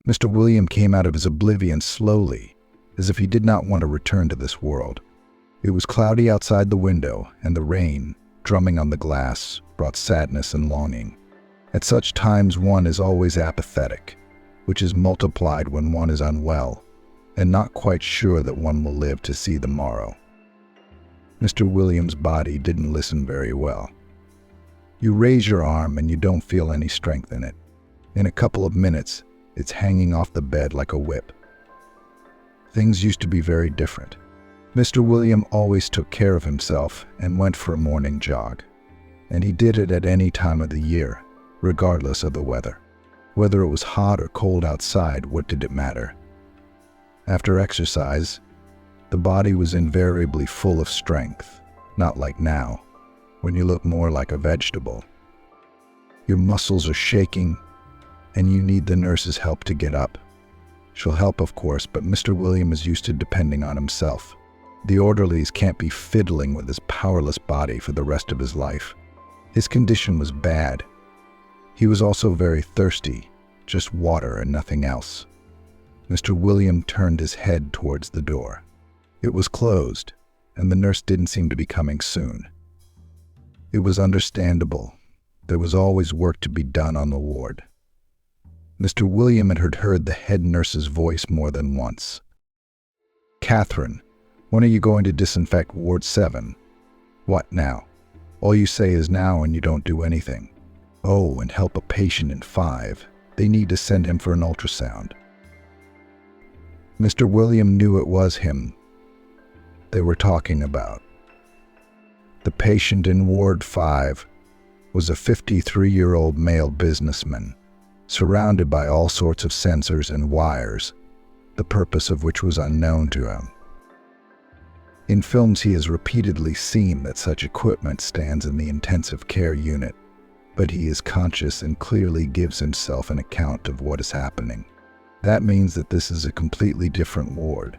Mr. William came out of his oblivion slowly, as if he did not want to return to this world. It was cloudy outside the window, and the rain, drumming on the glass, brought sadness and longing. At such times one is always apathetic, which is multiplied when one is unwell, and not quite sure that one will live to see the morrow. Mr. William's body didn't listen very well. You raise your arm and you don't feel any strength in it. In a couple of minutes, it's hanging off the bed like a whip. Things used to be very different. Mr. William always took care of himself and went for a morning jog. And he did it at any time of the year, regardless of the weather. Whether it was hot or cold outside, what did it matter? After exercise, the body was invariably full of strength, not like now, when you look more like a vegetable. Your muscles are shaking, and you need the nurse's help to get up. She'll help, of course, but Mr. William is used to depending on himself. The orderlies can't be fiddling with his powerless body for the rest of his life. His condition was bad. He was also very thirsty, just water and nothing else. Mr. William turned his head towards the door. It was closed, and the nurse didn't seem to be coming soon. It was understandable. There was always work to be done on the ward. Mr. William had heard the head nurse's voice more than once. "Catherine, when are you going to disinfect Ward 7? What now? All you say is now and you don't do anything. Oh, and help a patient in 5. They need to send him for an ultrasound." Mr. William knew it was him they were talking about. The patient in Ward 5 was a 53-year-old male businessman, surrounded by all sorts of sensors and wires, the purpose of which was unknown to him. In films, he has repeatedly seen that such equipment stands in the intensive care unit, but he is conscious and clearly gives himself an account of what is happening. That means that this is a completely different ward.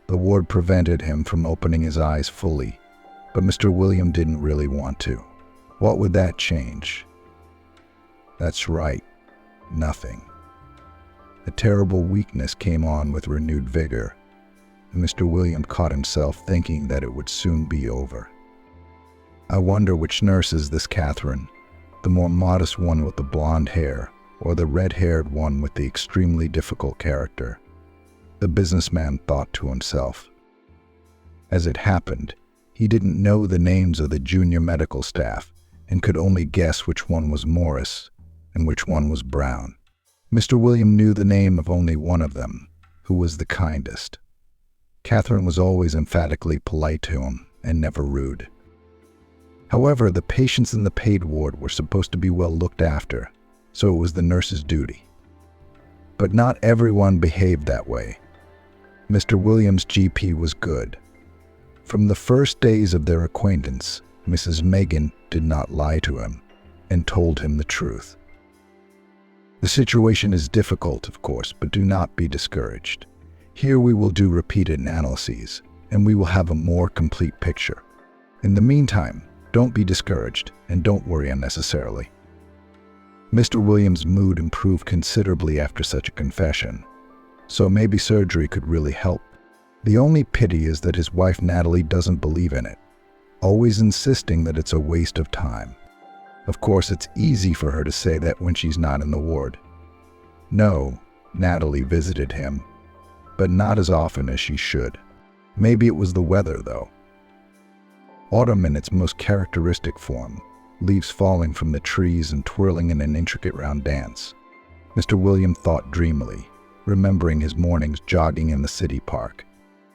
The ward prevented him from opening his eyes fully, but Mr. William didn't really want to. What would that change? That's right, nothing. A terrible weakness came on with renewed vigor, and Mr. William caught himself thinking that it would soon be over. I wonder which nurse is this Catherine, the more modest one with the blonde hair, or the red-haired one with the extremely difficult character? The businessman thought to himself. As it happened, he didn't know the names of the junior medical staff and could only guess which one was Morris and which one was Brown. Mr. William knew the name of only one of them, who was the kindest. Catherine was always emphatically polite to him and never rude. However, the patients in the paid ward were supposed to be well looked after, so it was the nurse's duty. But not everyone behaved that way. Mr. William's GP was good. From the first days of their acquaintance, Mrs. Megan did not lie to him and told him the truth. The situation is difficult, of course, but do not be discouraged. Here we will do repeated analyses, and we will have a more complete picture. In the meantime, don't be discouraged and don't worry unnecessarily. Mr. Williams' mood improved considerably after such a confession, so maybe surgery could really help. The only pity is that his wife Natalie doesn't believe in it, always insisting that it's a waste of time. Of course, it's easy for her to say that when she's not in the ward. No, Natalie visited him, but not as often as she should. Maybe it was the weather, though. Autumn in its most characteristic form, leaves falling from the trees and twirling in an intricate round dance. Mr. William thought dreamily, remembering his mornings jogging in the city park.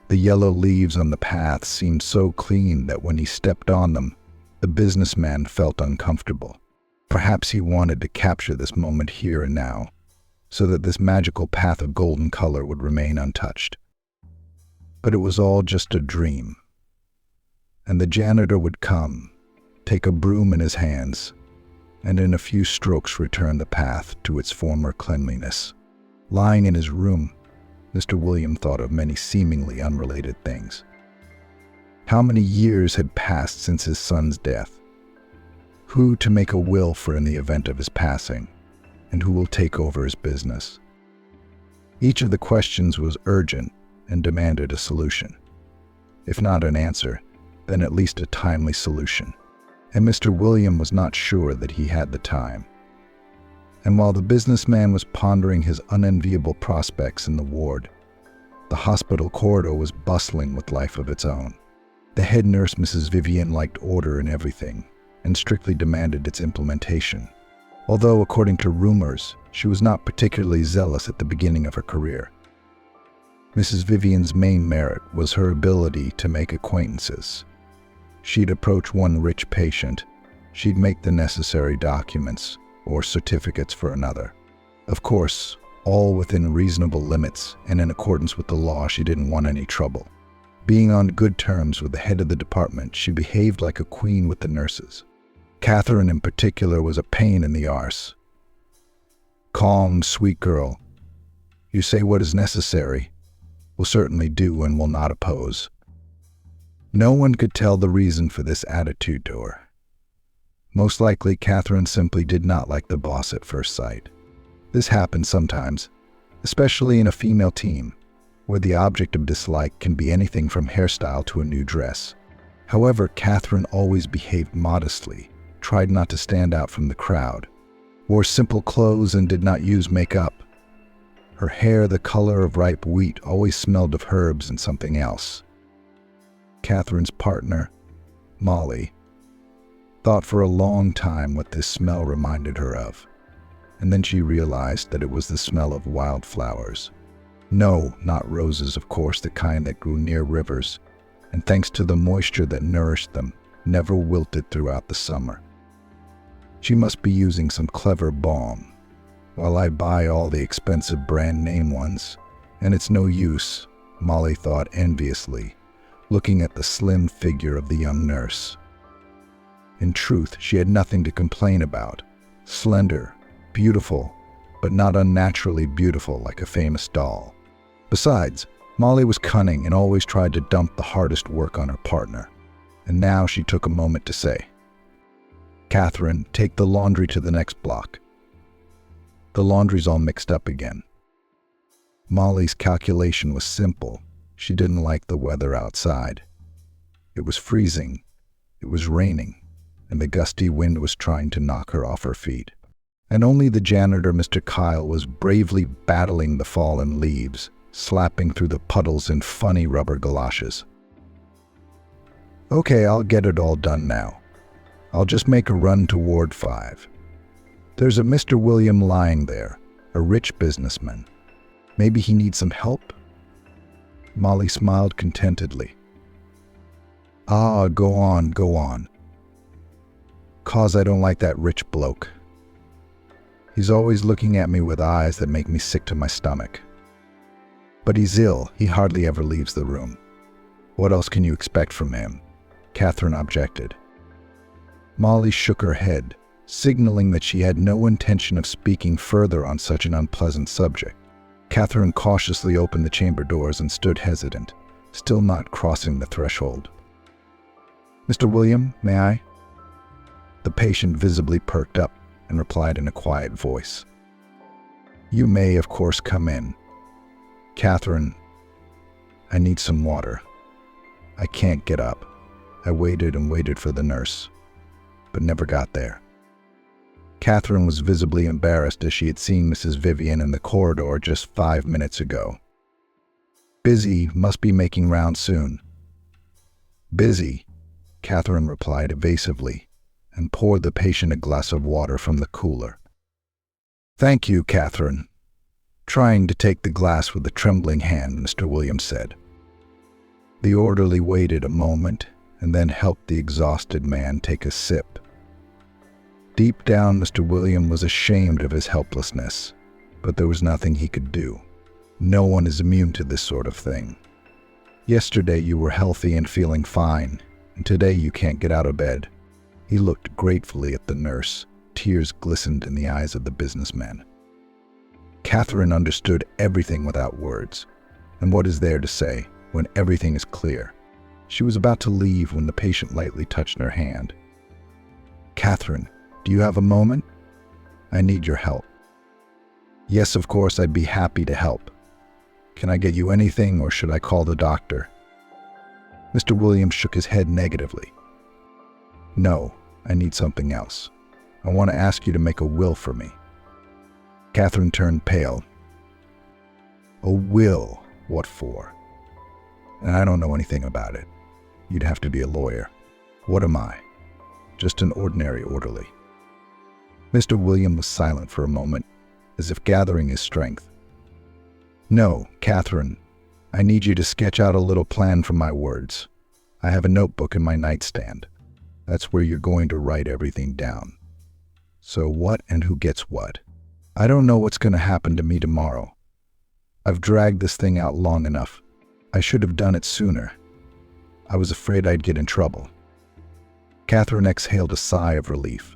The yellow leaves on the path seemed so clean that when he stepped on them, the businessman felt uncomfortable. Perhaps he wanted to capture this moment here and now, so that this magical path of golden color would remain untouched. But it was all just a dream. And the janitor would come, take a broom in his hands, and in a few strokes return the path to its former cleanliness. Lying in his room, Mr. William thought of many seemingly unrelated things. How many years had passed since his son's death? Who to make a will for in the event of his passing? And who will take over his business? Each of the questions was urgent and demanded a solution. If not an answer, then at least a timely solution. And Mr. William was not sure that he had the time. And while the businessman was pondering his unenviable prospects in the ward, the hospital corridor was bustling with life of its own. The head nurse, Mrs. Vivian, liked order in everything and strictly demanded its implementation. Although, according to rumors, she was not particularly zealous at the beginning of her career. Mrs. Vivian's main merit was her ability to make acquaintances. She'd approach one rich patient, she'd make the necessary documents or certificates for another. Of course, all within reasonable limits and in accordance with the law. She didn't want any trouble. Being on good terms with the head of the department, she behaved like a queen with the nurses. Catherine in particular was a pain in the arse. Calm, sweet girl. You say what is necessary. Will certainly do and will not oppose. No one could tell the reason for this attitude to her. Most likely, Catherine simply did not like the boss at first sight. This happens sometimes, especially in a female team, where the object of dislike can be anything from hairstyle to a new dress. However, Catherine always behaved modestly, tried not to stand out from the crowd, wore simple clothes and did not use makeup. Her hair, the color of ripe wheat, always smelled of herbs and something else. Catherine's partner, Molly, thought for a long time what this smell reminded her of, and then she realized that it was the smell of wildflowers. No, not roses, of course, the kind that grew near rivers, and thanks to the moisture that nourished them, never wilted throughout the summer. She must be using some clever balm, while I buy all the expensive brand name ones, and it's no use, Molly thought enviously, looking at the slim figure of the young nurse. In truth, she had nothing to complain about. Slender, beautiful, but not unnaturally beautiful like a famous doll. Besides, Molly was cunning and always tried to dump the hardest work on her partner. And now she took a moment to say, "Catherine, take the laundry to the next block. The laundry's all mixed up again." Molly's calculation was simple. She didn't like the weather outside. It was freezing, it was raining, and the gusty wind was trying to knock her off her feet. And only the janitor, Mr. Kyle, was bravely battling the fallen leaves, slapping through the puddles in funny rubber galoshes. "Okay, I'll get it all done now. I'll just make a run to Ward 5. There's a Mr. William lying there, a rich businessman. Maybe he needs some help?" Molly smiled contentedly. "Ah, go on, go on. 'Cause I don't like that rich bloke. He's always looking at me with eyes that make me sick to my stomach. But he's ill, he hardly ever leaves the room. What else can you expect from him?" Catherine objected. Molly shook her head, signaling that she had no intention of speaking further on such an unpleasant subject. Catherine cautiously opened the chamber doors and stood hesitant, still not crossing the threshold. "Mr. William, may I?" The patient visibly perked up and replied in a quiet voice. "You may, of course, come in. Catherine, I need some water. I can't get up." I waited and waited for the nurse, but never got there. Catherine was visibly embarrassed as she had seen Mrs. Vivian in the corridor just 5 minutes ago. "Busy, must be making rounds soon." "Busy," Catherine replied evasively, and poured the patient a glass of water from the cooler. "Thank you, Catherine." Trying to take the glass with a trembling hand, Mr. Williams said. The orderly waited a moment and then helped the exhausted man take a sip. Deep down, Mr. William was ashamed of his helplessness, but there was nothing he could do. No one is immune to this sort of thing. Yesterday you were healthy and feeling fine, and today you can't get out of bed. He looked gratefully at the nurse. Tears glistened in the eyes of the businessman. Catherine understood everything without words, and what is there to say when everything is clear? She was about to leave when the patient lightly touched her hand. "Catherine, do you have a moment? I need your help." "Yes, of course, I'd be happy to help. Can I get you anything, or should I call the doctor? Mr. Williams shook his head negatively. No, I need something else. I want to ask you to make a will for me. Catherine turned pale. A will? What for? And I don't know anything about it. You'd have to be a lawyer. What am I? Just an ordinary orderly. Mr. William was silent for a moment, as if gathering his strength. No, Catherine, I need you to sketch out a little plan from my words. I have a notebook in my nightstand. That's where you're going to write everything down. So what and who gets what? I don't know what's going to happen to me tomorrow. I've dragged this thing out long enough. I should have done it sooner. I was afraid I'd get in trouble. Catherine exhaled a sigh of relief.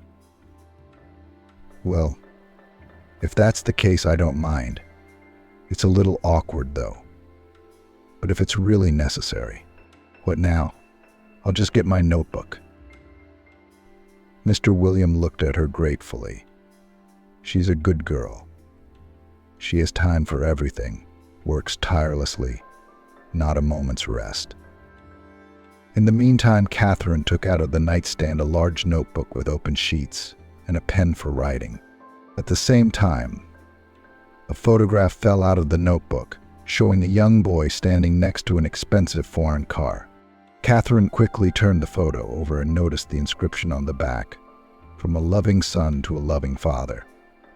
Well, if that's the case, I don't mind. It's a little awkward, though. But if it's really necessary, what now? I'll just get my notebook. Mr. William looked at her gratefully. She's a good girl. She has time for everything, works tirelessly, not a moment's rest. In the meantime, Catherine took out of the nightstand a large notebook with open sheets and a pen for writing. At the same time, a photograph fell out of the notebook, showing a young boy standing next to an expensive foreign car. Catherine quickly turned the photo over and noticed the inscription on the back, "From a loving son to a loving father."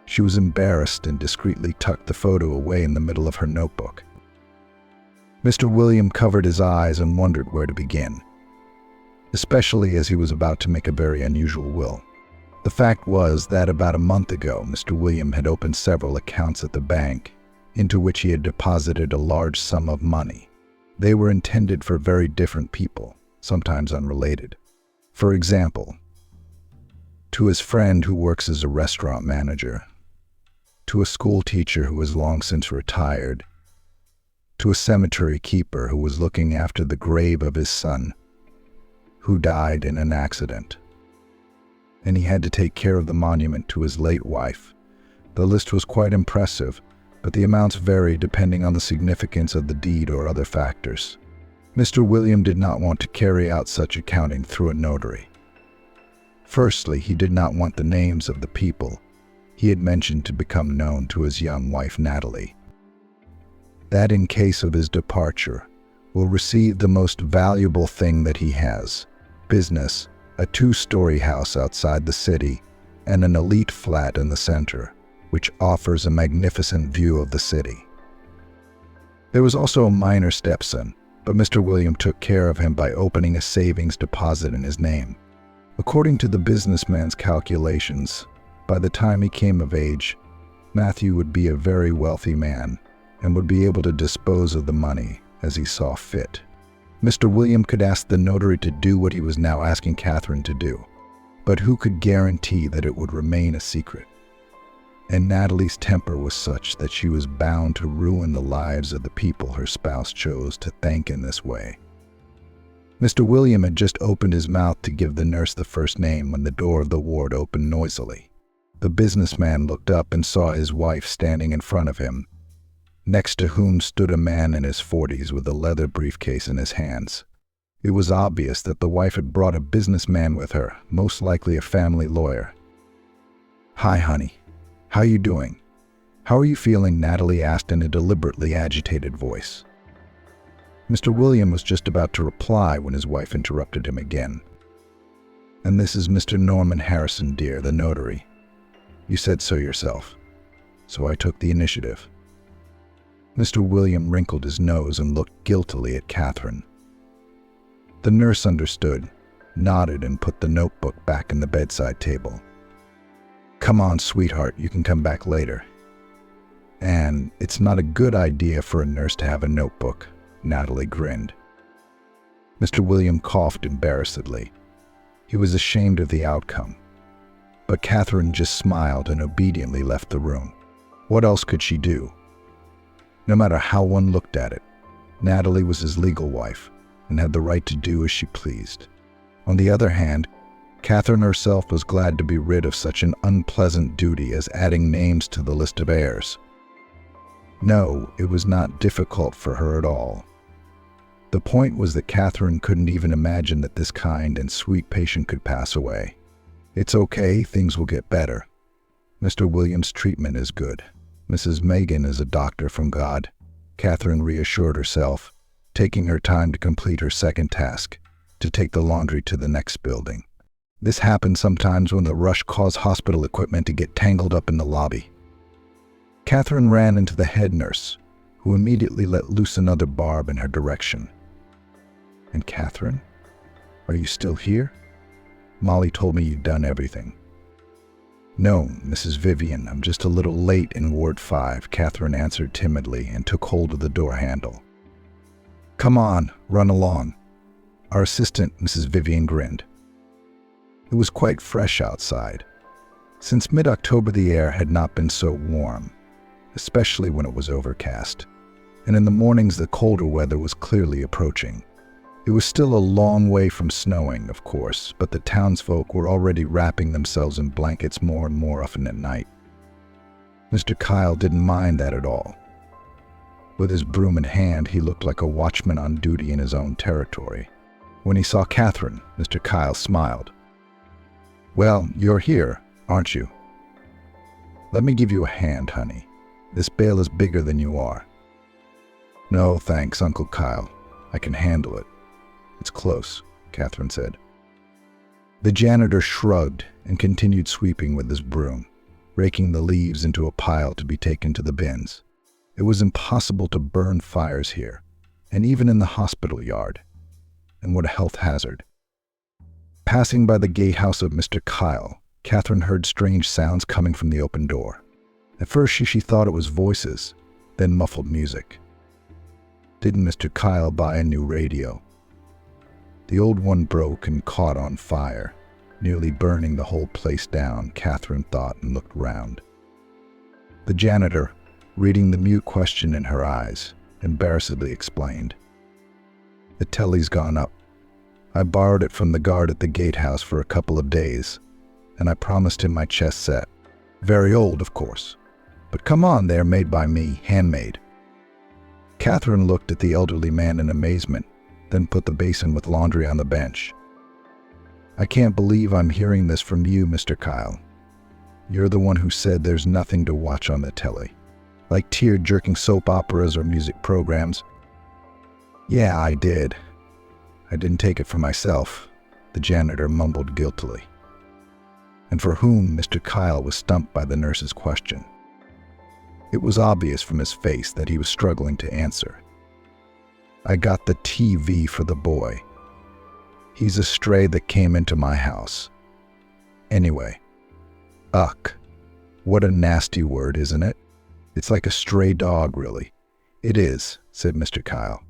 She was embarrassed and discreetly tucked the photo away in the middle of her notebook. Mr. William covered his eyes and wondered where to begin, especially as he was about to make a very unusual will. The fact was that about a month ago, Mr. William had opened several accounts at the bank, into which he had deposited a large sum of money. They were intended for very different people, sometimes unrelated. For example, to his friend who works as a restaurant manager, to a school teacher who has long since retired, to a cemetery keeper who was looking after the grave of his son, who died in an accident. And he had to take care of the monument to his late wife. The list was quite impressive, but the amounts varied depending on the significance of the deed or other factors. Mr. William did not want to carry out such accounting through a notary. Firstly, he did not want the names of the people he had mentioned to become known to his young wife, Natalie. That in case of his departure, will receive the most valuable thing that he has: business, a 2-story house outside the city, and an elite flat in the center, which offers a magnificent view of the city. There was also a minor stepson, but Mr. William took care of him by opening a savings deposit in his name. According to the businessman's calculations, by the time he came of age, Matthew would be a very wealthy man and would be able to dispose of the money as he saw fit. Mr. William could ask the notary to do what he was now asking Catherine to do, but who could guarantee that it would remain a secret? And Natalie's temper was such that she was bound to ruin the lives of the people her spouse chose to thank in this way. Mr. William had just opened his mouth to give the nurse the first name when the door of the ward opened noisily. The businessman looked up and saw his wife standing in front of him, next to whom stood a man in his 40s with a leather briefcase in his hands. It was obvious that the wife had brought a businessman with her, most likely a family lawyer. "Hi, honey. How you doing? How are you feeling?" Natalie asked in a deliberately agitated voice. Mr. William was just about to reply when his wife interrupted him again. "And this is Mr. Norman Harrison, dear, the notary. You said so yourself, so I took the initiative." Mr. William wrinkled his nose and looked guiltily at Catherine. The nurse understood, nodded, and put the notebook back in the bedside table. "Come on, sweetheart, you can come back later." "And it's not a good idea for a nurse to have a notebook," Natalie grinned. Mr. William coughed embarrassedly. He was ashamed of the outcome. But Catherine just smiled and obediently left the room. What else could she do? No matter how one looked at it, Natalie was his legal wife and had the right to do as she pleased. On the other hand, Catherine herself was glad to be rid of such an unpleasant duty as adding names to the list of heirs. No, it was not difficult for her at all. The point was that Catherine couldn't even imagine that this kind and sweet patient could pass away. It's okay, things will get better. Mr. Williams' treatment is good. Mrs. Megan is a doctor from God, Catherine reassured herself, taking her time to complete her second task, to take the laundry to the next building. This happens sometimes when the rush caused hospital equipment to get tangled up in the lobby. Catherine ran into the head nurse, who immediately let loose another barb in her direction. And Catherine, are you still here? Molly told me you'd done everything. No, Mrs. Vivian, I'm just a little late in Ward 5, Catherine answered timidly and took hold of the door handle. Come on, run along. Our assistant, Mrs. Vivian, grinned. It was quite fresh outside. Since mid-October the air had not been so warm, especially when it was overcast, and in the mornings the colder weather was clearly approaching. It was still a long way from snowing, of course, but the townsfolk were already wrapping themselves in blankets more and more often at night. Mr. Kyle didn't mind that at all. With his broom in hand, he looked like a watchman on duty in his own territory. When he saw Catherine, Mr. Kyle smiled. Well, you're here, aren't you? Let me give you a hand, honey. This bale is bigger than you are. No, thanks, Uncle Kyle. I can handle it. It's close, Catherine said. The janitor shrugged and continued sweeping with his broom, raking the leaves into a pile to be taken to the bins. It was impossible to burn fires here, and even in the hospital yard. And what a health hazard. Passing by the gatehouse of Mr. Kyle, Catherine heard strange sounds coming from the open door. At first she thought it was voices, then muffled music. Didn't Mr. Kyle buy a new radio? The old one broke and caught on fire, nearly burning the whole place down, Catherine thought and looked round. The janitor, reading the mute question in her eyes, embarrassedly explained. The telly's gone up. I borrowed it from the guard at the gatehouse for a couple of days, and I promised him my chess set. Very old, of course. But come on, they're made by me, handmade. Catherine looked at the elderly man in amazement, then put the basin with laundry on the bench. I can't believe I'm hearing this from you, Mr. Kyle. You're the one who said there's nothing to watch on the telly, like tear-jerking soap operas or music programs. Yeah, I did. I didn't take it for myself, the janitor mumbled guiltily. And for whom? Mr. Kyle was stumped by the nurse's question. It was obvious from his face that he was struggling to answer. I got the TV for the boy. He's a stray that came into my house. Anyway, uck. What a nasty word, isn't it? It's like a stray dog, really. It is, said Mr. Kyle.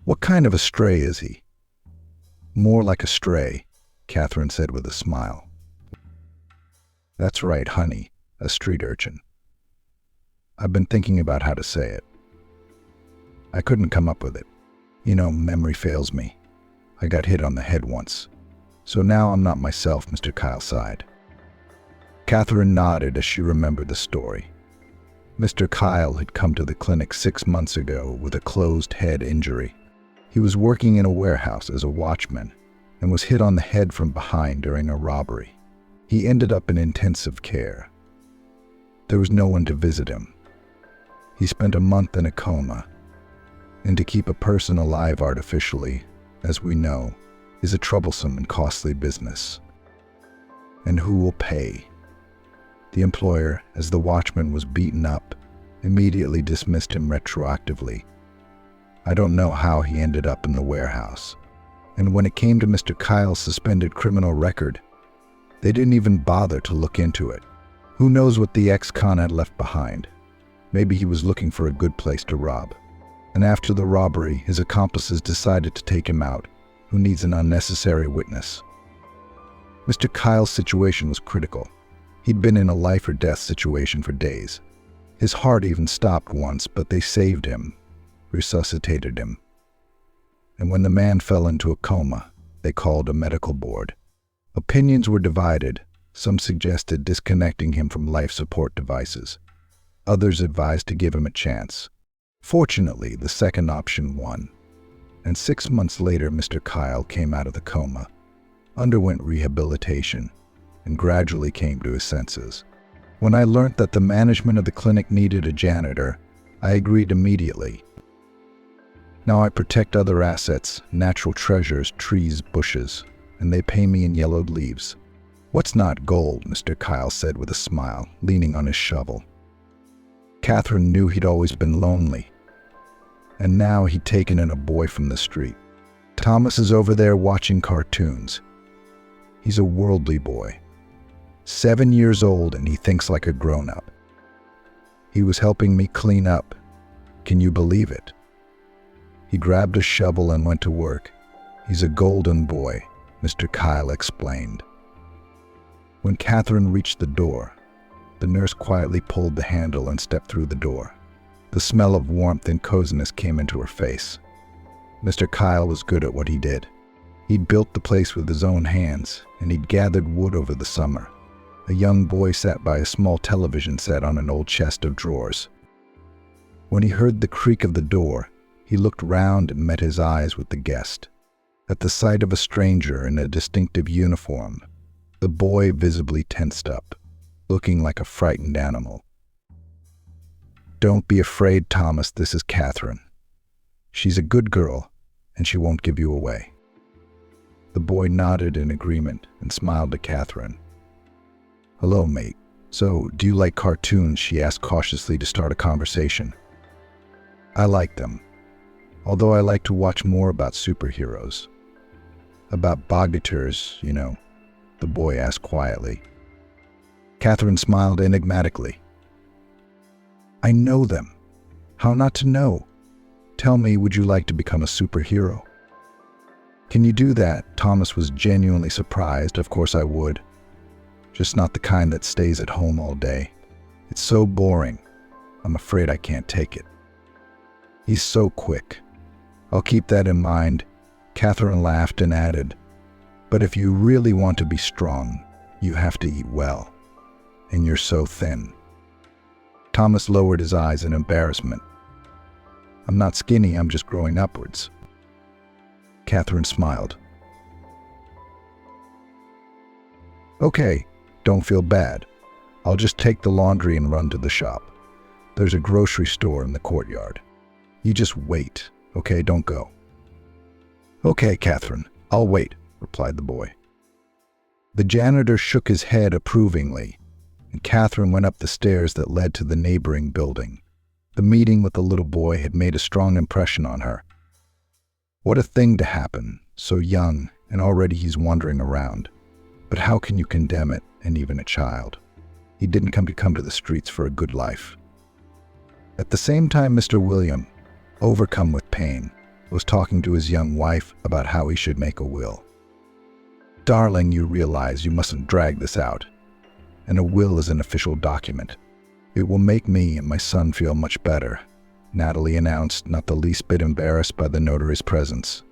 What kind of a stray is he? More like a stray, Catherine said with a smile. That's right, honey, a street urchin. I've been thinking about how to say it. I couldn't come up with it. You know, memory fails me. I got hit on the head once. So now I'm not myself, Mr. Kyle sighed. Catherine nodded as she remembered the story. Mr. Kyle had come to the clinic 6 months ago with a closed head injury. He was working in a warehouse as a watchman and was hit on the head from behind during a robbery. He ended up in intensive care. There was no one to visit him. He spent a month in a coma. And to keep a person alive artificially, as we know, is a troublesome and costly business. And who will pay? The employer, as the watchman was beaten up, immediately dismissed him retroactively. I don't know how he ended up in the warehouse. And when it came to Mr. Kyle's suspended criminal record, they didn't even bother to look into it. Who knows what the ex-con had left behind? Maybe he was looking for a good place to rob. And after the robbery, his accomplices decided to take him out, who needs an unnecessary witness. Mr. Kyle's situation was critical. He'd been in a life-or-death situation for days. His heart even stopped once, but they saved him, resuscitated him. And when the man fell into a coma, they called a medical board. Opinions were divided. Some suggested disconnecting him from life support devices. Others advised to give him a chance. Fortunately, the second option won. And 6 months later, Mr. Kyle came out of the coma, underwent rehabilitation, and gradually came to his senses. When I learned that the management of the clinic needed a janitor, I agreed immediately. Now I protect other assets, natural treasures, trees, bushes, and they pay me in yellowed leaves. "What's not gold?" Mr. Kyle said with a smile, leaning on his shovel. Catherine knew he'd always been lonely, and now he'd taken in a boy from the street. Thomas is over there watching cartoons. He's a worldly boy, 7 years old, and he thinks like a grown-up. He was helping me clean up. Can you believe it? He grabbed a shovel and went to work. He's a golden boy, Mr. Kyle explained. When Catherine reached the door, the nurse quietly pulled the handle and stepped through the door. The smell of warmth and coziness came into her face. Mr. Kyle was good at what he did. He'd built the place with his own hands, and he'd gathered wood over the summer. A young boy sat by a small television set on an old chest of drawers. When he heard the creak of the door, he looked round and met his eyes with the guest. At the sight of a stranger in a distinctive uniform, the boy visibly tensed up, looking like a frightened animal. "Don't be afraid, Thomas, this is Catherine. She's a good girl, and she won't give you away." The boy nodded in agreement and smiled at Catherine. "Hello, mate. So, do you like cartoons?" she asked cautiously to start a conversation. "I like them, although I like to watch more about superheroes. About bogaters, you know," the boy asked quietly. Catherine smiled enigmatically. "I know them. How not to know? Tell me, would you like to become a superhero?" "Can you do that?" Thomas was genuinely surprised. "Of course I would. Just not the kind that stays at home all day. It's so boring. I'm afraid I can't take it." "He's so quick. I'll keep that in mind." Catherine laughed and added, "But if you really want to be strong, you have to eat well. And you're so thin." Thomas lowered his eyes in embarrassment. "I'm not skinny, I'm just growing upwards." Catherine smiled. "Okay, don't feel bad. I'll just take the laundry and run to the shop. There's a grocery store in the courtyard. You just wait, okay? Don't go." "Okay, Catherine, I'll wait," replied the boy. The janitor shook his head approvingly, and Catherine went up the stairs that led to the neighboring building. The meeting with the little boy had made a strong impression on her. What a thing to happen, so young, and already he's wandering around. But how can you condemn it, and even a child? He didn't come to the streets for a good life. At the same time, Mr. William, overcome with pain, was talking to his young wife about how he should make a will. "Darling, you realize you mustn't drag this out. And a will is an official document. It will make me and my son feel much better," Natalie announced, not the least bit embarrassed by the notary's presence.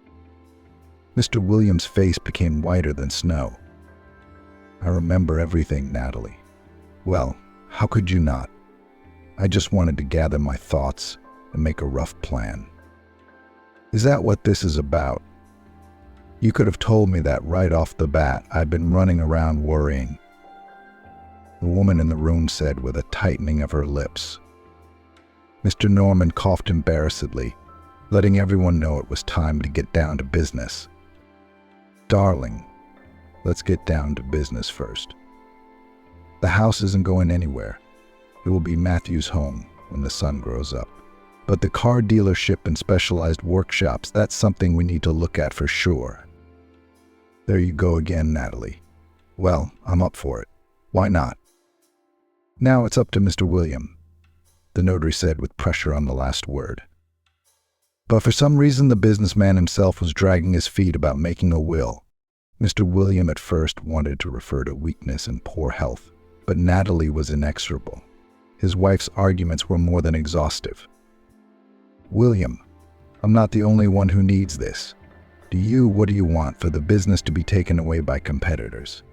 Mr. Williams' face became whiter than snow. "I remember everything, Natalie." "Well, how could you not? I just wanted to gather my thoughts and make a rough plan." "Is that what this is about? You could have told me that right off the bat. I've been running around worrying," the woman in the room said with a tightening of her lips. Mr. Norman coughed embarrassedly, letting everyone know it was time to get down to business. "Darling, let's get down to business first. The house isn't going anywhere. It will be Matthew's home when the son grows up. But the car dealership and specialized workshops, that's something we need to look at for sure." "There you go again, Natalie. Well, I'm up for it. Why not?" "Now it's up to Mr. William," the notary said with pressure on the last word. But for some reason, the businessman himself was dragging his feet about making a will. Mr. William at first wanted to refer to weakness and poor health, but Natalie was inexorable. His wife's arguments were more than exhaustive. "William, I'm not the only one who needs this. What do you want for the business to be taken away by competitors?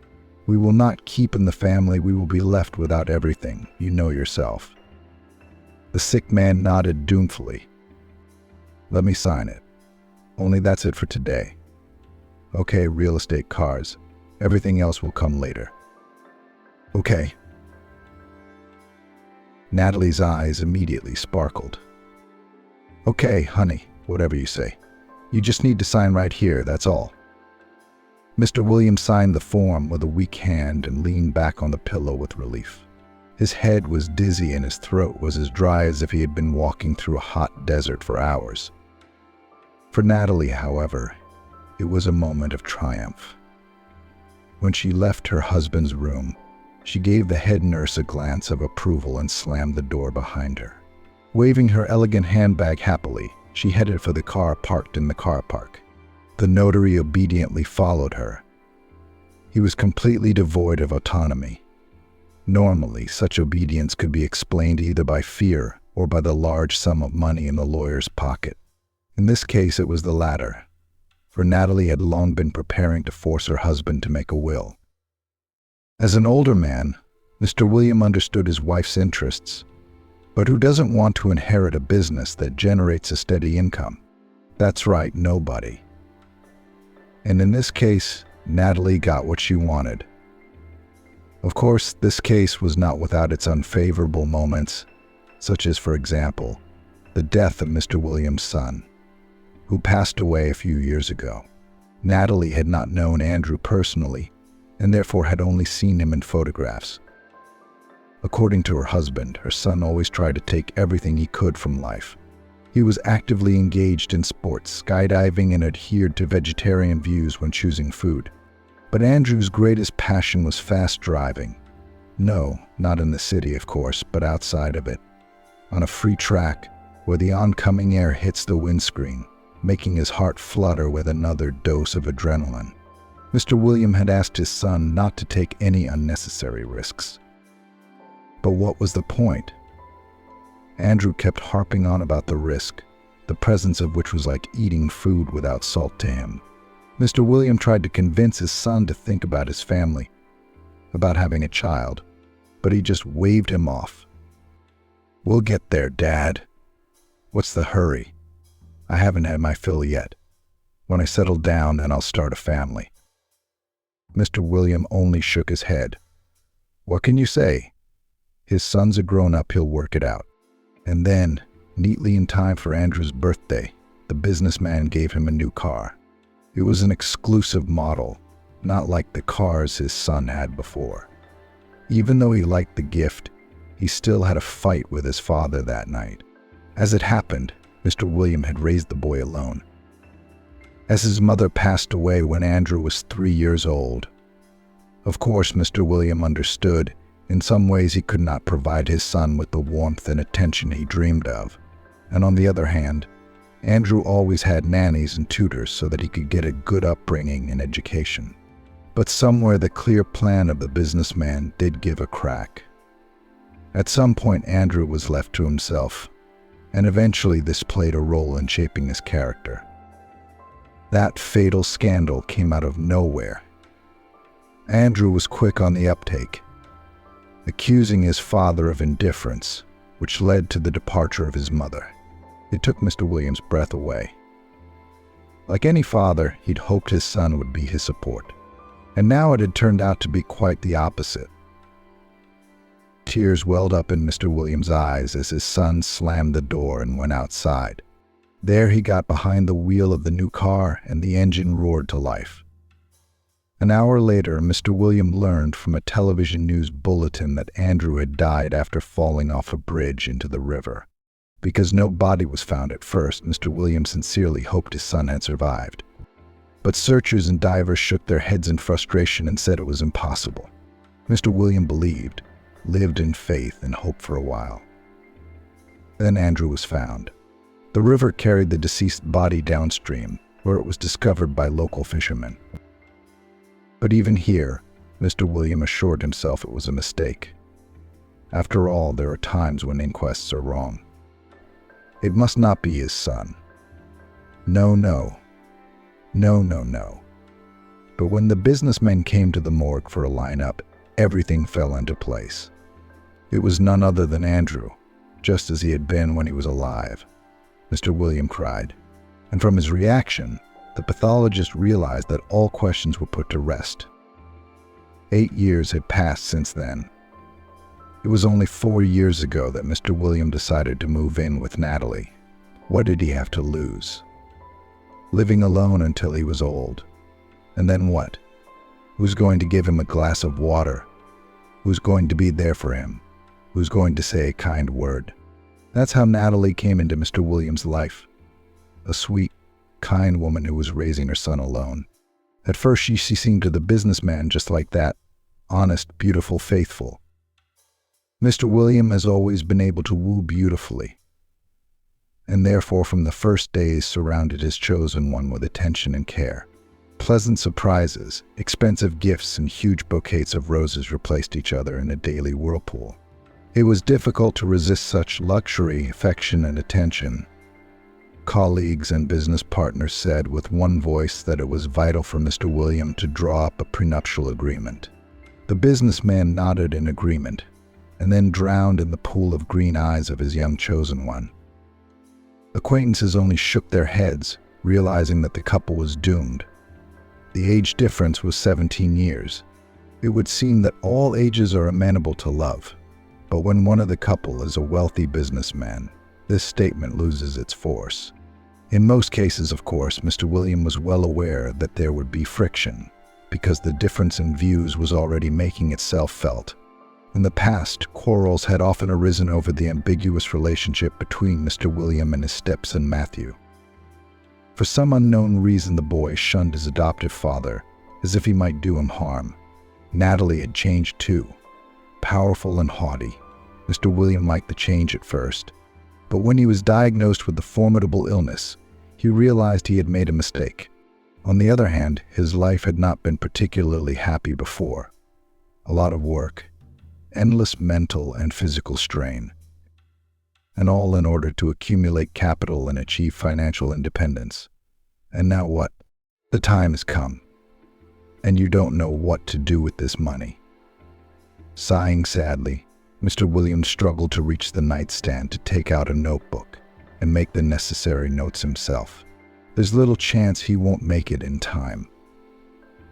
We will not keep in the family, we will be left without everything, you know yourself." The sick man nodded doubtfully. "Let me sign it. Only that's it for today. Okay, real estate cars. Everything else will come later." "Okay." Natalie's eyes immediately sparkled. "Okay, honey, whatever you say. You just need to sign right here, that's all." Mr. Williams signed the form with a weak hand and leaned back on the pillow with relief. His head was dizzy and his throat was as dry as if he had been walking through a hot desert for hours. For Natalie, however, it was a moment of triumph. When she left her husband's room, she gave the head nurse a glance of approval and slammed the door behind her. Waving her elegant handbag happily, she headed for the car parked in the car park. The notary obediently followed her. He was completely devoid of autonomy. Normally, such obedience could be explained either by fear or by the large sum of money in the lawyer's pocket. In this case, it was the latter, for Natalie had long been preparing to force her husband to make a will. As an older man, Mr. William understood his wife's interests, but who doesn't want to inherit a business that generates a steady income? That's right, nobody. And in this case, Natalie got what she wanted. Of course, this case was not without its unfavorable moments, such as, for example, the death of Mr. Williams' son, who passed away a few years ago. Natalie had not known Andrew personally, and therefore had only seen him in photographs. According to her husband, her son always tried to take everything he could from life. He was actively engaged in sports, skydiving, and adhered to vegetarian views when choosing food. But Andrew's greatest passion was fast driving. No, not in the city, of course, but outside of it, on a free track where the oncoming air hits the windscreen, making his heart flutter with another dose of adrenaline. Mr. William had asked his son not to take any unnecessary risks. But what was the point? Andrew kept harping on about the risk, the presence of which was like eating food without salt to him. Mr. William tried to convince his son to think about his family, about having a child, but he just waved him off. "We'll get there, Dad. What's the hurry? I haven't had my fill yet. When I settle down, then I'll start a family." Mr. William only shook his head. "What can you say? His son's a grown-up, he'll work it out." And then, neatly in time for Andrew's birthday, the businessman gave him a new car. It was an exclusive model, not like the cars his son had before. Even though he liked the gift, he still had a fight with his father that night. As it happened, Mr. William had raised the boy alone. As his mother passed away when Andrew was 3 years old. Of course, Mr. William understood. In some ways, he could not provide his son with the warmth and attention he dreamed of. And on the other hand, Andrew always had nannies and tutors so that he could get a good upbringing and education. But somewhere the clear plan of the businessman did give a crack. At some point, Andrew was left to himself, and eventually this played a role in shaping his character. That fatal scandal came out of nowhere. Andrew was quick on the uptake, accusing his father of indifference, which led to the departure of his mother. It took Mr. Williams' breath away. Like any father, he'd hoped his son would be his support, and now it had turned out to be quite the opposite. Tears welled up in Mr. Williams' eyes as his son slammed the door and went outside. There he got behind the wheel of the new car, and the engine roared to life. An hour later, Mr. William learned from a television news bulletin that Andrew had died after falling off a bridge into the river. Because no body was found at first, Mr. William sincerely hoped his son had survived. But searchers and divers shook their heads in frustration and said it was impossible. Mr. William believed, lived in faith and hope for a while. Then Andrew was found. The river carried the deceased body downstream, where it was discovered by local fishermen. But even here, Mr. William assured himself it was a mistake. After all, there are times when inquests are wrong. It must not be his son. No. But when the businessmen came to the morgue for a lineup, everything fell into place. It was none other than Andrew, just as he had been when he was alive, Mr. William cried. And from his reaction, the pathologist realized that all questions were put to rest. 8 years had passed since then. It was only 4 years ago that Mr. William decided to move in with Natalie. What did he have to lose? Living alone until he was old. And then what? Who's going to give him a glass of water? Who's going to be there for him? Who's going to say a kind word? That's how Natalie came into Mr. William's life. A sweet, kind woman who was raising her son alone. At first she seemed to the businessman just like that, honest, beautiful, faithful. Mr. William has always been able to woo beautifully, and therefore from the first days surrounded his chosen one with attention and care. Pleasant surprises, expensive gifts, and huge bouquets of roses replaced each other in a daily whirlpool. It was difficult to resist such luxury, affection, and attention. Colleagues and business partners said with one voice that it was vital for Mr. William to draw up a prenuptial agreement. The businessman nodded in agreement, and then drowned in the pool of green eyes of his young chosen one. Acquaintances only shook their heads, realizing that the couple was doomed. The age difference was 17 years. It would seem that all ages are amenable to love, but when one of the couple is a wealthy businessman, this statement loses its force. In most cases, of course, Mr. William was well aware that there would be friction, because the difference in views was already making itself felt. In the past, quarrels had often arisen over the ambiguous relationship between Mr. William and his stepson Matthew. For some unknown reason, the boy shunned his adoptive father, as if he might do him harm. Natalie had changed too. Powerful and haughty, Mr. William liked the change at first. But when he was diagnosed with the formidable illness, he realized he had made a mistake. On the other hand, his life had not been particularly happy before. A lot of work, endless mental and physical strain, and all in order to accumulate capital and achieve financial independence. And now what? The time has come, and you don't know what to do with this money. Sighing sadly, Mr. Williams struggled to reach the nightstand to take out a notebook and make the necessary notes himself. There's little chance he won't make it in time.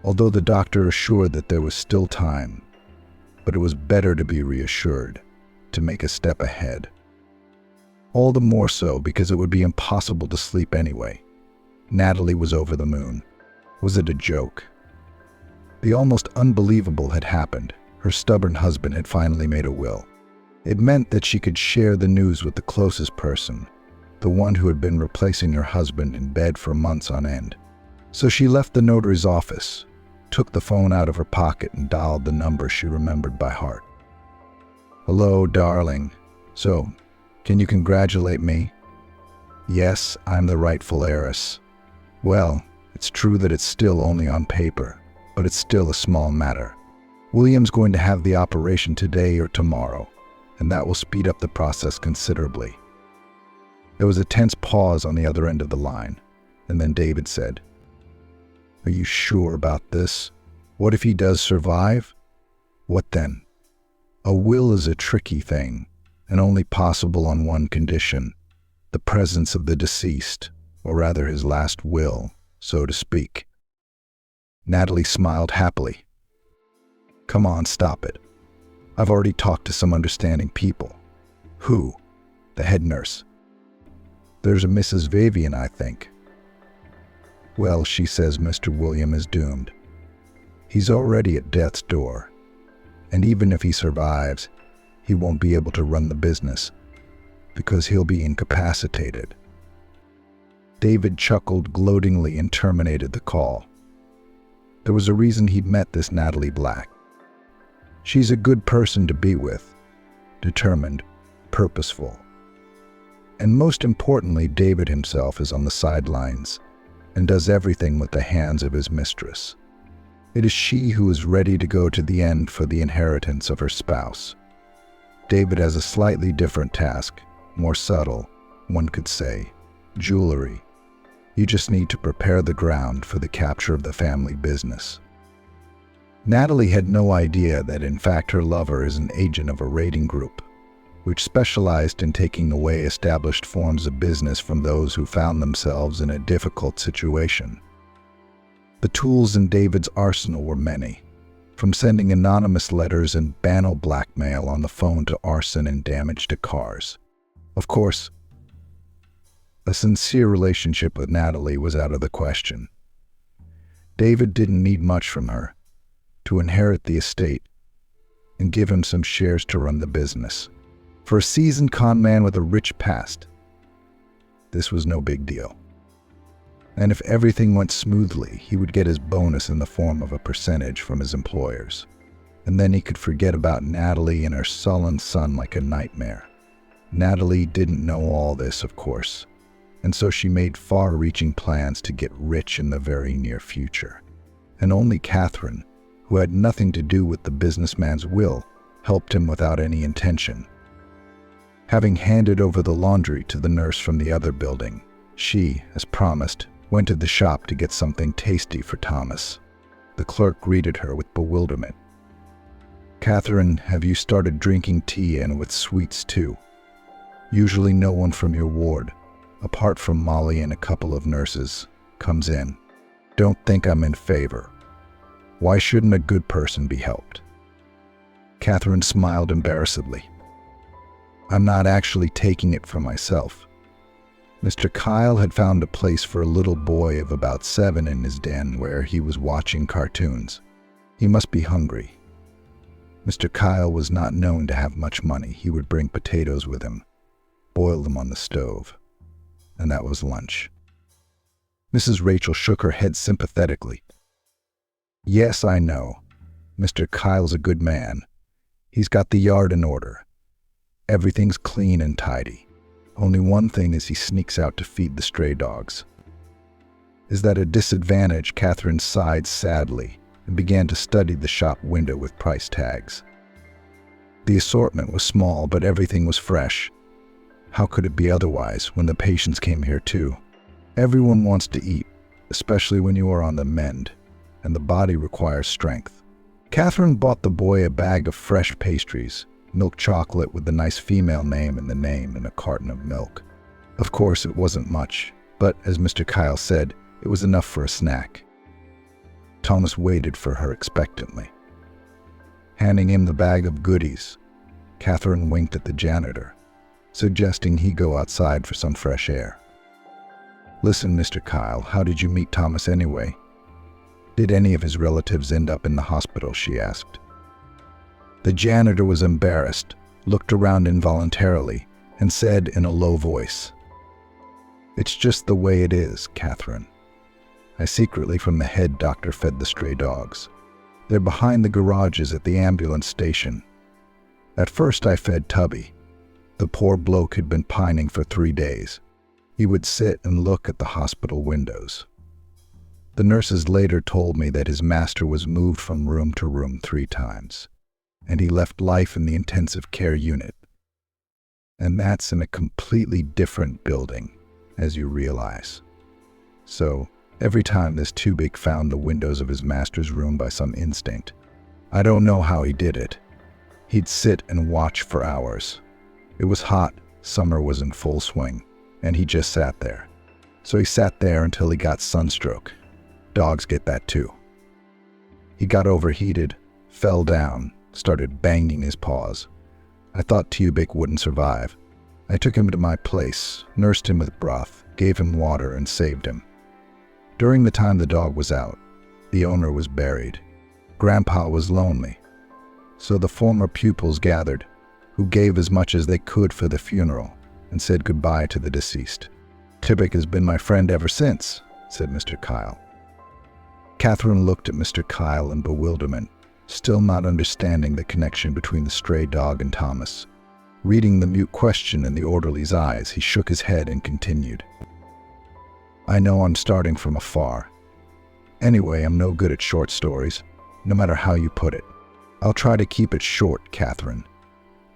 Although the doctor assured that there was still time, but it was better to be reassured, to make a step ahead. All the more so because it would be impossible to sleep anyway. Natalie was over the moon. Was it a joke? The almost unbelievable had happened. Her stubborn husband had finally made a will. It meant that she could share the news with the closest person, the one who had been replacing her husband in bed for months on end. So she left the notary's office, took the phone out of her pocket and dialed the number she remembered by heart. "Hello, darling. So, can you congratulate me?" "Yes, I'm the rightful heiress." "Well, it's true that it's still only on paper, but it's still a small matter. William's going to have the operation today or tomorrow, and that will speed up the process considerably." There was a tense pause on the other end of the line, and then David said, "Are you sure about this? What if he does survive?" "What then?" "A will is a tricky thing, and only possible on one condition: the presence of the deceased, or rather his last will, so to speak." Natalie smiled happily. "Come on, stop it. I've already talked to some understanding people." "Who?" "The head nurse. There's a Mrs. Vivian, I think." "Well, she says Mr. William is doomed. He's already at death's door, and even if he survives, he won't be able to run the business, because he'll be incapacitated." David chuckled gloatingly and terminated the call. There was a reason he'd met this Natalie Black. She's a good person to be with, determined, purposeful. And most importantly, David himself is on the sidelines and does everything with the hands of his mistress. It is she who is ready to go to the end for the inheritance of her spouse. David has a slightly different task, more subtle, one could say, jewelry. You just need to prepare the ground for the capture of the family business. Natalie had no idea that in fact her lover is an agent of a raiding group. which specialized in taking away established forms of business from those who found themselves in a difficult situation. The tools in David's arsenal were many, from sending anonymous letters and banal blackmail on the phone to arson and damage to cars. Of course, a sincere relationship with Natalie was out of the question. David didn't need much from her to inherit the estate and give him some shares to run the business. For a seasoned con man with a rich past, this was no big deal. And if everything went smoothly, he would get his bonus in the form of a percentage from his employers. And then he could forget about Natalie and her sullen son like a nightmare. Natalie didn't know all this, of course, and so she made far-reaching plans to get rich in the very near future. And only Catherine, who had nothing to do with the businessman's will, helped him without any intention. Having handed over the laundry to the nurse from the other building, she, as promised, went to the shop to get something tasty for Thomas. The clerk greeted her with bewilderment. "Catherine, have you started drinking tea and with sweets too? Usually no one from your ward, apart from Molly and a couple of nurses, comes in. Don't think I'm in favor. Why shouldn't a good person be helped?" Catherine smiled embarrassedly. "I'm not actually taking it for myself. Mr. Kyle had found a place for a little boy of about 7 in his den where he was watching cartoons. He must be hungry. Mr. Kyle was not known to have much money. He would bring potatoes with him, boil them on the stove, and that was lunch." Mrs. Rachel shook her head sympathetically. "Yes, I know. Mr. Kyle's a good man. He's got the yard in order. Everything's clean and tidy. Only one thing is he sneaks out to feed the stray dogs." "Is that a disadvantage?" Catherine sighed sadly and began to study the shop window with price tags. The assortment was small, but everything was fresh. How could it be otherwise when the patients came here too? Everyone wants to eat, especially when you are on the mend, and the body requires strength. Catherine bought the boy a bag of fresh pastries, milk chocolate with the nice female name in the name, and a carton of milk. Of course, it wasn't much, but as Mr. Kyle said, it was enough for a snack. Thomas waited for her expectantly. Handing him the bag of goodies, Catherine winked at the janitor, suggesting he go outside for some fresh air. "Listen, Mr. Kyle, how did you meet Thomas anyway? Did any of his relatives end up in the hospital?" she asked. The janitor was embarrassed, looked around involuntarily, and said in a low voice, "It's just the way it is, Catherine. I secretly from the head doctor fed the stray dogs. They're behind the garages at the ambulance station. At first I fed Tubby. The poor bloke had been pining for 3 days. He would sit and look at the hospital windows. The nurses later told me that his master was moved from room to room 3 times, and he left life in the intensive care unit. And that's in a completely different building, as you realize. So, every time this Tubik found the windows of his master's room by some instinct, I don't know how he did it. He'd sit and watch for hours. It was hot, summer was in full swing, and he just sat there. So he sat there until he got sunstroke. Dogs get that too. He got overheated, fell down, started banging his paws. I thought Tubik wouldn't survive. I took him to my place, nursed him with broth, gave him water, and saved him. During the time the dog was out, the owner was buried. Grandpa was lonely. So the former pupils gathered, who gave as much as they could for the funeral, and said goodbye to the deceased. "Tubik has been my friend ever since," said Mr. Kyle. Catherine looked at Mr. Kyle in bewilderment, still not understanding the connection between the stray dog and Thomas. Reading the mute question in the orderly's eyes, he shook his head and continued. "I know I'm starting from afar. Anyway, I'm no good at short stories, no matter how you put it. I'll try to keep it short, Catherine.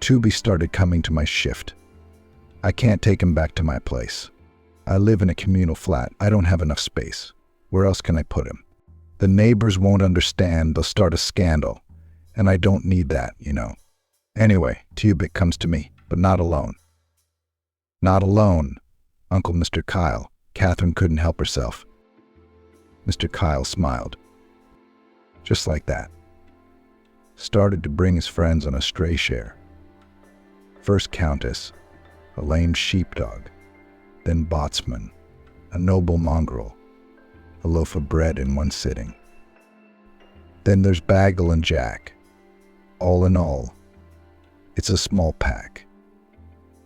Tubby started coming to my shift. I can't take him back to my place. I live in a communal flat. I don't have enough space. Where else can I put him? The neighbors won't understand. They'll start a scandal. And I don't need that, you know. Anyway, Tubik comes to me. but not alone. Not alone, Uncle Mr. Kyle. Catherine couldn't help herself. Mr. Kyle smiled. Just like that. Started to bring his friends on a stray share. First Countess, a lame sheepdog, then Botsman, a noble mongrel, a loaf of bread in one sitting. Then there's Bagel and Jack. All in all, it's a small pack.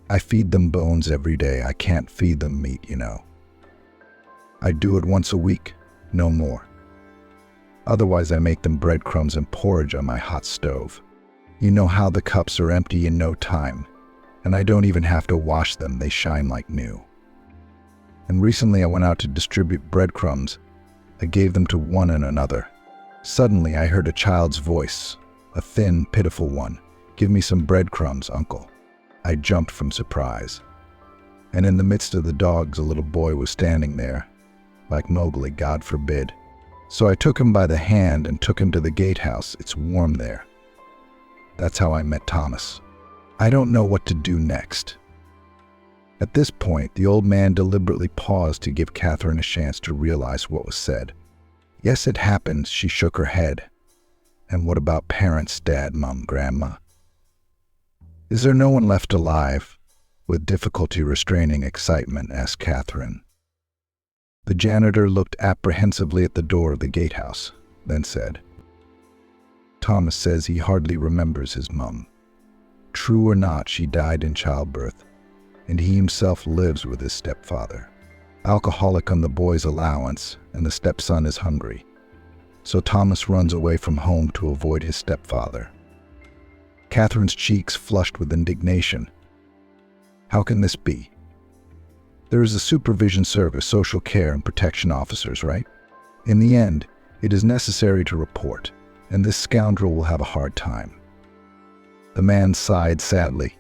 I feed them bones every day. I can't feed them meat, you know. I do it once a week, no more. Otherwise, I make them breadcrumbs and porridge on my hot stove. You know how the cups are empty in no time, and I don't even have to wash them. They shine like new. And recently I went out to distribute breadcrumbs. I gave them to one and another. Suddenly I heard a child's voice, a thin, pitiful one. Give me some breadcrumbs, uncle. I jumped from surprise. And in the midst of the dogs, a little boy was standing there, like Mowgli, God forbid. So I took him by the hand and took him to the gatehouse. It's warm there. That's how I met Thomas. I don't know what to do next. At this point, the old man deliberately paused to give Catherine a chance to realize what was said. Yes, it happened, she shook her head. And what about parents, Dad, Mom, Grandma? Is there no one left alive? With difficulty restraining excitement, asked Catherine. The janitor looked apprehensively at the door of the gatehouse, then said, Thomas says he hardly remembers his mum. True or not, she died in childbirth, and he himself lives with his stepfather. Alcoholic on the boy's allowance, and the stepson is hungry. So Thomas runs away from home to avoid his stepfather. Catherine's cheeks flushed with indignation. How can this be? There is a supervision service, social care, and protection officers, right? In the end, it is necessary to report, and this scoundrel will have a hard time. The man sighed sadly.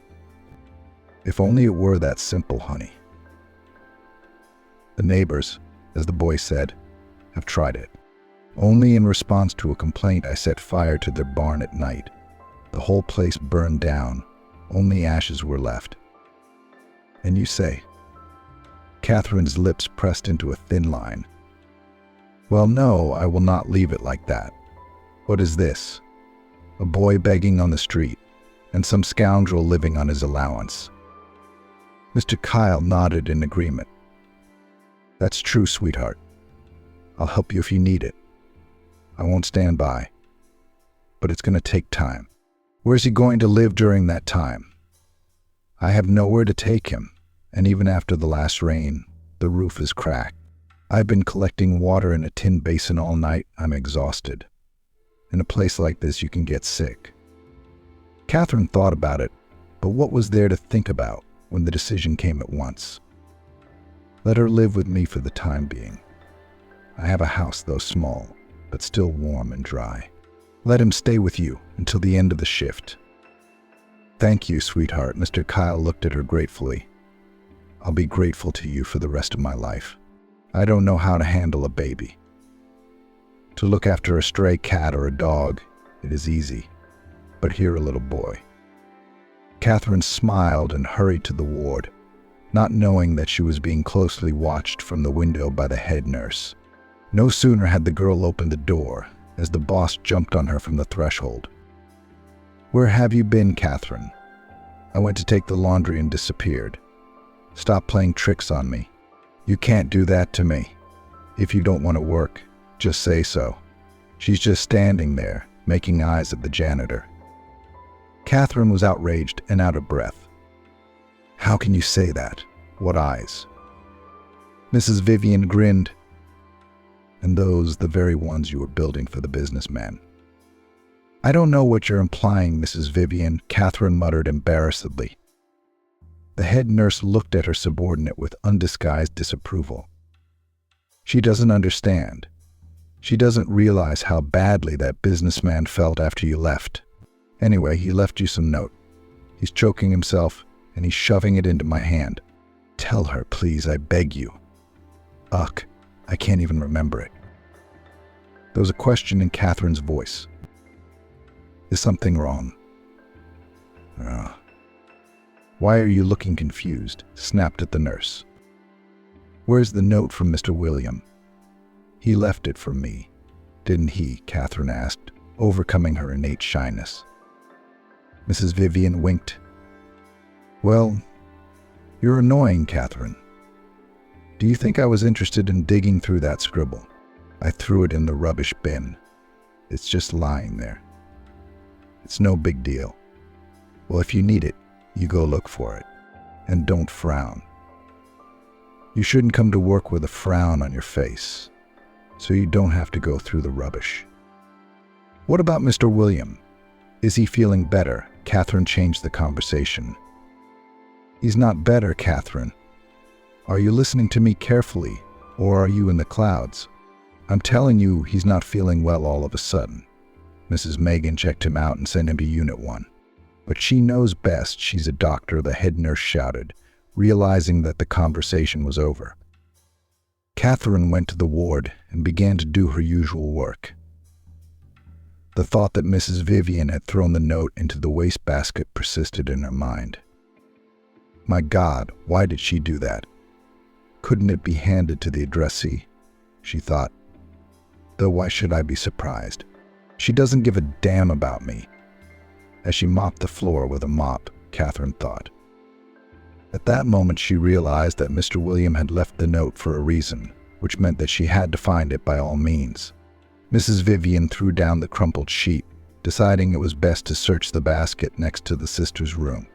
If only it were that simple, honey. The neighbors, as the boy said, have tried it. Only in response to a complaint, I set fire to their barn at night. The whole place burned down. Only ashes were left. And you say? Catherine's lips pressed into a thin line. Well, no, I will not leave it like that. What is this? A boy begging on the street, and some scoundrel living on his allowance. Mr. Kyle nodded in agreement. That's true, sweetheart. I'll help you if you need it. I won't stand by. But it's going to take time. Where's he going to live during that time? I have nowhere to take him, and even after the last rain, the roof is cracked. I've been collecting water in a tin basin all night. I'm exhausted. In a place like this, you can get sick. Catherine thought about it, but what was there to think about when the decision came at once? Let her live with me for the time being. I have a house, though small, but still warm and dry. Let him stay with you until the end of the shift. Thank you, sweetheart. Mr. Kyle looked at her gratefully. I'll be grateful to you for the rest of my life. I don't know how to handle a baby. To look after a stray cat or a dog, it is easy. But here a little boy. Catherine smiled and hurried to the ward, not knowing that she was being closely watched from the window by the head nurse. No sooner had the girl opened the door as the boss jumped on her from the threshold. Where have you been, Catherine? I went to take the laundry and disappeared. Stop playing tricks on me. You can't do that to me. If you don't want to work, just say so. She's just standing there, making eyes at the janitor. Catherine was outraged and out of breath. How can you say that? What eyes? Mrs. Vivian grinned. And those, the very ones you were building for the businessman. I don't know what you're implying, Mrs. Vivian, Catherine muttered embarrassedly. The head nurse looked at her subordinate with undisguised disapproval. She doesn't understand. She doesn't realize how badly that businessman felt after you left. Anyway, he left you some note. He's choking himself, and he's shoving it into my hand. Tell her, please, I beg you. Ugh, I can't even remember it. There was a question in Catherine's voice. Is something wrong? "Why are you looking confused?" snapped at the nurse. "Where's the note from Mr. William?" "He left it for me, didn't he?" Catherine asked, overcoming her innate shyness. Mrs. Vivian winked. "Well, you're annoying, Catherine. Do you think I was interested in digging through that scribble? I threw it in the rubbish bin. It's just lying there. It's no big deal. Well, if you need it, you go look for it. And don't frown. You shouldn't come to work with a frown on your face, so you don't have to go through the rubbish." "What about Mr. William? Is he feeling better?" Catherine changed the conversation. "He's not better, Catherine. Are you listening to me carefully, or are you in the clouds? I'm telling you, he's not feeling well all of a sudden." Mrs. Megan checked him out and sent him to Unit 1. "But she knows best, she's a doctor," the head nurse shouted, realizing that the conversation was over. Catherine went to the ward and began to do her usual work. The thought that Mrs. Vivian had thrown the note into the wastebasket persisted in her mind. My God, why did she do that? Couldn't it be handed to the addressee? She thought. Though why should I be surprised? She doesn't give a damn about me. As she mopped the floor with a mop, Catherine thought. At that moment she realized that Mr. William had left the note for a reason, which meant that she had to find it by all means. Mrs. Vivian threw down the crumpled sheet, deciding it was best to search the basket next to the sister's room.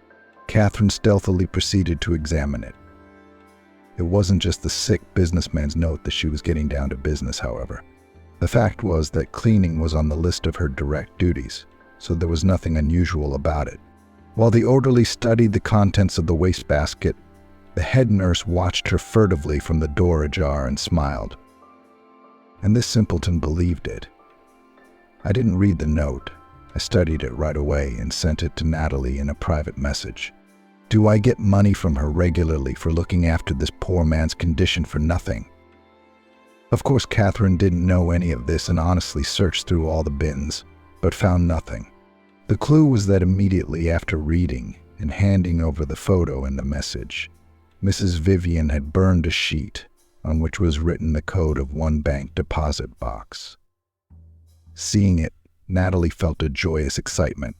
Catherine stealthily proceeded to examine it. It wasn't just the sick businessman's note that she was getting down to business, however. The fact was that cleaning was on the list of her direct duties, so there was nothing unusual about it. While the orderly studied the contents of the wastebasket, the head nurse watched her furtively from the door ajar and smiled. And this simpleton believed it. I didn't read the note. I studied it right away and sent it to Natalie in a private message. Do I get money from her regularly for looking after this poor man's condition for nothing? Of course, Catherine didn't know any of this and honestly searched through all the bins, but found nothing. The clue was that immediately after reading and handing over the photo and the message, Mrs. Vivian had burned a sheet on which was written the code of one bank deposit box. Seeing it, Natalie felt a joyous excitement.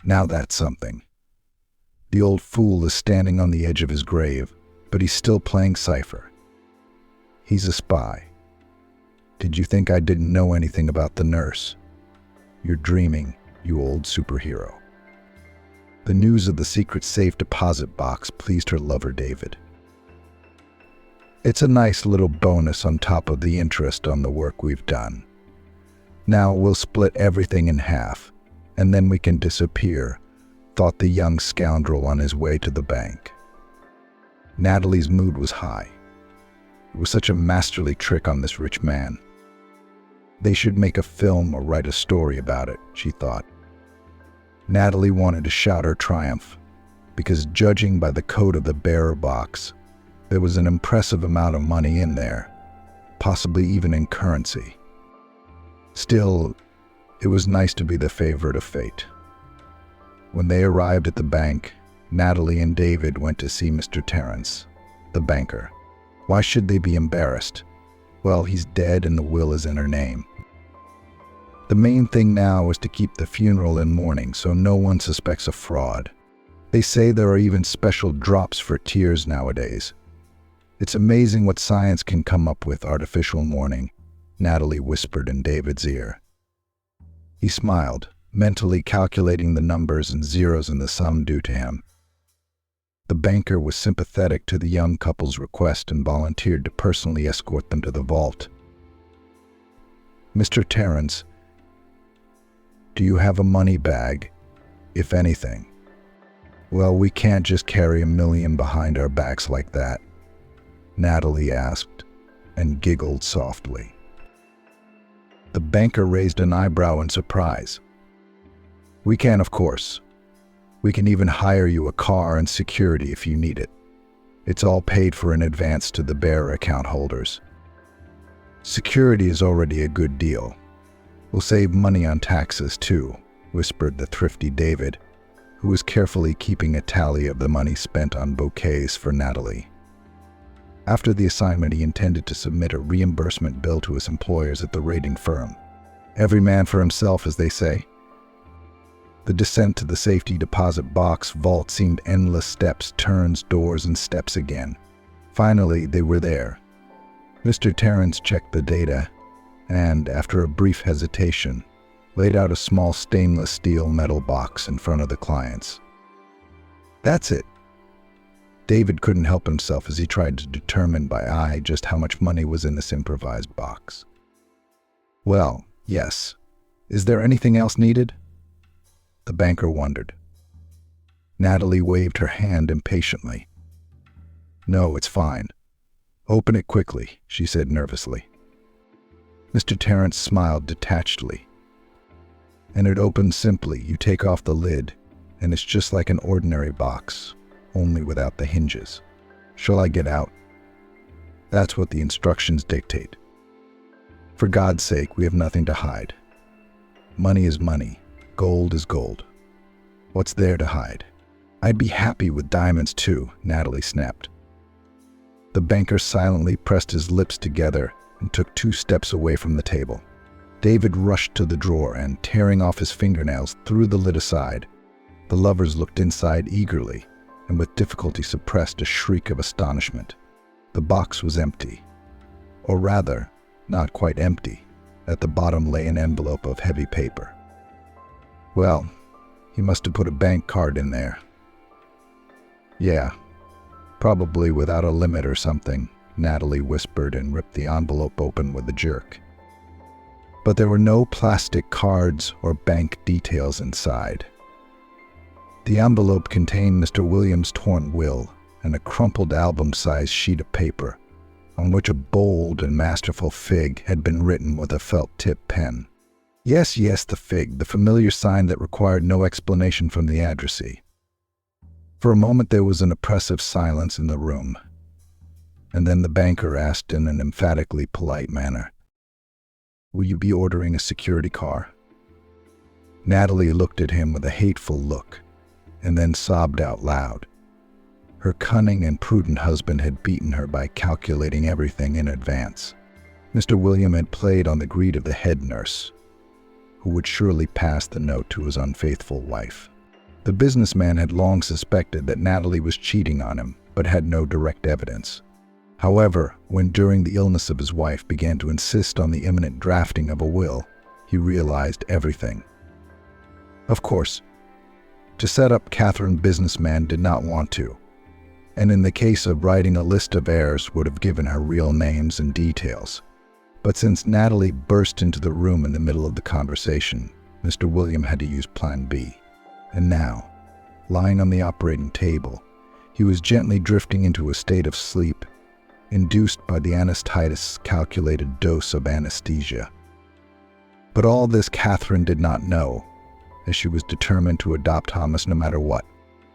Now that's something. The old fool is standing on the edge of his grave, but he's still playing cipher. He's a spy. Did you think I didn't know anything about the nurse? You're dreaming, you old superhero. The news of the secret safe deposit box pleased her lover David. It's a nice little bonus on top of the interest on the work we've done. Now we'll split everything in half, and then we can disappear, thought the young scoundrel on his way to the bank. Natalie's mood was high. It was such a masterly trick on this rich man. They should make a film or write a story about it, she thought. Natalie wanted to shout her triumph, because judging by the code of the bearer box, there was an impressive amount of money in there, possibly even in currency. Still, it was nice to be the favorite of fate. When they arrived at the bank, Natalie and David went to see Mr. Terrence, the banker. Why should they be embarrassed? Well, he's dead and the will is in her name. The main thing now is to keep the funeral in mourning so no one suspects a fraud. They say there are even special drops for tears nowadays. It's amazing what science can come up with artificial mourning, Natalie whispered in David's ear. He smiled, mentally calculating the numbers and zeros in the sum due to him. The banker was sympathetic to the young couple's request and volunteered to personally escort them to the vault. Mr. Terrence, do you have a money bag, if anything? Well, we can't just carry $1 million behind our backs like that, Natalie asked and giggled softly. The banker raised an eyebrow in surprise. We can, of course. We can even hire you a car and security if you need it. It's all paid for in advance to the bearer account holders. Security is already a good deal. We'll save money on taxes too, whispered the thrifty David, who was carefully keeping a tally of the money spent on bouquets for Natalie. After the assignment, he intended to submit a reimbursement bill to his employers at the rating firm. Every man for himself, as they say. The descent to the safety deposit box vault seemed endless steps, turns, doors, and steps again. Finally, they were there. Mr. Terrence checked the data and, after a brief hesitation, laid out a small stainless steel metal box in front of the clients. That's it. David couldn't help himself as he tried to determine by eye just how much money was in this improvised box. Well, yes. Is there anything else needed? The banker wondered. Natalie waved her hand impatiently. No, it's fine. Open it quickly, she said nervously. Mr. Terrence smiled detachedly. And it opens simply. You take off the lid, and it's just like an ordinary box, only without the hinges. Shall I get out? That's what the instructions dictate. For God's sake, we have nothing to hide. Money is money. Gold is gold. What's there to hide? I'd be happy with diamonds too, Natalie snapped. The banker silently pressed his lips together and took 2 steps away from the table. David rushed to the drawer and, tearing off his fingernails, threw the lid aside. The lovers looked inside eagerly and with difficulty suppressed a shriek of astonishment. The box was empty. Or rather, not quite empty. At the bottom lay an envelope of heavy paper. Well, he must have put a bank card in there. Yeah, probably without a limit or something, Natalie whispered and ripped the envelope open with a jerk. But there were no plastic cards or bank details inside. The envelope contained Mr. Williams' torn will and a crumpled album-sized sheet of paper on which a bold and masterful fig had been written with a felt-tip pen. Yes, the fig, the familiar sign that required no explanation from the addressee. For a moment there was an oppressive silence in the room, and then the banker asked in an emphatically polite manner, "Will you be ordering a security car?" Natalie looked at him with a hateful look, and then sobbed out loud. Her cunning and prudent husband had beaten her by calculating everything in advance. Mr. William had played on the greed of the head nurse, who would surely pass the note to his unfaithful wife. The businessman had long suspected that Natalie was cheating on him, but had no direct evidence. However, when during the illness of his wife began to insist on the imminent drafting of a will, he realized everything. Of course, to set up Catherine, businessman did not want to, and in the case of writing a list of heirs would have given her real names and details. But since Natalie burst into the room in the middle of the conversation, Mr. William had to use Plan B. And now, lying on the operating table, he was gently drifting into a state of sleep, induced by the anesthetist's calculated dose of anesthesia. But all this Catherine did not know, as she was determined to adopt Thomas no matter what.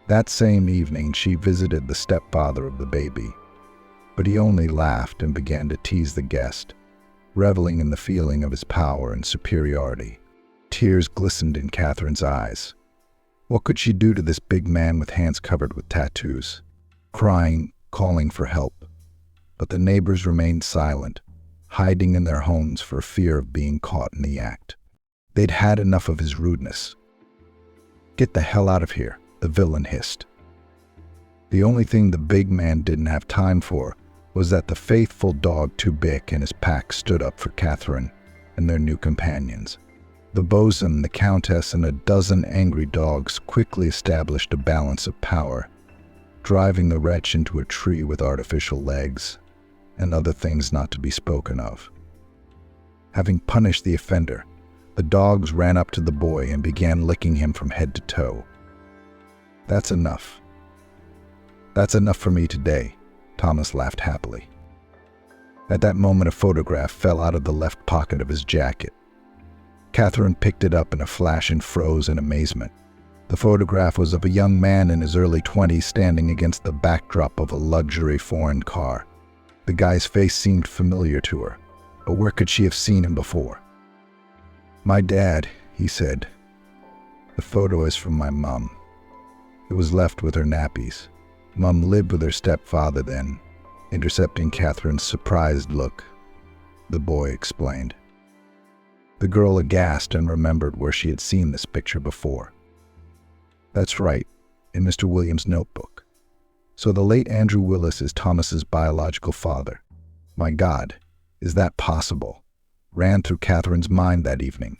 That same evening, she visited the stepfather of the baby, but he only laughed and began to tease the guest, reveling in the feeling of his power and superiority. Tears glistened in Catherine's eyes. What could she do to this big man with hands covered with tattoos? Crying, calling for help. But the neighbors remained silent, hiding in their homes for fear of being caught in the act. They'd had enough of his rudeness. "Get the hell out of here," the villain hissed. The only thing the big man didn't have time for was that the faithful dog Tubik and his pack stood up for Catherine and their new companions. The bosun, the countess, and a dozen angry dogs quickly established a balance of power, driving the wretch into a tree with artificial legs and other things not to be spoken of. Having punished the offender, the dogs ran up to the boy and began licking him from head to toe. "That's enough. That's enough for me today," Thomas laughed happily. At that moment, a photograph fell out of the left pocket of his jacket. Catherine picked it up in a flash and froze in amazement. The photograph was of a young man in his early 20s standing against the backdrop of a luxury foreign car. The guy's face seemed familiar to her, but where could she have seen him before? "My dad," he said. "The photo is from my mom. It was left with her nappies. Mom lived with her stepfather then, intercepting Catherine's surprised look. The boy explained. The girl aghast and remembered where she had seen this picture before. That's right, in Mr. Williams' notebook. So the late Andrew Willis is Thomas's biological father. My God, is that possible? Ran through Catherine's mind that evening.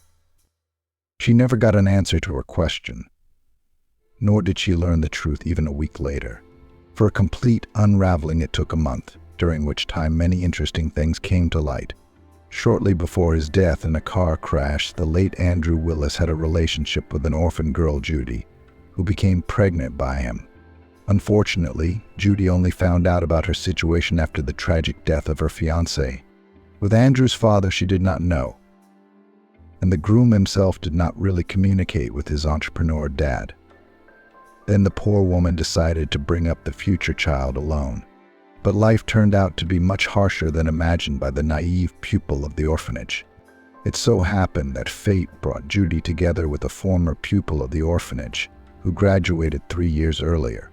She never got an answer to her question, nor did she learn the truth even a week later. For a complete unraveling it took a month, during which time many interesting things came to light. Shortly before his death in a car crash, the late Andrew Willis had a relationship with an orphan girl, Judy, who became pregnant by him. Unfortunately, Judy only found out about her situation after the tragic death of her fiancé. With Andrew's father, she did not know, and the groom himself did not really communicate with his entrepreneur dad. Then the poor woman decided to bring up the future child alone. But life turned out to be much harsher than imagined by the naive pupil of the orphanage. It so happened that fate brought Judy together with a former pupil of the orphanage who graduated 3 years earlier.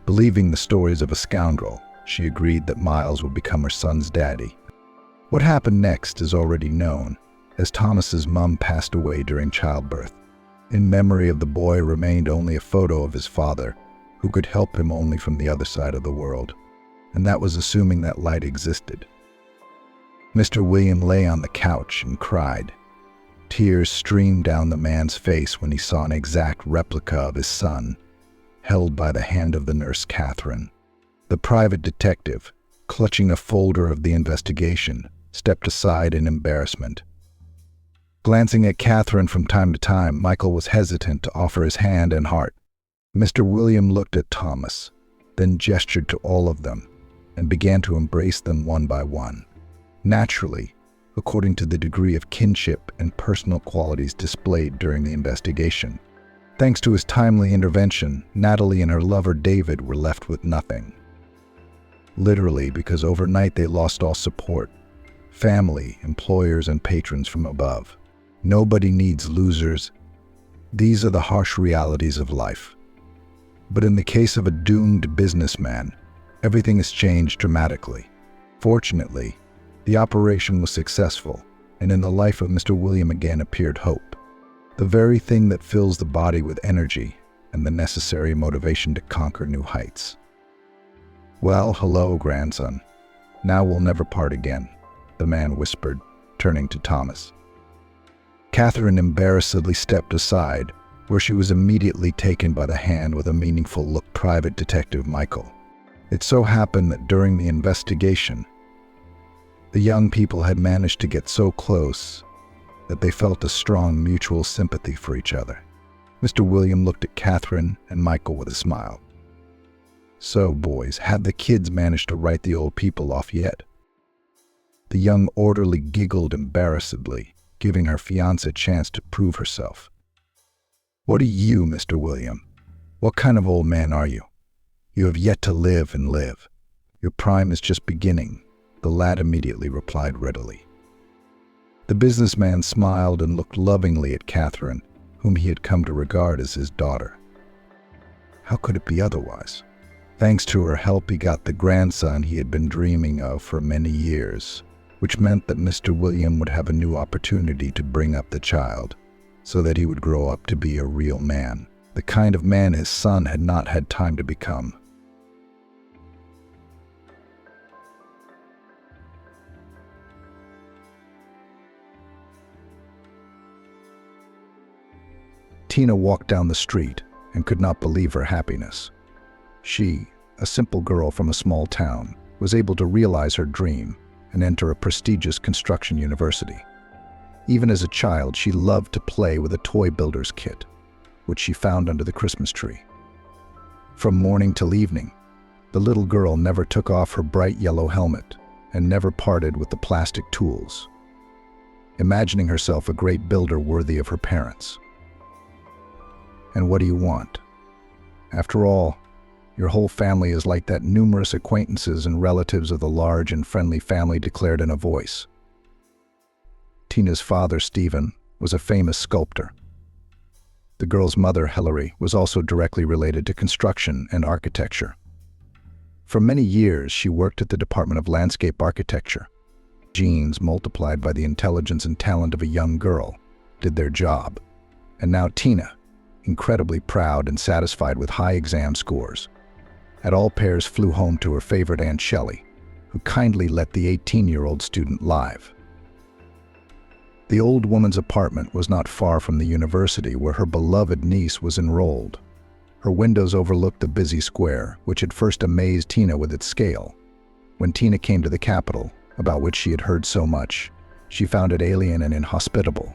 Believing the stories of a scoundrel, she agreed that Miles would become her son's daddy. What happened next is already known, as Thomas's mom passed away during childbirth. In memory of the boy remained only a photo of his father, who could help him only from the other side of the world, and that was assuming that light existed. Mr. William lay on the couch and cried. Tears streamed down the man's face when he saw an exact replica of his son, held by the hand of the nurse Catherine. The private detective, clutching a folder of the investigation, stepped aside in embarrassment. Glancing at Catherine from time to time, Michael was hesitant to offer his hand and heart. Mr. William looked at Thomas, then gestured to all of them, and began to embrace them one by one. Naturally, according to the degree of kinship and personal qualities displayed during the investigation. Thanks to his timely intervention, Natalie and her lover David were left with nothing. Literally, because overnight they lost all support, family, employers, and patrons from above. Nobody needs losers. These are the harsh realities of life. But in the case of a doomed businessman, everything has changed dramatically. Fortunately, the operation was successful, and in the life of Mr. William again appeared hope, the very thing that fills the body with energy and the necessary motivation to conquer new heights. Well, hello, grandson. Now we'll never part again, the man whispered, turning to Thomas. Catherine embarrassedly stepped aside, where she was immediately taken by the hand with a meaningful look. Private Detective Michael. It so happened that during the investigation, the young people had managed to get so close that they felt a strong mutual sympathy for each other. Mr. William looked at Catherine and Michael with a smile. So, boys, have the kids managed to write the old people off yet? The young orderly giggled embarrassedly, giving her fiancé a chance to prove herself. What are you, Mr. William? What kind of old man are you? You have yet to live and live. Your prime is just beginning, the lad immediately replied readily. The businessman smiled and looked lovingly at Catherine, whom he had come to regard as his daughter. How could it be otherwise? Thanks to her help, he got the grandson he had been dreaming of for many years, which meant that Mr. William would have a new opportunity to bring up the child, so that he would grow up to be a real man, the kind of man his son had not had time to become. Tina walked down the street and could not believe her happiness. She, a simple girl from a small town, was able to realize her dream and enter a prestigious construction university. Even as a child, she loved to play with a toy builder's kit, which she found under the Christmas tree. From morning till evening, the little girl never took off her bright yellow helmet and never parted with the plastic tools, imagining herself a great builder worthy of her parents. And what do you want? After all, your whole family is like that, numerous acquaintances and relatives of the large and friendly family declared in a voice. Tina's father, Stephen, was a famous sculptor. The girl's mother, Hilary, was also directly related to construction and architecture. For many years, she worked at the Department of Landscape Architecture. Genes, multiplied by the intelligence and talent of a young girl, did their job. And now Tina, incredibly proud and satisfied with high exam scores. At all pairs flew home to her favorite Aunt Shelley, who kindly let the 18-year-old student live. The old woman's apartment was not far from the university where her beloved niece was enrolled. Her windows overlooked the busy square, which had first amazed Tina with its scale. When Tina came to the capital, about which she had heard so much, she found it alien and inhospitable.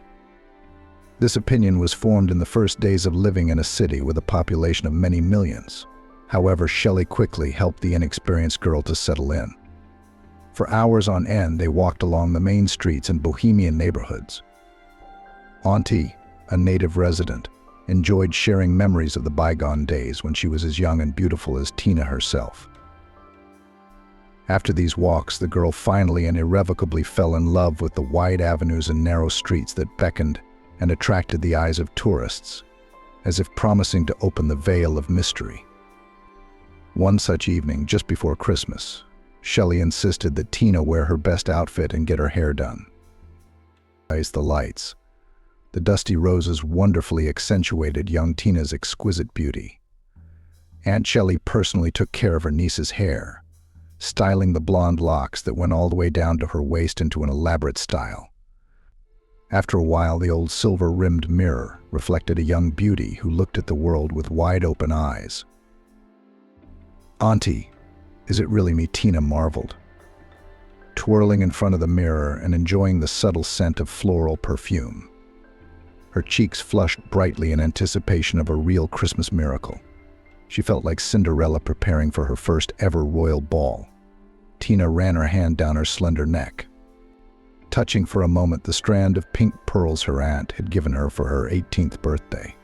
This opinion was formed in the first days of living in a city with a population of many millions. However, Shelley quickly helped the inexperienced girl to settle in. For hours on end, they walked along the main streets and bohemian neighborhoods. Auntie, a native resident, enjoyed sharing memories of the bygone days when she was as young and beautiful as Tina herself. After these walks, the girl finally and irrevocably fell in love with the wide avenues and narrow streets that beckoned and attracted the eyes of tourists, as if promising to open the veil of mystery. One such evening, just before Christmas, Shelley insisted that Tina wear her best outfit and get her hair done. The lights. The dusty roses wonderfully accentuated young Tina's exquisite beauty. Aunt Shelley personally took care of her niece's hair, styling the blonde locks that went all the way down to her waist into an elaborate style. After a while, the old silver-rimmed mirror reflected a young beauty who looked at the world with wide-open eyes. "Auntie, is it really me?" Tina marveled, twirling in front of the mirror and enjoying the subtle scent of floral perfume. Her cheeks flushed brightly in anticipation of a real Christmas miracle. She felt like Cinderella preparing for her first ever royal ball. Tina ran her hand down her slender neck, touching for a moment the strand of pink pearls her aunt had given her for her 18th birthday.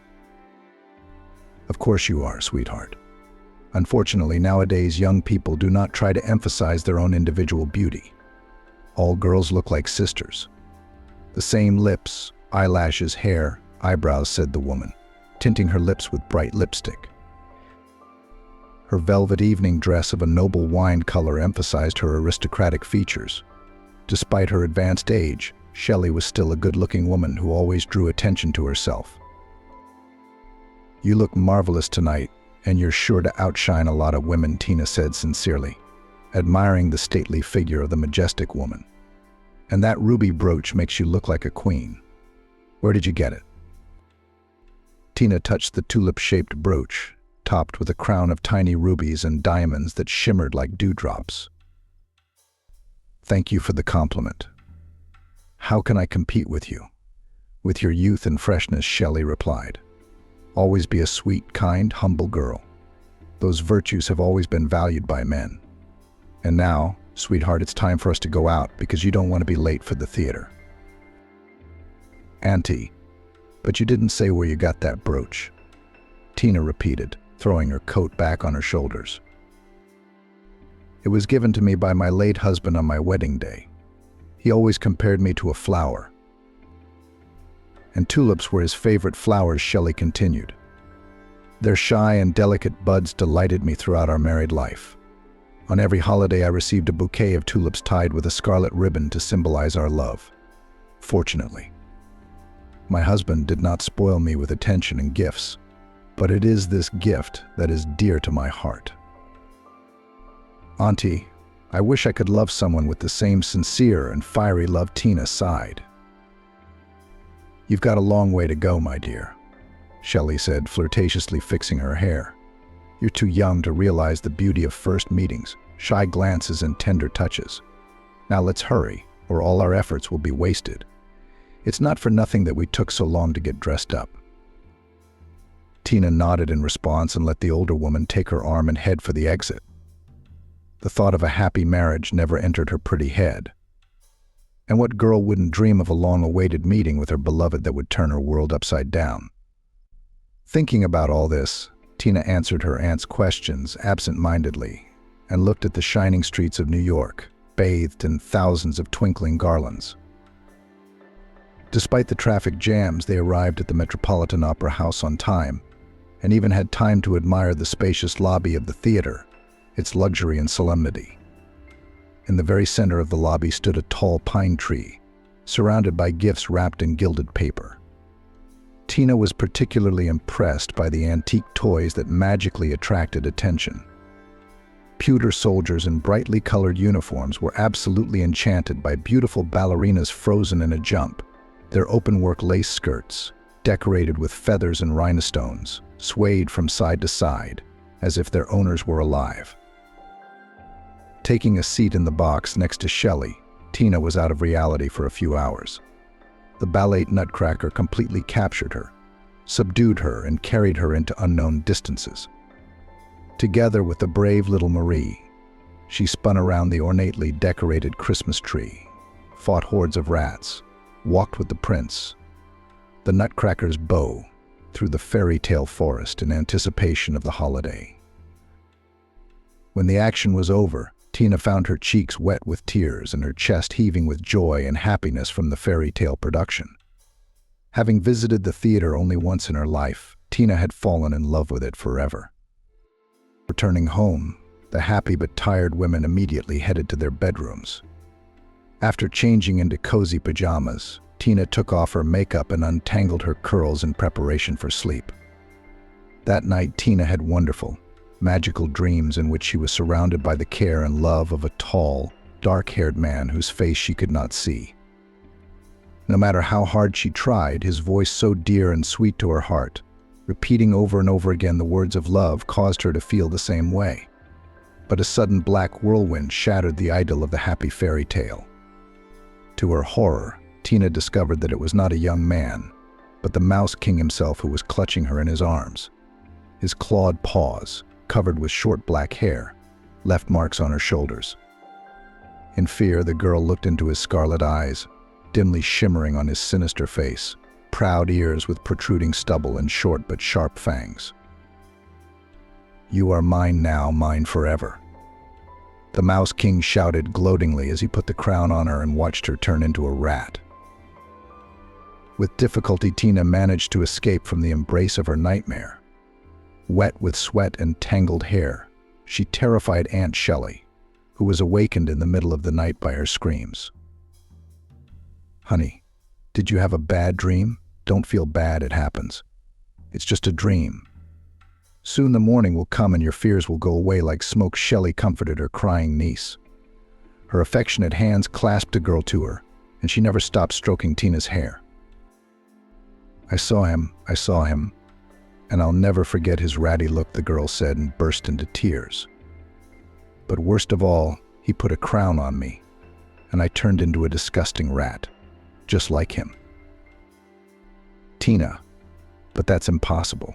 "Of course you are, sweetheart. Unfortunately, nowadays young people do not try to emphasize their own individual beauty. All girls look like sisters. The same lips, eyelashes, hair, eyebrows," said the woman, tinting her lips with bright lipstick. Her velvet evening dress of a noble wine color emphasized her aristocratic features. Despite her advanced age, Shelley was still a good-looking woman who always drew attention to herself. "You look marvelous tonight, and you're sure to outshine a lot of women," Tina said sincerely, admiring the stately figure of the majestic woman. "And that ruby brooch makes you look like a queen. Where did you get it?" Tina touched the tulip-shaped brooch, topped with a crown of tiny rubies and diamonds that shimmered like dewdrops. "Thank you for the compliment. How can I compete with you? With your youth and freshness," Shelley replied. "Always be a sweet, kind, humble girl. Those virtues have always been valued by men. And now, sweetheart, it's time for us to go out because you don't want to be late for the theater." "Auntie, but you didn't say where you got that brooch," Tina repeated, throwing her coat back on her shoulders. "It was given to me by my late husband on my wedding day. He always compared me to a flower. And tulips were his favorite flowers," Shelley continued. "Their shy and delicate buds delighted me throughout our married life. On every holiday I received a bouquet of tulips tied with a scarlet ribbon to symbolize our love. Fortunately, my husband did not spoil me with attention and gifts, but it is this gift that is dear to my heart. Auntie, I wish I could love someone with the same sincere and fiery love." Tina sighed. "You've got a long way to go, my dear," Shelley said, flirtatiously fixing her hair. "You're too young to realize the beauty of first meetings, shy glances, and tender touches. Now let's hurry, or all our efforts will be wasted. It's not for nothing that we took so long to get dressed up." Tina nodded in response and let the older woman take her arm and head for the exit. The thought of a happy marriage never entered her pretty head. And what girl wouldn't dream of a long-awaited meeting with her beloved that would turn her world upside down? Thinking about all this, Tina answered her aunt's questions absent-mindedly and looked at the shining streets of New York, bathed in thousands of twinkling garlands. Despite the traffic jams, they arrived at the Metropolitan Opera House on time, and even had time to admire the spacious lobby of the theater, its luxury and solemnity. In the very center of the lobby stood a tall pine tree, surrounded by gifts wrapped in gilded paper. Tina was particularly impressed by the antique toys that magically attracted attention. Pewter soldiers in brightly colored uniforms were absolutely enchanted by beautiful ballerinas frozen in a jump, their open-work lace skirts, decorated with feathers and rhinestones, swayed from side to side, as if their owners were alive. Taking a seat in the box next to Shelley, Tina was out of reality for a few hours. The ballet nutcracker completely captured her, subdued her, and carried her into unknown distances. Together with the brave little Marie, she spun around the ornately decorated Christmas tree, fought hordes of rats, walked with the prince, the nutcracker's bow, through the fairy tale forest in anticipation of the holiday. When the action was over, Tina found her cheeks wet with tears and her chest heaving with joy and happiness from the fairy tale production. Having visited the theater only once in her life, Tina had fallen in love with it forever. Returning home, the happy but tired women immediately headed to their bedrooms. After changing into cozy pajamas, Tina took off her makeup and untangled her curls in preparation for sleep. That night, Tina had wonderful, magical dreams in which she was surrounded by the care and love of a tall, dark-haired man whose face she could not see. No matter how hard she tried, his voice so dear and sweet to her heart, repeating over and over again the words of love, caused her to feel the same way. But a sudden black whirlwind shattered the idyll of the happy fairy tale. To her horror, Tina discovered that it was not a young man, but the Mouse King himself who was clutching her in his arms. His clawed paws, covered with short black hair, left marks on her shoulders. In fear, the girl looked into his scarlet eyes, dimly shimmering on his sinister face, proud ears with protruding stubble and short but sharp fangs. "You are mine now, mine forever," the Mouse King shouted gloatingly as he put the crown on her and watched her turn into a rat. With difficulty, Tina managed to escape from the embrace of her nightmare. Wet with sweat and tangled hair, she terrified Aunt Shelley, who was awakened in the middle of the night by her screams. "Honey, did you have a bad dream? Don't feel bad, it happens. It's just a dream. Soon the morning will come and your fears will go away like smoke," Shelley comforted her crying niece. Her affectionate hands clasped the girl to her, and she never stopped stroking Tina's hair. I saw him, and I'll never forget his ratty look," the girl said and burst into tears. "But worst of all, he put a crown on me, and I turned into a disgusting rat, just like him." "Tina, but that's impossible.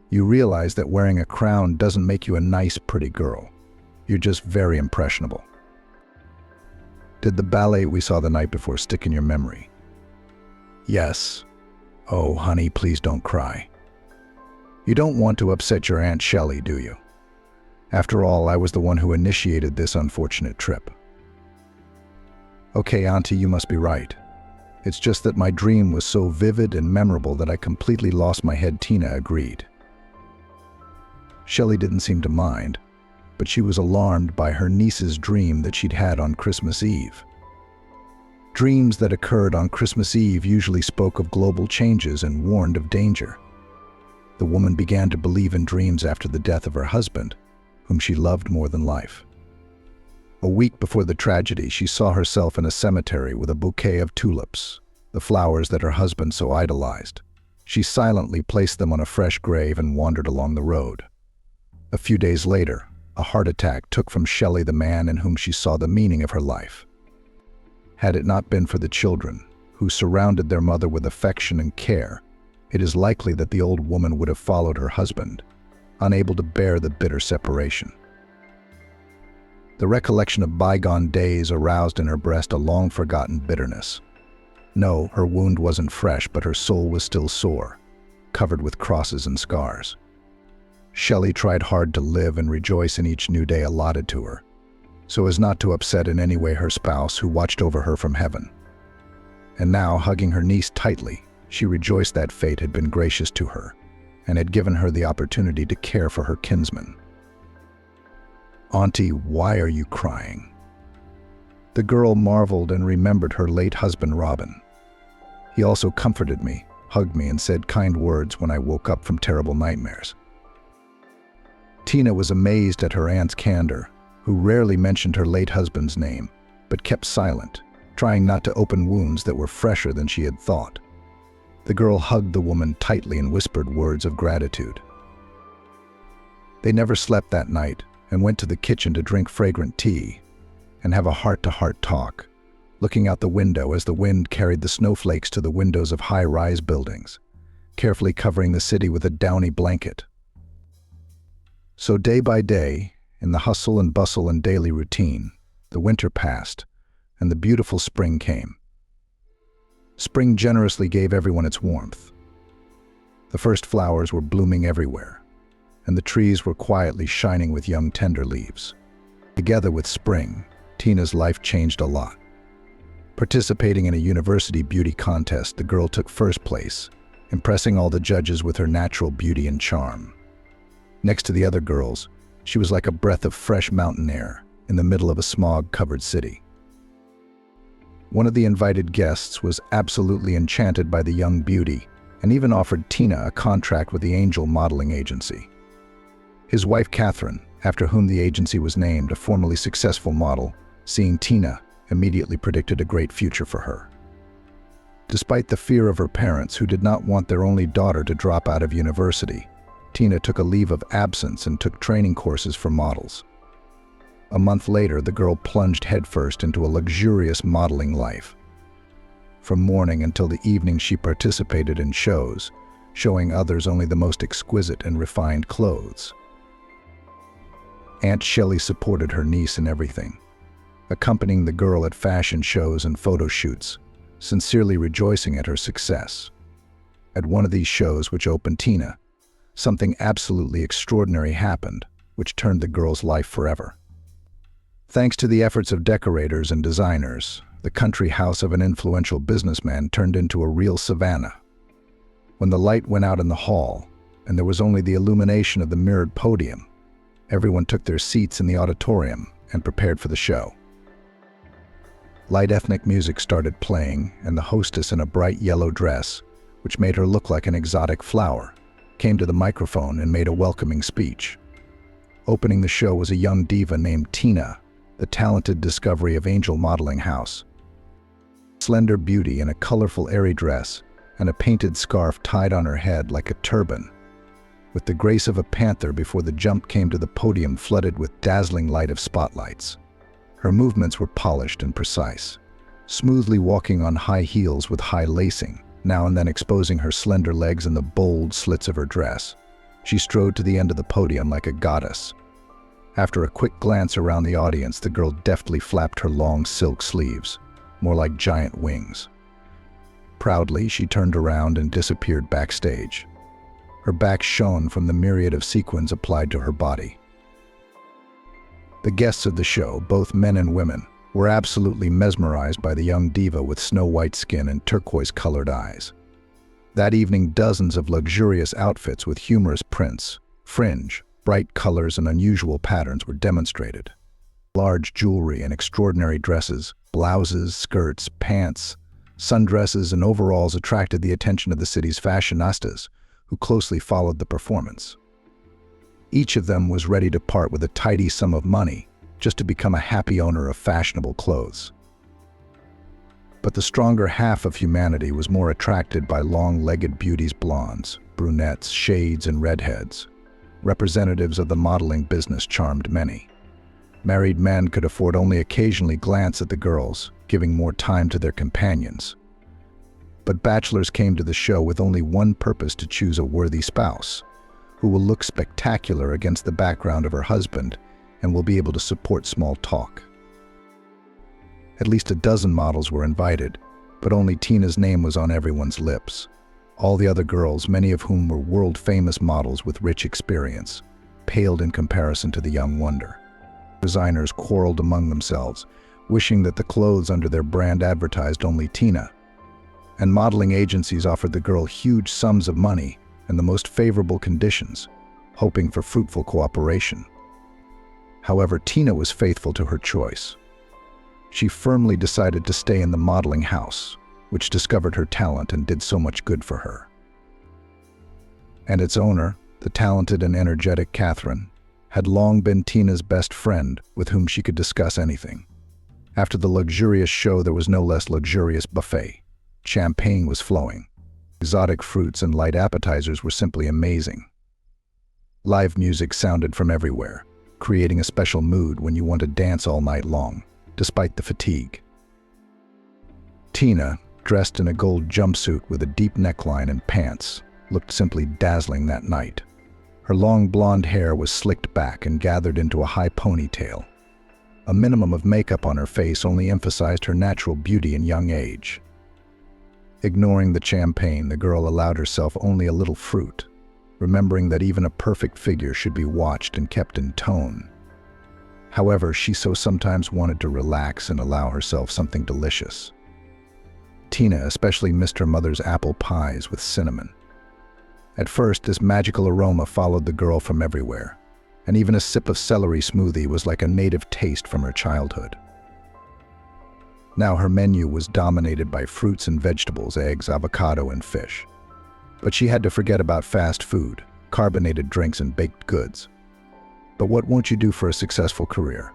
You realize that wearing a crown doesn't make you a nice, pretty girl. You're just very impressionable. Did the ballet we saw the night before stick in your memory?" "Yes. Oh, honey, please don't cry. You don't want to upset your Aunt Shelley, do you? After all, I was the one who initiated this unfortunate trip." "Okay, Auntie, you must be right. It's just that my dream was so vivid and memorable that I completely lost my head," Tina agreed. Shelley didn't seem to mind, but she was alarmed by her niece's dream that she'd had on Christmas Eve. Dreams that occurred on Christmas Eve usually spoke of global changes and warned of danger. The woman began to believe in dreams after the death of her husband, whom she loved more than life. A week before the tragedy, she saw herself in a cemetery with a bouquet of tulips, the flowers that her husband so idolized. She silently placed them on a fresh grave and wandered along the road. A few days later, a heart attack took from Shelley the man in whom she saw the meaning of her life. Had it not been for the children, who surrounded their mother with affection and care, it is likely that the old woman would have followed her husband, unable to bear the bitter separation. The recollection of bygone days aroused in her breast a long-forgotten bitterness. No, her wound wasn't fresh, but her soul was still sore, covered with crosses and scars. Shelley tried hard to live and rejoice in each new day allotted to her, so as not to upset in any way her spouse who watched over her from heaven. And now, hugging her niece tightly, she rejoiced that fate had been gracious to her and had given her the opportunity to care for her kinsman. "Auntie, why are you crying?" The girl marveled and remembered her late husband, Robin. He also comforted me, hugged me, and said kind words when I woke up from terrible nightmares. Tina was amazed at her aunt's candor, who rarely mentioned her late husband's name, but kept silent, trying not to open wounds that were fresher than she had thought. The girl hugged the woman tightly and whispered words of gratitude. They never slept that night and went to the kitchen to drink fragrant tea and have a heart-to-heart talk, looking out the window as the wind carried the snowflakes to the windows of high-rise buildings, carefully covering the city with a downy blanket. So day by day, in the hustle and bustle and daily routine, the winter passed, and the beautiful spring came. Spring generously gave everyone its warmth. The first flowers were blooming everywhere, and the trees were quietly shining with young tender leaves. Together with spring, Tina's life changed a lot. Participating in a university beauty contest, the girl took first place, impressing all the judges with her natural beauty and charm. Next to the other girls, she was like a breath of fresh mountain air in the middle of a smog-covered city. One of the invited guests was absolutely enchanted by the young beauty and even offered Tina a contract with the Angel modeling agency. His wife, Catherine, after whom the agency was named, a formerly successful model, seeing Tina, immediately predicted a great future for her. Despite the fear of her parents, who did not want their only daughter to drop out of university, Tina took a leave of absence and took training courses for models. A month later, the girl plunged headfirst into a luxurious modeling life. From morning until the evening, she participated in shows, showing others only the most exquisite and refined clothes. Aunt Shelley supported her niece in everything, accompanying the girl at fashion shows and photo shoots, sincerely rejoicing at her success. At one of these shows, which opened Tina, something absolutely extraordinary happened, which turned the girl's life forever. Thanks to the efforts of decorators and designers, the country house of an influential businessman turned into a real savannah. When the light went out in the hall, and there was only the illumination of the mirrored podium, everyone took their seats in the auditorium and prepared for the show. Light ethnic music started playing, and the hostess in a bright yellow dress, which made her look like an exotic flower, came to the microphone and made a welcoming speech. Opening the show was a young diva named Tina, the talented discovery of Angel Modeling House. Slender beauty in a colorful airy dress and a painted scarf tied on her head like a turban, with the grace of a panther before the jump came to the podium flooded with dazzling light of spotlights. Her movements were polished and precise, smoothly walking on high heels with high lacing, now and then exposing her slender legs in the bold slits of her dress. She strode to the end of the podium like a goddess. After a quick glance around the audience, the girl deftly flapped her long silk sleeves, more like giant wings. Proudly, she turned around and disappeared backstage. Her back shone from the myriad of sequins applied to her body. The guests of the show, both men and women, were absolutely mesmerized by the young diva with snow-white skin and turquoise-colored eyes. That evening, dozens of luxurious outfits with humorous prints, fringe, bright colors, and unusual patterns were demonstrated. Large jewelry and extraordinary dresses, blouses, skirts, pants, sundresses, and overalls attracted the attention of the city's fashionistas, who closely followed the performance. Each of them was ready to part with a tidy sum of money just to become a happy owner of fashionable clothes. But the stronger half of humanity was more attracted by long-legged beauties, blondes, brunettes, shades, and redheads. Representatives of the modeling business charmed many. Married men could afford only occasionally glance at the girls, giving more time to their companions. But bachelors came to the show with only one purpose: to choose a worthy spouse, who will look spectacular against the background of her husband and will be able to support small talk. At least a dozen models were invited, but only Tina's name was on everyone's lips. All the other girls, many of whom were world-famous models with rich experience, paled in comparison to the young wonder. Designers quarreled among themselves, wishing that the clothes under their brand advertised only Tina, and modeling agencies offered the girl huge sums of money and the most favorable conditions, hoping for fruitful cooperation. However, Tina was faithful to her choice. She firmly decided to stay in the modeling house, which discovered her talent and did so much good for her. And its owner, the talented and energetic Catherine, had long been Tina's best friend with whom she could discuss anything. After the luxurious show, there was no less luxurious buffet. Champagne was flowing. Exotic fruits and light appetizers were simply amazing. Live music sounded from everywhere, creating a special mood when you want to dance all night long, despite the fatigue. Tina, dressed in a gold jumpsuit with a deep neckline and pants, looked simply dazzling that night. Her long blonde hair was slicked back and gathered into a high ponytail. A minimum of makeup on her face only emphasized her natural beauty and young age. Ignoring the champagne, the girl allowed herself only a little fruit, remembering that even a perfect figure should be watched and kept in tone. However, she so sometimes wanted to relax and allow herself something delicious. Tina especially missed her mother's apple pies with cinnamon. At first, this magical aroma followed the girl from everywhere, and even a sip of celery smoothie was like a native taste from her childhood. Now her menu was dominated by fruits and vegetables, eggs, avocado, and fish. But she had to forget about fast food, carbonated drinks, and baked goods. But what won't you do for a successful career?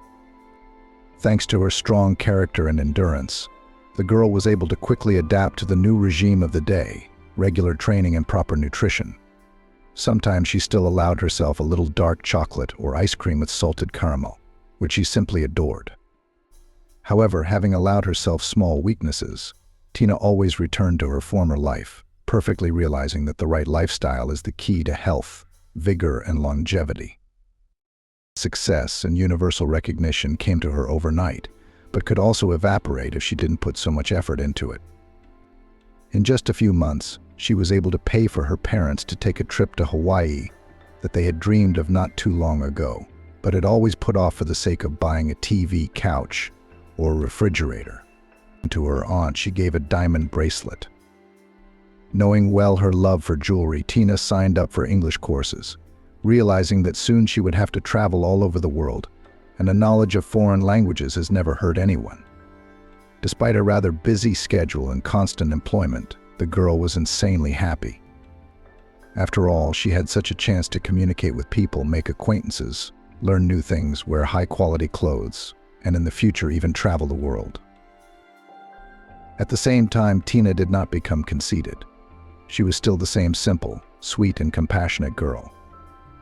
Thanks to her strong character and endurance, the girl was able to quickly adapt to the new regime of the day, regular training and proper nutrition. Sometimes she still allowed herself a little dark chocolate or ice cream with salted caramel, which she simply adored. However, having allowed herself small weaknesses, Tina always returned to her former life, perfectly realizing that the right lifestyle is the key to health, vigor, and longevity. Success and universal recognition came to her overnight, but could also evaporate if she didn't put so much effort into it. In just a few months, she was able to pay for her parents to take a trip to Hawaii that they had dreamed of not too long ago, but had always put off for the sake of buying a TV, couch, or a refrigerator. To her aunt, she gave a diamond bracelet. Knowing well her love for jewelry, Tina signed up for English courses, realizing that soon she would have to travel all over the world, and a knowledge of foreign languages has never hurt anyone. Despite a rather busy schedule and constant employment, the girl was insanely happy. After all, she had such a chance to communicate with people, make acquaintances, learn new things, wear high-quality clothes, and in the future even travel the world. At the same time, Tina did not become conceited. She was still the same simple, sweet, and compassionate girl.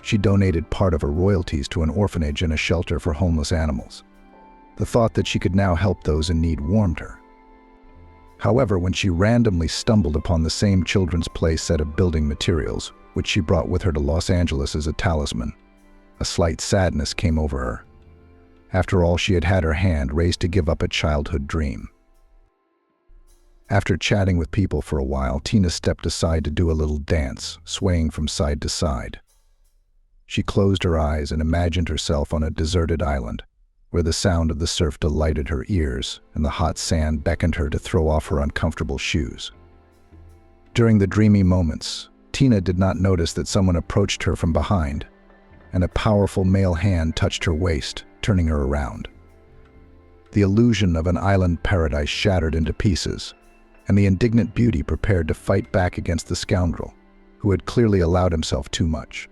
She donated part of her royalties to an orphanage and a shelter for homeless animals. The thought that she could now help those in need warmed her. However, when she randomly stumbled upon the same children's play set of building materials, which she brought with her to Los Angeles as a talisman, a slight sadness came over her. After all, she had had her hand raised to give up a childhood dream. After chatting with people for a while, Tina stepped aside to do a little dance, swaying from side to side. She closed her eyes and imagined herself on a deserted island, where the sound of the surf delighted her ears and the hot sand beckoned her to throw off her uncomfortable shoes. During the dreamy moments, Tina did not notice that someone approached her from behind, and a powerful male hand touched her waist, turning her around. The illusion of an island paradise shattered into pieces, and the indignant beauty prepared to fight back against the scoundrel, who had clearly allowed himself too much.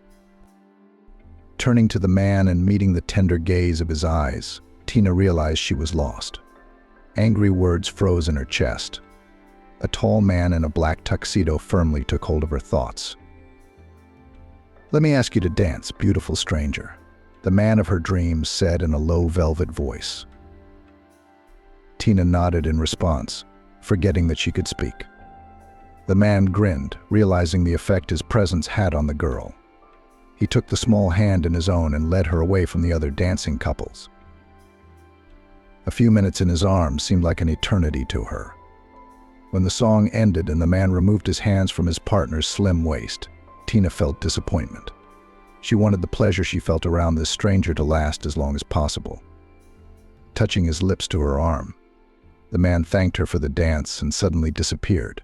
Turning to the man and meeting the tender gaze of his eyes, Tina realized she was lost. Angry words froze in her chest. A tall man in a black tuxedo firmly took hold of her thoughts. "Let me ask you to dance, beautiful stranger," the man of her dreams said in a low velvet voice. Tina nodded in response, forgetting that she could speak. The man grinned, realizing the effect his presence had on the girl. He took the small hand in his own and led her away from the other dancing couples. A few minutes in his arms seemed like an eternity to her. When the song ended and the man removed his hands from his partner's slim waist, Tina felt disappointment. She wanted the pleasure she felt around this stranger to last as long as possible. Touching his lips to her arm, the man thanked her for the dance and suddenly disappeared,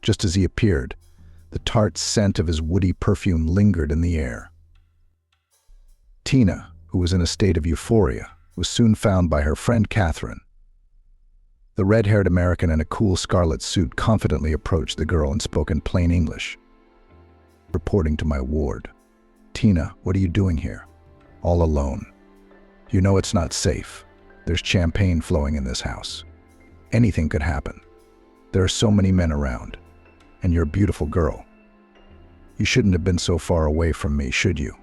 Just as he appeared, the tart scent of his woody perfume lingered in the air. Tina, who was in a state of euphoria, was soon found by her friend Catherine. The red-haired American in a cool scarlet suit confidently approached the girl and spoke in plain English. "Reporting to my ward. Tina, what are you doing here? All alone. You know it's not safe. There's champagne flowing in this house. Anything could happen. There are so many men around. And you're a beautiful girl. You shouldn't have been so far away from me, should you?"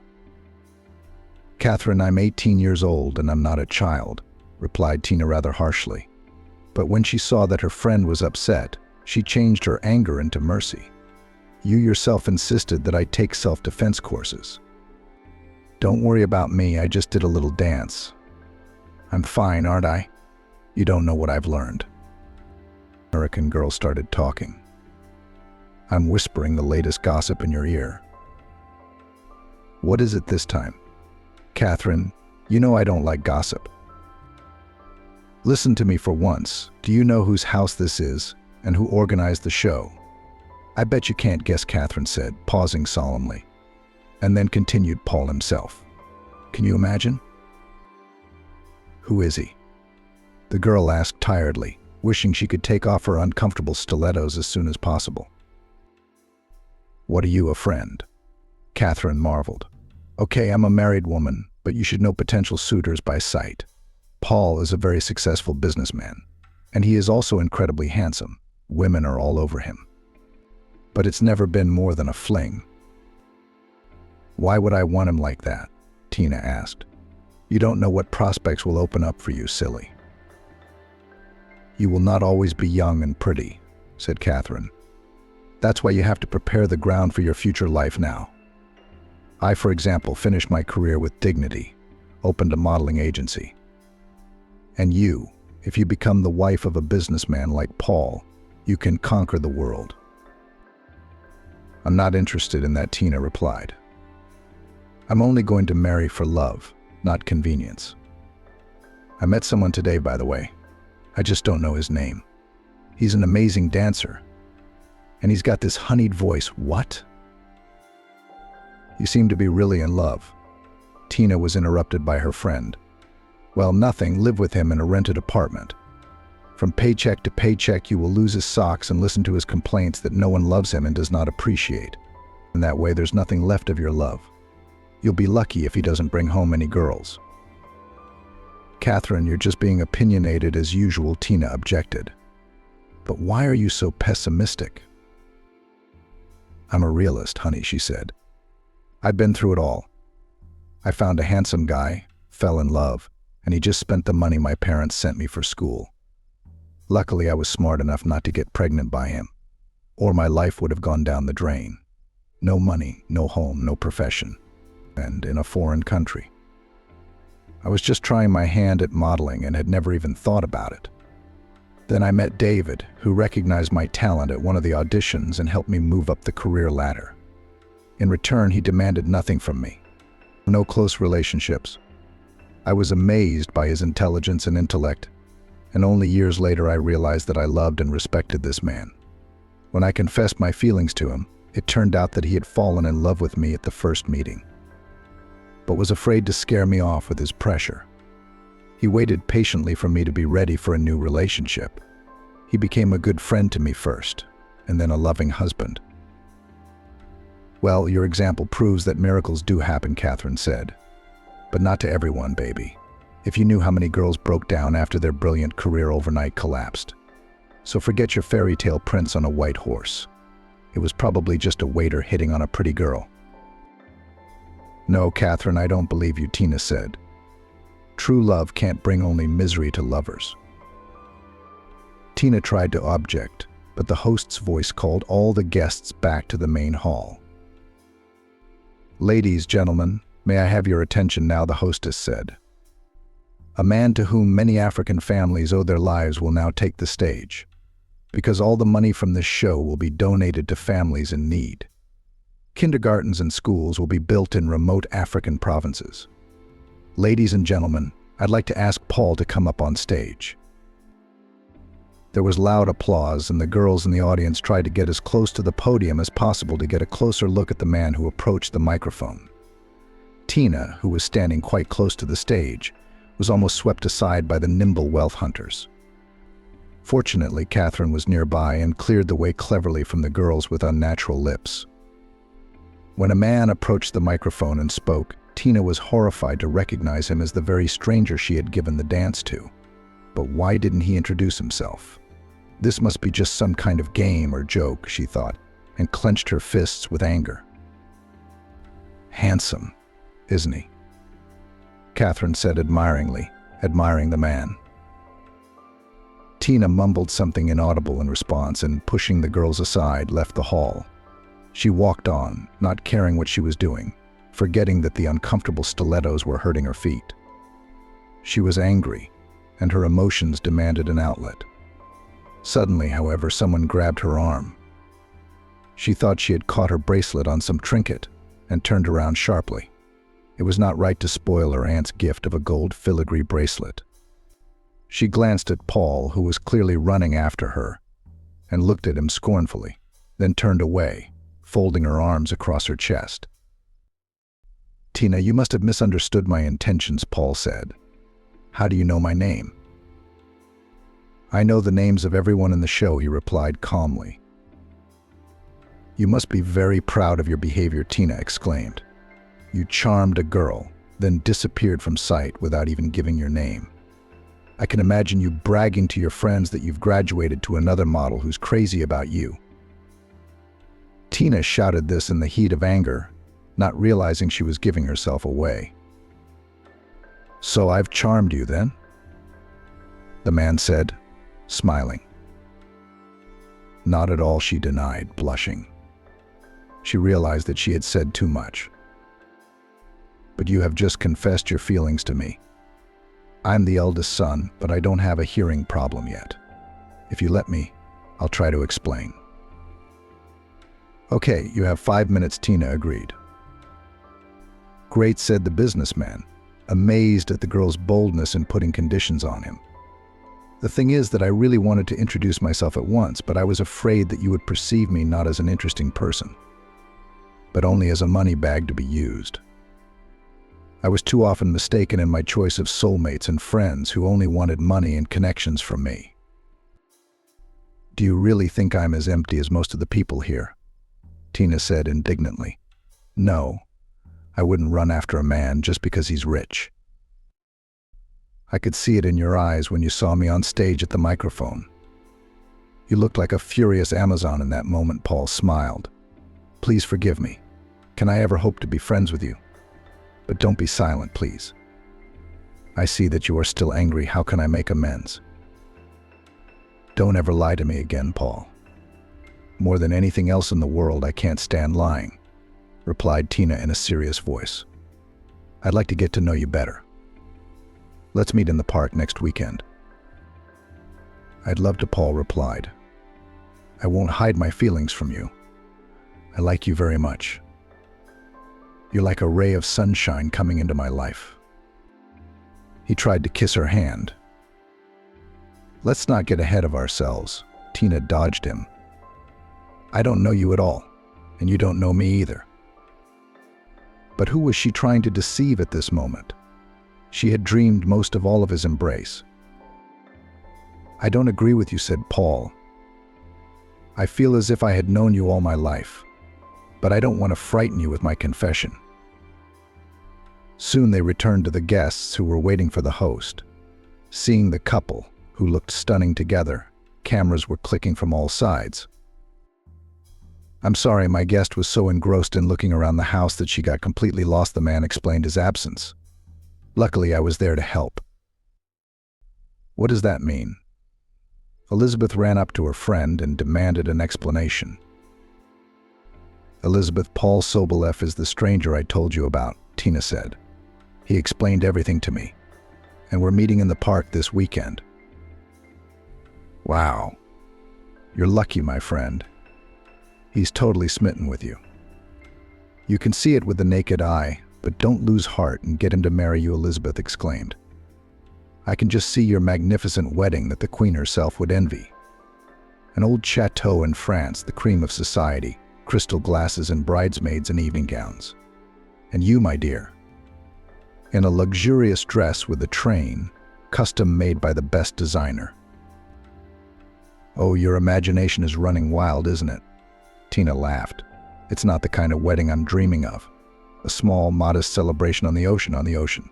"Catherine, I'm 18 years old and I'm not a child," replied Tina rather harshly. But when she saw that her friend was upset, she changed her anger into mercy. "You yourself insisted that I take self-defense courses. Don't worry about me, I just did a little dance. I'm fine, aren't I? You don't know what I've learned." The American girl started talking. "I'm whispering the latest gossip in your ear." "What is it this time?" "Catherine, you know I don't like gossip." "Listen to me for once. Do you know whose house this is and who organized the show?" "I bet you can't guess," Catherine said, pausing solemnly. And then continued Paul himself. "Can you imagine?" "Who is he?" the girl asked tiredly, wishing she could take off her uncomfortable stilettos as soon as possible. "What are you, a friend?" Catherine marveled. "Okay, I'm a married woman, but you should know potential suitors by sight. Paul is a very successful businessman, and he is also incredibly handsome. Women are all over him. But it's never been more than a fling." "Why would I want him like that?" Tina asked. "You don't know what prospects will open up for you, silly." "You will not always be young and pretty," said Catherine. "That's why you have to prepare the ground for your future life now. I, for example, finished my career with dignity, opened a modeling agency. And you, if you become the wife of a businessman like Paul, you can conquer the world." "I'm not interested in that," Tina replied. "I'm only going to marry for love, not convenience. I met someone today, by the way. I just don't know his name. He's an amazing dancer. And he's got this honeyed voice." "What?" "You seem to be really in love." Tina was interrupted by her friend. "Well, nothing. Live with him in a rented apartment. From paycheck to paycheck, you will lose his socks and listen to his complaints that no one loves him and does not appreciate. And that way, there's nothing left of your love. You'll be lucky if he doesn't bring home any girls." "Catherine, you're just being opinionated as usual," Tina objected. "But why are you so pessimistic?" "I'm a realist, honey," she said. "I've been through it all. I found a handsome guy, fell in love, and he just spent the money my parents sent me for school. Luckily, I was smart enough not to get pregnant by him, or my life would have gone down the drain. No money, no home, no profession, and in a foreign country. I was just trying my hand at modeling and had never even thought about it. Then I met David, who recognized my talent at one of the auditions and helped me move up the career ladder. In return, he demanded nothing from me. No close relationships. I was amazed by his intelligence and intellect, and only years later I realized that I loved and respected this man. When I confessed my feelings to him, it turned out that he had fallen in love with me at the first meeting, but was afraid to scare me off with his pressure. He waited patiently for me to be ready for a new relationship. He became a good friend to me first, and then a loving husband." "Well, your example proves that miracles do happen," Catherine said. "But not to everyone, baby. If you knew how many girls broke down after their brilliant career overnight collapsed. So forget your fairy tale prince on a white horse. It was probably just a waiter hitting on a pretty girl." "No, Catherine, I don't believe you," Tina said. "True love can't bring only misery to lovers." Tina tried to object, but the host's voice called all the guests back to the main hall. "Ladies, gentlemen, may I have your attention now," the hostess said. "A man to whom many African families owe their lives will now take the stage, because all the money from this show will be donated to families in need. Kindergartens and schools will be built in remote African provinces. Ladies and gentlemen, I'd like to ask Paul to come up on stage." There was loud applause, and the girls in the audience tried to get as close to the podium as possible to get a closer look at the man who approached the microphone. Tina, who was standing quite close to the stage, was almost swept aside by the nimble wealth hunters. Fortunately, Catherine was nearby and cleared the way cleverly from the girls with unnatural lips. When a man approached the microphone and spoke, Tina was horrified to recognize him as the very stranger she had given the dance to. But why didn't he introduce himself? This must be just some kind of game or joke, she thought, and clenched her fists with anger. Handsome, isn't he? Catherine said admiringly, admiring the man. Tina mumbled something inaudible in response and, pushing the girls aside, left the hall. She walked on, not caring what she was doing, forgetting that the uncomfortable stilettos were hurting her feet. She was angry, and her emotions demanded an outlet. Suddenly, however, someone grabbed her arm. She thought she had caught her bracelet on some trinket and turned around sharply. It was not right to spoil her aunt's gift of a gold filigree bracelet. She glanced at Paul, who was clearly running after her, and looked at him scornfully, then turned away, folding her arms across her chest. "Tina, you must have misunderstood my intentions," Paul said. "How do you know my name?" "I know the names of everyone in the show," he replied calmly. "You must be very proud of your behavior," Tina exclaimed. "You charmed a girl, then disappeared from sight without even giving your name. I can imagine you bragging to your friends that you've graduated to another model who's crazy about you." Tina shouted this in the heat of anger, not realizing she was giving herself away. "So I've charmed you, then?" the man said, smiling. "Not at all," she denied, blushing. She realized that she had said too much. "But you have just confessed your feelings to me. I'm the eldest son, but I don't have a hearing problem yet. If you let me, I'll try to explain." "Okay, you have 5 minutes," Tina agreed. "Great," said the businessman, amazed at the girl's boldness in putting conditions on him. "The thing is that I really wanted to introduce myself at once, but I was afraid that you would perceive me not as an interesting person, but only as a money bag to be used. I was too often mistaken in my choice of soulmates and friends who only wanted money and connections from me." "Do you really think I'm as empty as most of the people here?" Tina said indignantly. "No, I wouldn't run after a man just because he's rich." "I could see it in your eyes when you saw me on stage at the microphone. You looked like a furious Amazon in that moment," Paul smiled. "Please forgive me. Can I ever hope to be friends with you? But don't be silent, please. I see that you are still angry. How can I make amends?" "Don't ever lie to me again, Paul. More than anything else in the world, I can't stand lying," replied Tina in a serious voice. "I'd like to get to know you better. Let's meet in the park next weekend." "I'd love to," Paul replied. "I won't hide my feelings from you. I like you very much. You're like a ray of sunshine coming into my life." He tried to kiss her hand. "Let's not get ahead of ourselves." Tina dodged him. "I don't know you at all, and you don't know me either." But who was she trying to deceive at this moment? She had dreamed most of all of his embrace. "I don't agree with you," said Paul. "I feel as if I had known you all my life, but I don't want to frighten you with my confession." Soon they returned to the guests who were waiting for the host. Seeing the couple, who looked stunning together, cameras were clicking from all sides. "I'm sorry, my guest was so engrossed in looking around the house that she got completely lost," the man explained his absence. "Luckily, I was there to help." "What does that mean?" Elizabeth ran up to her friend and demanded an explanation. "Elizabeth, Paul Sobolev is the stranger I told you about," Tina said. "He explained everything to me, and we're meeting in the park this weekend." "Wow. You're lucky, my friend. He's totally smitten with you. You can see it with the naked eye, but don't lose heart and get him to marry you," Elizabeth exclaimed. "I can just see your magnificent wedding that the Queen herself would envy." An old chateau in France, the cream of society, crystal glasses and bridesmaids in evening gowns. And you, my dear, in a luxurious dress with a train, custom made by the best designer. Oh, your imagination is running wild, isn't it? Tina laughed. It's not the kind of wedding I'm dreaming of. A small, modest celebration on the ocean.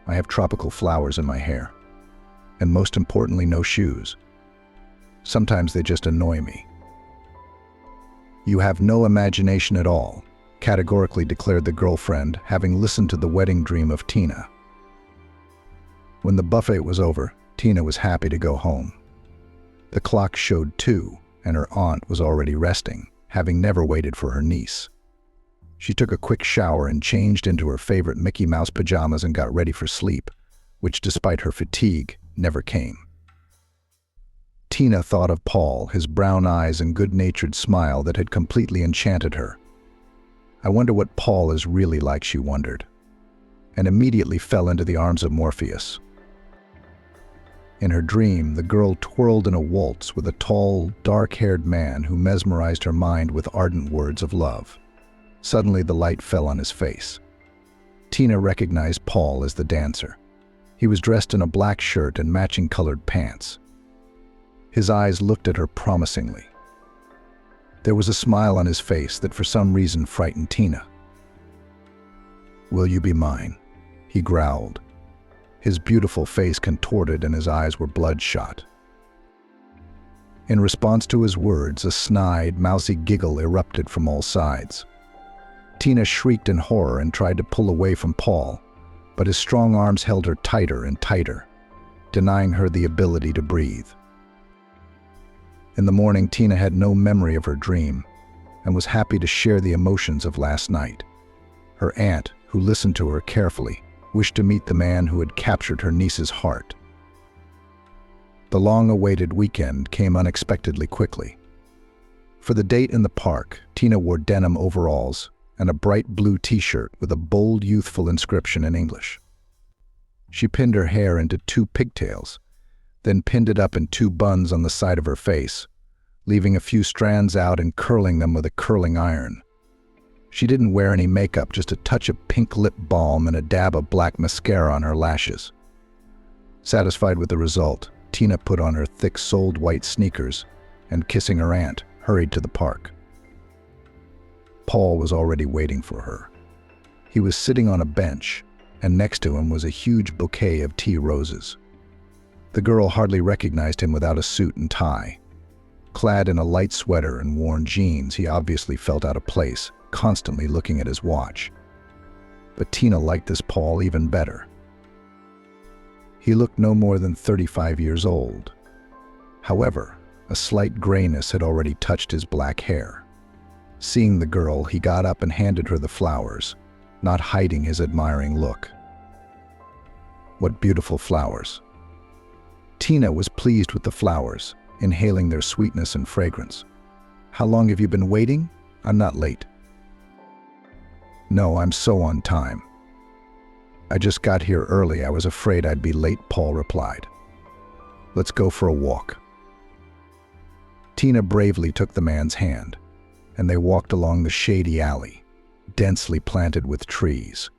I have tropical flowers in my hair. And most importantly, no shoes. Sometimes they just annoy me. You have no imagination at all, categorically declared the girlfriend, having listened to the wedding dream of Tina. When the buffet was over, Tina was happy to go home. The clock showed 2, and her aunt was already resting, having never waited for her niece. She took a quick shower and changed into her favorite Mickey Mouse pajamas and got ready for sleep, which, despite her fatigue, never came. Tina thought of Paul, his brown eyes and good-natured smile that had completely enchanted her. I wonder what Paul is really like, she wondered, and immediately fell into the arms of Morpheus. In her dream, the girl twirled in a waltz with a tall, dark-haired man who mesmerized her mind with ardent words of love. Suddenly, the light fell on his face. Tina recognized Paul as the dancer. He was dressed in a black shirt and matching colored pants. His eyes looked at her promisingly. There was a smile on his face that for some reason frightened Tina. "Will you be mine?" he growled. His beautiful face contorted and his eyes were bloodshot. In response to his words, a snide, mousy giggle erupted from all sides. Tina shrieked in horror and tried to pull away from Paul, but his strong arms held her tighter and tighter, denying her the ability to breathe. In the morning, Tina had no memory of her dream and was happy to share the emotions of last night. Her aunt, who listened to her carefully, wished to meet the man who had captured her niece's heart. The long-awaited weekend came unexpectedly quickly. For the date in the park, Tina wore denim overalls and a bright blue t-shirt with a bold, youthful inscription in English. She pinned her hair into 2 pigtails, then pinned it up in 2 buns on the side of her face, leaving a few strands out and curling them with a curling iron. She didn't wear any makeup, just a touch of pink lip balm and a dab of black mascara on her lashes. Satisfied with the result, Tina put on her thick-soled white sneakers and, kissing her aunt, hurried to the park. Paul was already waiting for her. He was sitting on a bench, and next to him was a huge bouquet of tea roses. The girl hardly recognized him without a suit and tie. Clad in a light sweater and worn jeans, he obviously felt out of place, constantly looking at his watch. But Tina liked this Paul even better. He looked no more than 35 years old. However, a slight grayness had already touched his black hair. Seeing the girl, he got up and handed her the flowers, not hiding his admiring look. What beautiful flowers. Tina was pleased with the flowers, inhaling their sweetness and fragrance. "How long have you been waiting? I'm not late." "No, I'm so on time. I just got here early. I was afraid I'd be late," Paul replied. "Let's go for a walk." Tina bravely took the man's hand, and they walked along the shady alley, densely planted with trees.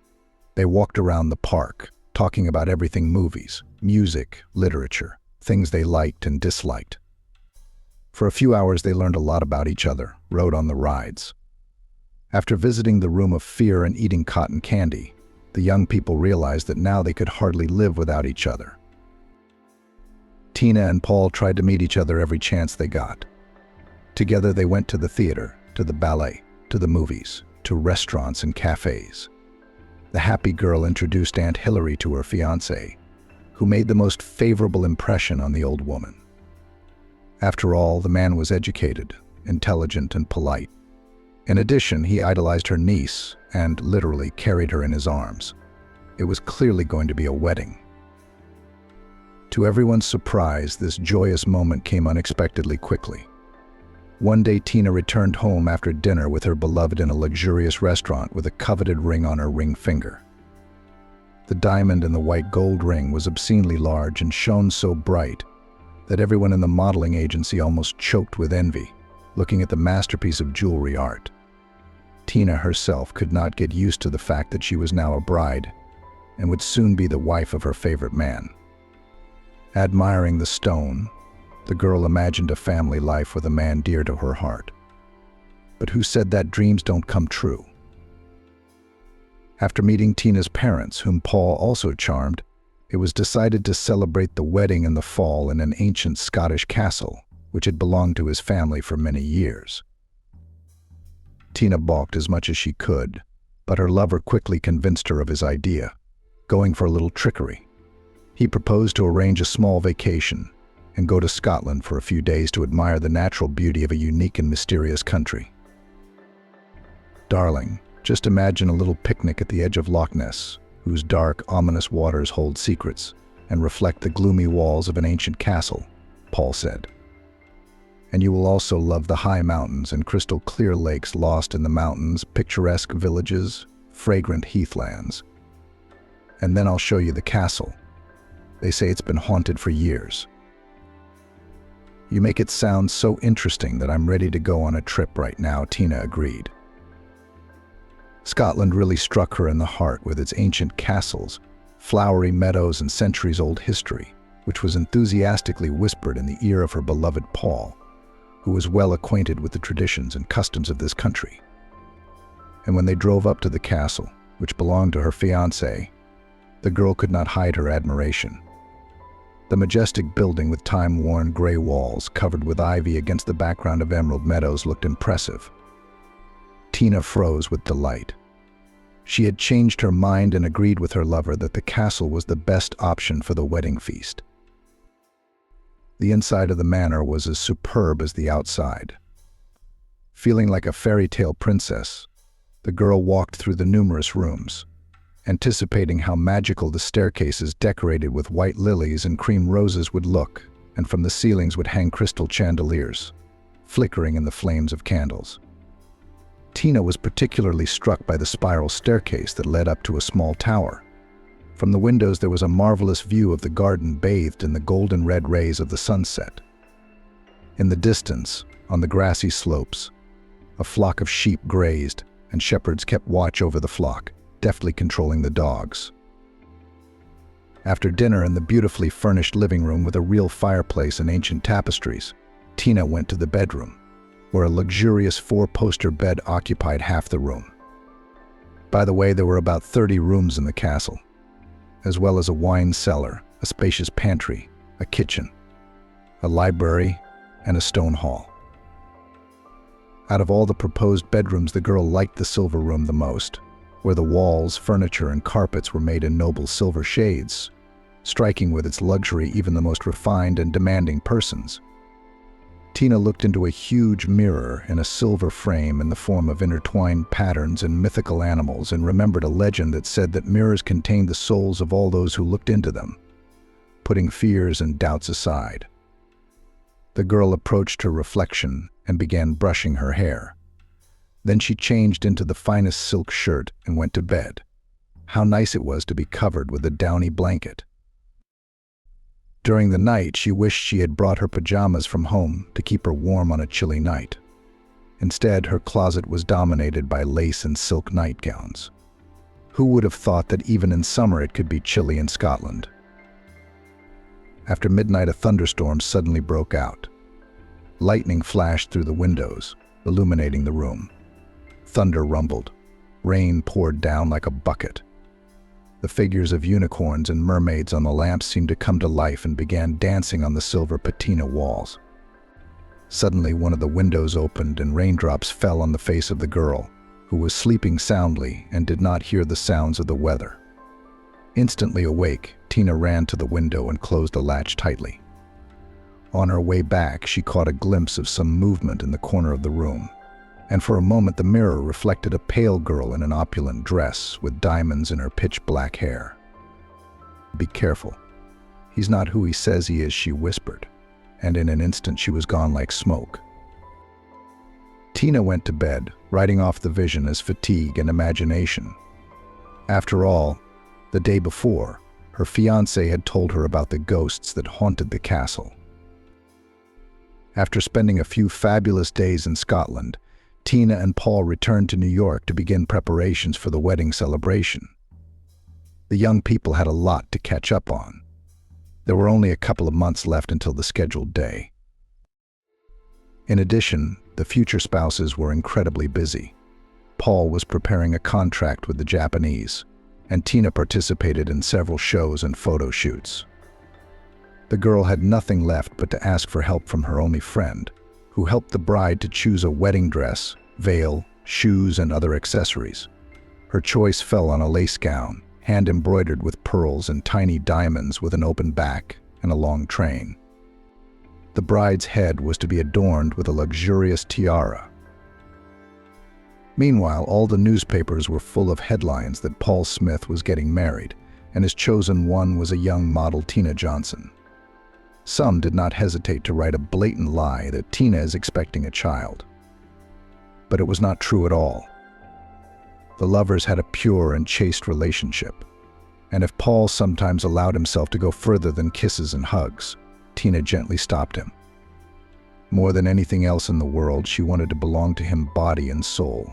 They walked around the park, talking about everything: movies, music, literature, things they liked and disliked. For a few hours they learned a lot about each other, rode on the rides. After visiting the Room of Fear and eating cotton candy, the young people realized that now they could hardly live without each other. Tina and Paul tried to meet each other every chance they got. Together they went to the theater, to the ballet, to the movies, to restaurants and cafes. The happy girl introduced Aunt Hillary to her fiancé, who made the most favorable impression on the old woman. After all, the man was educated, intelligent, and polite. In addition, he idolized her niece and literally carried her in his arms. It was clearly going to be a wedding. To everyone's surprise, this joyous moment came unexpectedly quickly. One day, Tina returned home after dinner with her beloved in a luxurious restaurant with a coveted ring on her ring finger. The diamond in the white gold ring was obscenely large and shone so bright that everyone in the modeling agency almost choked with envy, looking at the masterpiece of jewelry art. Tina herself could not get used to the fact that she was now a bride and would soon be the wife of her favorite man. Admiring the stone, the girl imagined a family life with a man dear to her heart. But who said that dreams don't come true? After meeting Tina's parents, whom Paul also charmed, it was decided to celebrate the wedding in the fall in an ancient Scottish castle, which had belonged to his family for many years. Tina balked as much as she could, but her lover quickly convinced her of his idea, going for a little trickery. He proposed to arrange a small vacation and go to Scotland for a few days to admire the natural beauty of a unique and mysterious country. "Darling, just imagine a little picnic at the edge of Loch Ness, whose dark, ominous waters hold secrets and reflect the gloomy walls of an ancient castle," Paul said. "And you will also love the high mountains and crystal clear lakes lost in the mountains, picturesque villages, fragrant heathlands. And then I'll show you the castle. They say it's been haunted for years." "You make it sound so interesting that I'm ready to go on a trip right now," Tina agreed. Scotland really struck her in the heart with its ancient castles, flowery meadows, and centuries-old history, which was enthusiastically whispered in the ear of her beloved Paul, who was well acquainted with the traditions and customs of this country. And when they drove up to the castle, which belonged to her fiancé, the girl could not hide her admiration. The majestic building with time-worn gray walls covered with ivy against the background of emerald meadows looked impressive. Tina froze with delight. She had changed her mind and agreed with her lover that the castle was the best option for the wedding feast. The inside of the manor was as superb as the outside. Feeling like a fairy tale princess, the girl walked through the numerous rooms, anticipating how magical the staircases decorated with white lilies and cream roses would look, and from the ceilings would hang crystal chandeliers, flickering in the flames of candles. Tina was particularly struck by the spiral staircase that led up to a small tower. From the windows there was a marvelous view of the garden bathed in the golden red rays of the sunset. In the distance, on the grassy slopes, a flock of sheep grazed, and shepherds kept watch over the flock, deftly controlling the dogs. After dinner in the beautifully furnished living room with a real fireplace and ancient tapestries, Tina went to the bedroom, where a luxurious four-poster bed occupied half the room. By the way, there were about 30 rooms in the castle, as well as a wine cellar, a spacious pantry, a kitchen, a library, and a stone hall. Out of all the proposed bedrooms, the girl liked the silver room the most, where the walls, furniture, and carpets were made in noble silver shades, striking with its luxury even the most refined and demanding persons. Tina looked into a huge mirror in a silver frame in the form of intertwined patterns and mythical animals, and remembered a legend that said that mirrors contained the souls of all those who looked into them, putting fears and doubts aside. The girl approached her reflection and began brushing her hair. Then she changed into the finest silk shirt and went to bed. How nice it was to be covered with a downy blanket. During the night, she wished she had brought her pajamas from home to keep her warm on a chilly night. Instead, her closet was dominated by lace and silk nightgowns. Who would have thought that even in summer it could be chilly in Scotland? After midnight, a thunderstorm suddenly broke out. Lightning flashed through the windows, illuminating the room. Thunder rumbled. Rain poured down like a bucket. The figures of unicorns and mermaids on the lamps seemed to come to life and began dancing on the silver patina walls. Suddenly, one of the windows opened and raindrops fell on the face of the girl, who was sleeping soundly and did not hear the sounds of the weather. Instantly awake, Tina ran to the window and closed the latch tightly. On her way back, she caught a glimpse of some movement in the corner of the room, and for a moment the mirror reflected a pale girl in an opulent dress with diamonds in her pitch-black hair. "Be careful. He's not who he says he is," she whispered, and in an instant she was gone like smoke. Tina went to bed, writing off the vision as fatigue and imagination. After all, the day before, her fiancé had told her about the ghosts that haunted the castle. After spending a few fabulous days in Scotland, Tina and Paul returned to New York to begin preparations for the wedding celebration. The young people had a lot to catch up on. There were only a couple of months left until the scheduled day. In addition, the future spouses were incredibly busy. Paul was preparing a contract with the Japanese, and Tina participated in several shows and photo shoots. The girl had nothing left but to ask for help from her only friend, who helped the bride to choose a wedding dress, veil, shoes, and other accessories. Her choice fell on a lace gown, hand-embroidered with pearls and tiny diamonds with an open back and a long train. The bride's head was to be adorned with a luxurious tiara. Meanwhile, all the newspapers were full of headlines that Paul Smith was getting married, and his chosen one was a young model, Tina Johnson. Some did not hesitate to write a blatant lie that Tina is expecting a child. But it was not true at all. The lovers had a pure and chaste relationship, and if Paul sometimes allowed himself to go further than kisses and hugs, Tina gently stopped him. More than anything else in the world, she wanted to belong to him body and soul,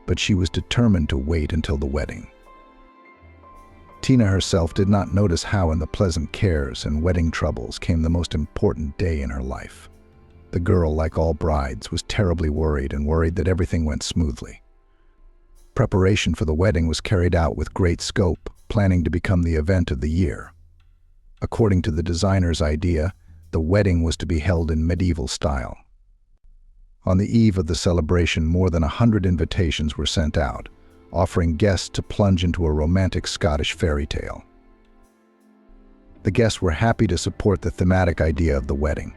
but she was determined to wait until the wedding. Tina herself did not notice how in the pleasant cares and wedding troubles came the most important day in her life. The girl, like all brides, was terribly worried and worried that everything went smoothly. Preparation for the wedding was carried out with great scope, planning to become the event of the year. According to the designer's idea, the wedding was to be held in medieval style. On the eve of the celebration, more than 100 invitations were sent out, offering guests to plunge into a romantic Scottish fairy tale. The guests were happy to support the thematic idea of the wedding.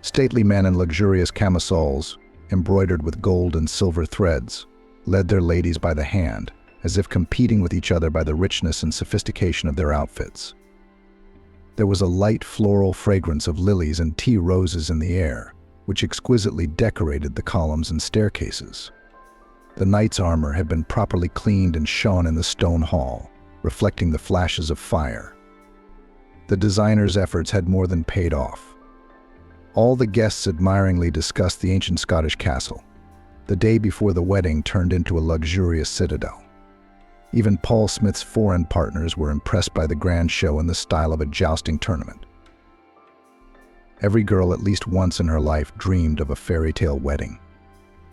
Stately men in luxurious camisoles, embroidered with gold and silver threads, led their ladies by the hand, as if competing with each other by the richness and sophistication of their outfits. There was a light floral fragrance of lilies and tea roses in the air, which exquisitely decorated the columns and staircases. The knight's armor had been properly cleaned and shone in the stone hall, reflecting the flashes of fire. The designer's efforts had more than paid off. All the guests admiringly discussed the ancient Scottish castle. The day before the wedding turned into a luxurious citadel. Even Paul Smith's foreign partners were impressed by the grand show in the style of a jousting tournament. Every girl at least once in her life dreamed of a fairy tale wedding,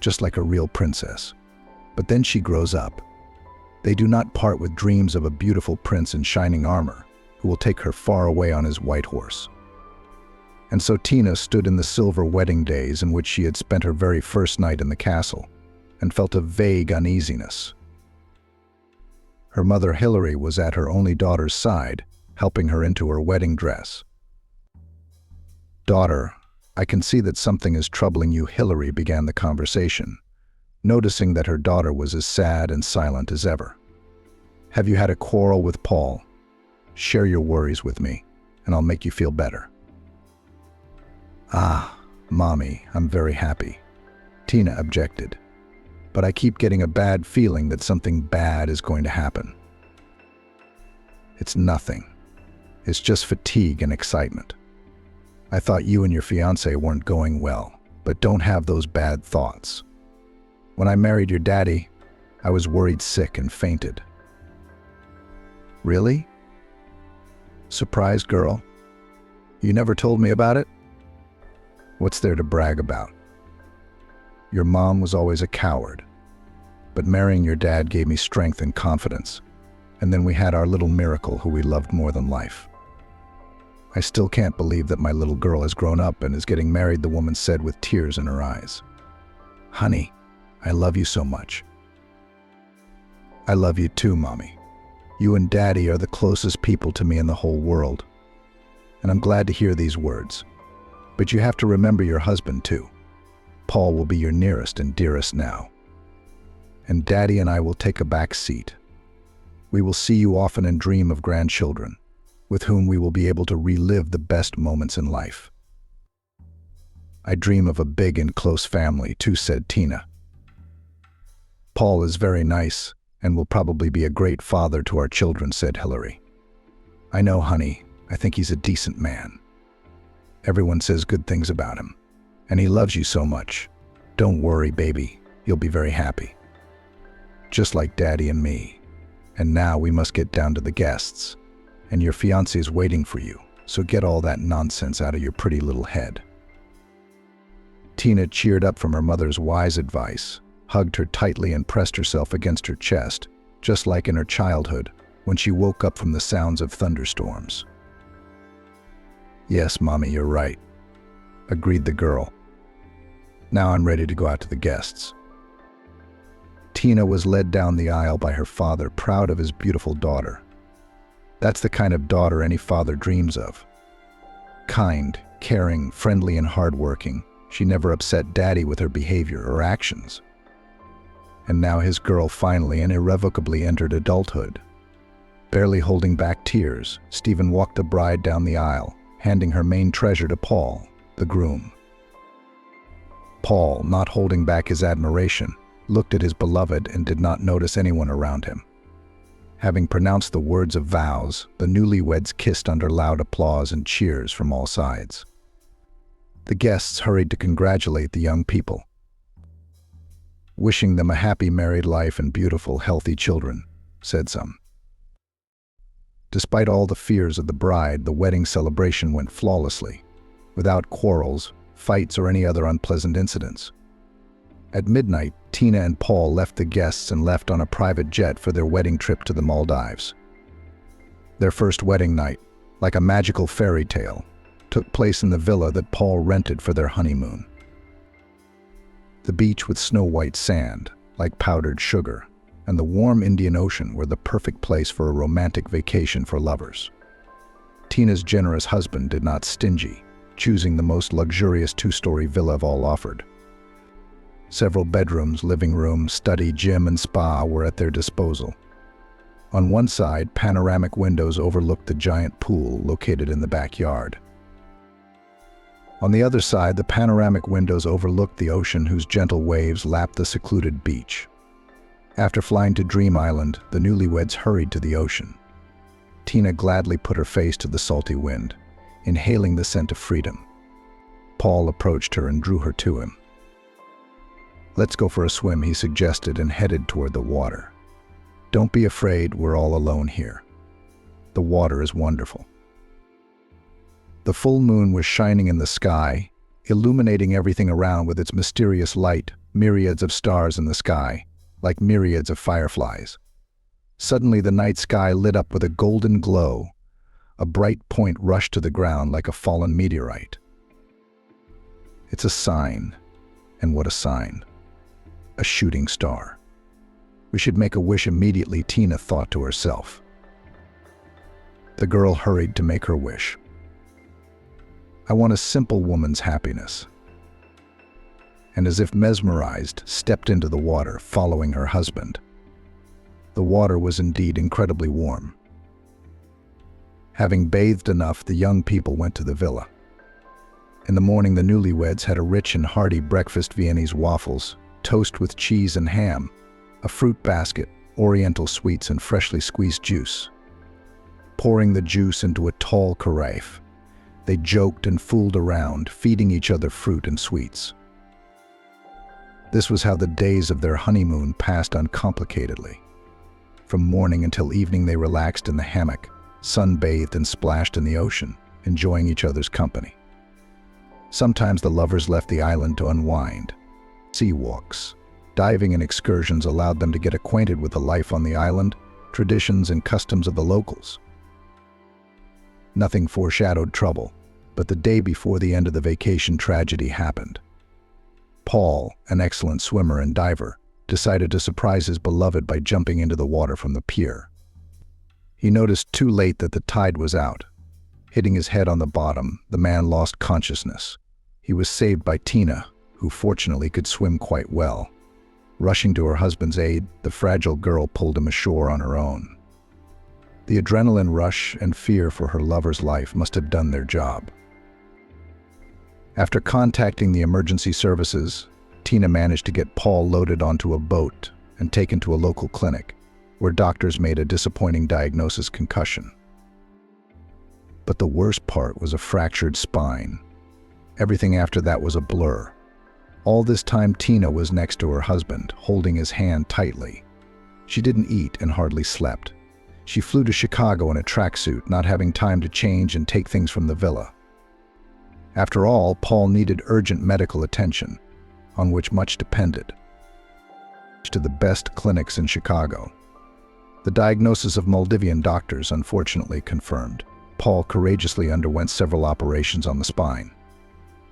just like a real princess. But then she grows up. They do not part with dreams of a beautiful prince in shining armor, who will take her far away on his white horse. And so Tina stood in the silver wedding days in which she had spent her very first night in the castle, and felt a vague uneasiness. Her mother Hilary was at her only daughter's side, helping her into her wedding dress. "Daughter, I can see that something is troubling you," Hilary began the conversation, noticing that her daughter was as sad and silent as ever. "Have you had a quarrel with Paul? Share your worries with me, and I'll make you feel better." "Ah, Mommy, I'm very happy," Tina objected. "But I keep getting a bad feeling that something bad is going to happen." "It's nothing. It's just fatigue and excitement. I thought you and your fiancé weren't going well, but don't have those bad thoughts. When I married your daddy, I was worried sick and fainted." "Really? Surprised girl. You never told me about it?" "What's there to brag about? Your mom was always a coward, but marrying your dad gave me strength and confidence, and then we had our little miracle who we loved more than life. I still can't believe that my little girl has grown up and is getting married," the woman said with tears in her eyes. "Honey, I love you so much." "I love you too, Mommy. You and Daddy are the closest people to me in the whole world. And I'm glad to hear these words. But you have to remember your husband too. Paul will be your nearest and dearest now. And Daddy and I will take a back seat. We will see you often and dream of grandchildren, with whom we will be able to relive the best moments in life." "I dream of a big and close family too," said Tina. "Paul is very nice and will probably be a great father to our children," said Hilary. "I know, honey. I think he's a decent man. Everyone says good things about him, And he loves you so much. Don't worry, baby. You'll be very happy. Just like Daddy and me. And now we must get down to the guests. And your fiancé is waiting for you, so get all that nonsense out of your pretty little head." Tina cheered up from her mother's wise advice, hugged her tightly and pressed herself against her chest, just like in her childhood when she woke up from the sounds of thunderstorms. "Yes, Mommy, you're right," agreed the girl. "Now I'm ready to go out to the guests." Tina was led down the aisle by her father, proud of his beautiful daughter. That's the kind of daughter any father dreams of. Kind, caring, friendly, and hardworking, she never upset Daddy with her behavior or actions. And now his girl finally and irrevocably entered adulthood. Barely holding back tears, Stephen walked the bride down the aisle, handing her main treasure to Paul, the groom. Paul, not holding back his admiration, looked at his beloved and did not notice anyone around him. Having pronounced the words of vows, the newlyweds kissed under loud applause and cheers from all sides. The guests hurried to congratulate the young people, wishing them a happy married life and beautiful, healthy children, said some. Despite all the fears of the bride, the wedding celebration went flawlessly, without quarrels, fights, or any other unpleasant incidents. At midnight, Tina and Paul left the guests and left on a private jet for their wedding trip to the Maldives. Their first wedding night, like a magical fairy tale, took place in the villa that Paul rented for their honeymoon. The beach with snow-white sand, like powdered sugar, and the warm Indian Ocean were the perfect place for a romantic vacation for lovers. Tina's generous husband did not stingy, choosing the most luxurious two-story villa of all offered. Several bedrooms, living room, study, gym, and spa were at their disposal. On one side, panoramic windows overlooked the giant pool located in the backyard. On the other side, the panoramic windows overlooked the ocean whose gentle waves lapped the secluded beach. After flying to Dream Island, the newlyweds hurried to the ocean. Tina gladly put her face to the salty wind, inhaling the scent of freedom. Paul approached her and drew her to him. "Let's go for a swim," he suggested, and headed toward the water. "Don't be afraid, we're all alone here. The water is wonderful." The full moon was shining in the sky, illuminating everything around with its mysterious light, myriads of stars in the sky, like myriads of fireflies. Suddenly the night sky lit up with a golden glow. A bright point rushed to the ground like a fallen meteorite. "It's a sign. And what a sign. A shooting star. We should make a wish immediately," Tina thought to herself. The girl hurried to make her wish. "I want a simple woman's happiness." And as if mesmerized, stepped into the water, following her husband. The water was indeed incredibly warm. Having bathed enough, the young people went to the villa. In the morning, the newlyweds had a rich and hearty breakfast: Viennese waffles, toast with cheese and ham, a fruit basket, oriental sweets, and freshly squeezed juice. Pouring the juice into a tall carafe, they joked and fooled around, feeding each other fruit and sweets. This was how the days of their honeymoon passed uncomplicatedly. From morning until evening they relaxed in the hammock, sunbathed and splashed in the ocean, enjoying each other's company. Sometimes the lovers left the island to unwind. Sea walks, diving, and excursions allowed them to get acquainted with the life on the island, traditions and customs of the locals. Nothing foreshadowed trouble, but the day before the end of the vacation, tragedy happened. Paul, an excellent swimmer and diver, decided to surprise his beloved by jumping into the water from the pier. He noticed too late that the tide was out. Hitting his head on the bottom, the man lost consciousness. He was saved by Tina, who fortunately could swim quite well. Rushing to her husband's aid, the fragile girl pulled him ashore on her own. The adrenaline rush and fear for her lover's life must have done their job. After contacting the emergency services, Tina managed to get Paul loaded onto a boat and taken to a local clinic, where doctors made a disappointing diagnosis: concussion. But the worst part was a fractured spine, Everything after that was a blur. All this time Tina was next to her husband, holding his hand tightly. She didn't eat and hardly slept. She flew to Chicago in a tracksuit, not having time to change and take things from the villa. After all, Paul needed urgent medical attention, on which much depended. To the best clinics in Chicago. The diagnosis of Maldivian doctors unfortunately confirmed. Paul courageously underwent several operations on the spine.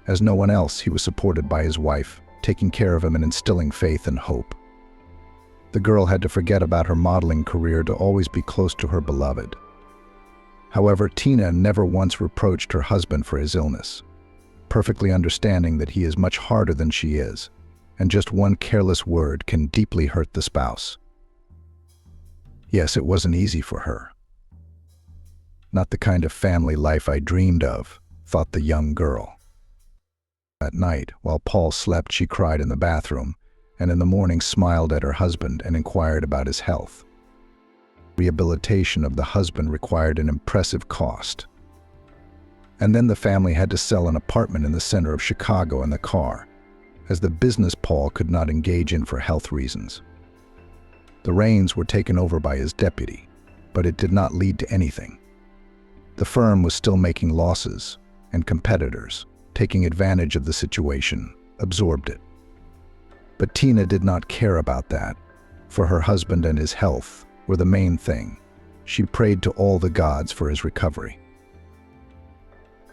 As no one else, he was supported by his wife, taking care of him and instilling faith and hope. The girl had to forget about her modeling career to always be close to her beloved. However, Tina never once reproached her husband for his illness, perfectly understanding that he is much harder than she is, and just one careless word can deeply hurt the spouse. Yes, it wasn't easy for her. Not the kind of family life I dreamed of, thought the young girl. At night, while Paul slept, she cried in the bathroom, and in the morning smiled at her husband and inquired about his health. Rehabilitation of the husband required an impressive cost. And then the family had to sell an apartment in the center of Chicago in the car, as the business Paul could not engage in for health reasons. The reins were taken over by his deputy, but it did not lead to anything. The firm was still making losses, and competitors, taking advantage of the situation, absorbed it. But Tina did not care about that, for her husband and his health were the main thing. She prayed to all the gods for his recovery.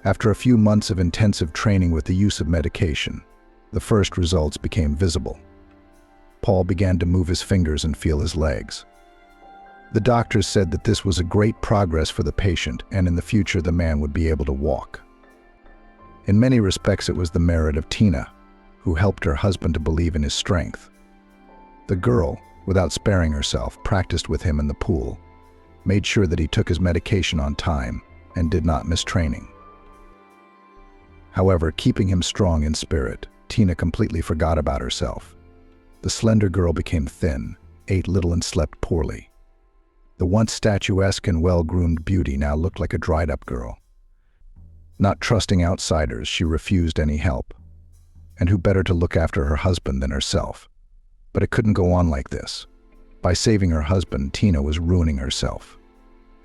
After a few months of intensive training with the use of medication, the first results became visible. Paul began to move his fingers and feel his legs. The doctors said that this was a great progress for the patient, and in the future the man would be able to walk. In many respects it was the merit of Tina, who helped her husband to believe in his strength. The girl, without sparing herself, practiced with him in the pool, made sure that he took his medication on time, and did not miss training. However, keeping him strong in spirit, Tina completely forgot about herself. The slender girl became thin, ate little and slept poorly. The once statuesque and well-groomed beauty now looked like a dried-up girl. Not trusting outsiders, she refused any help. And who better to look after her husband than herself? But it couldn't go on like this. By saving her husband, Tina was ruining herself.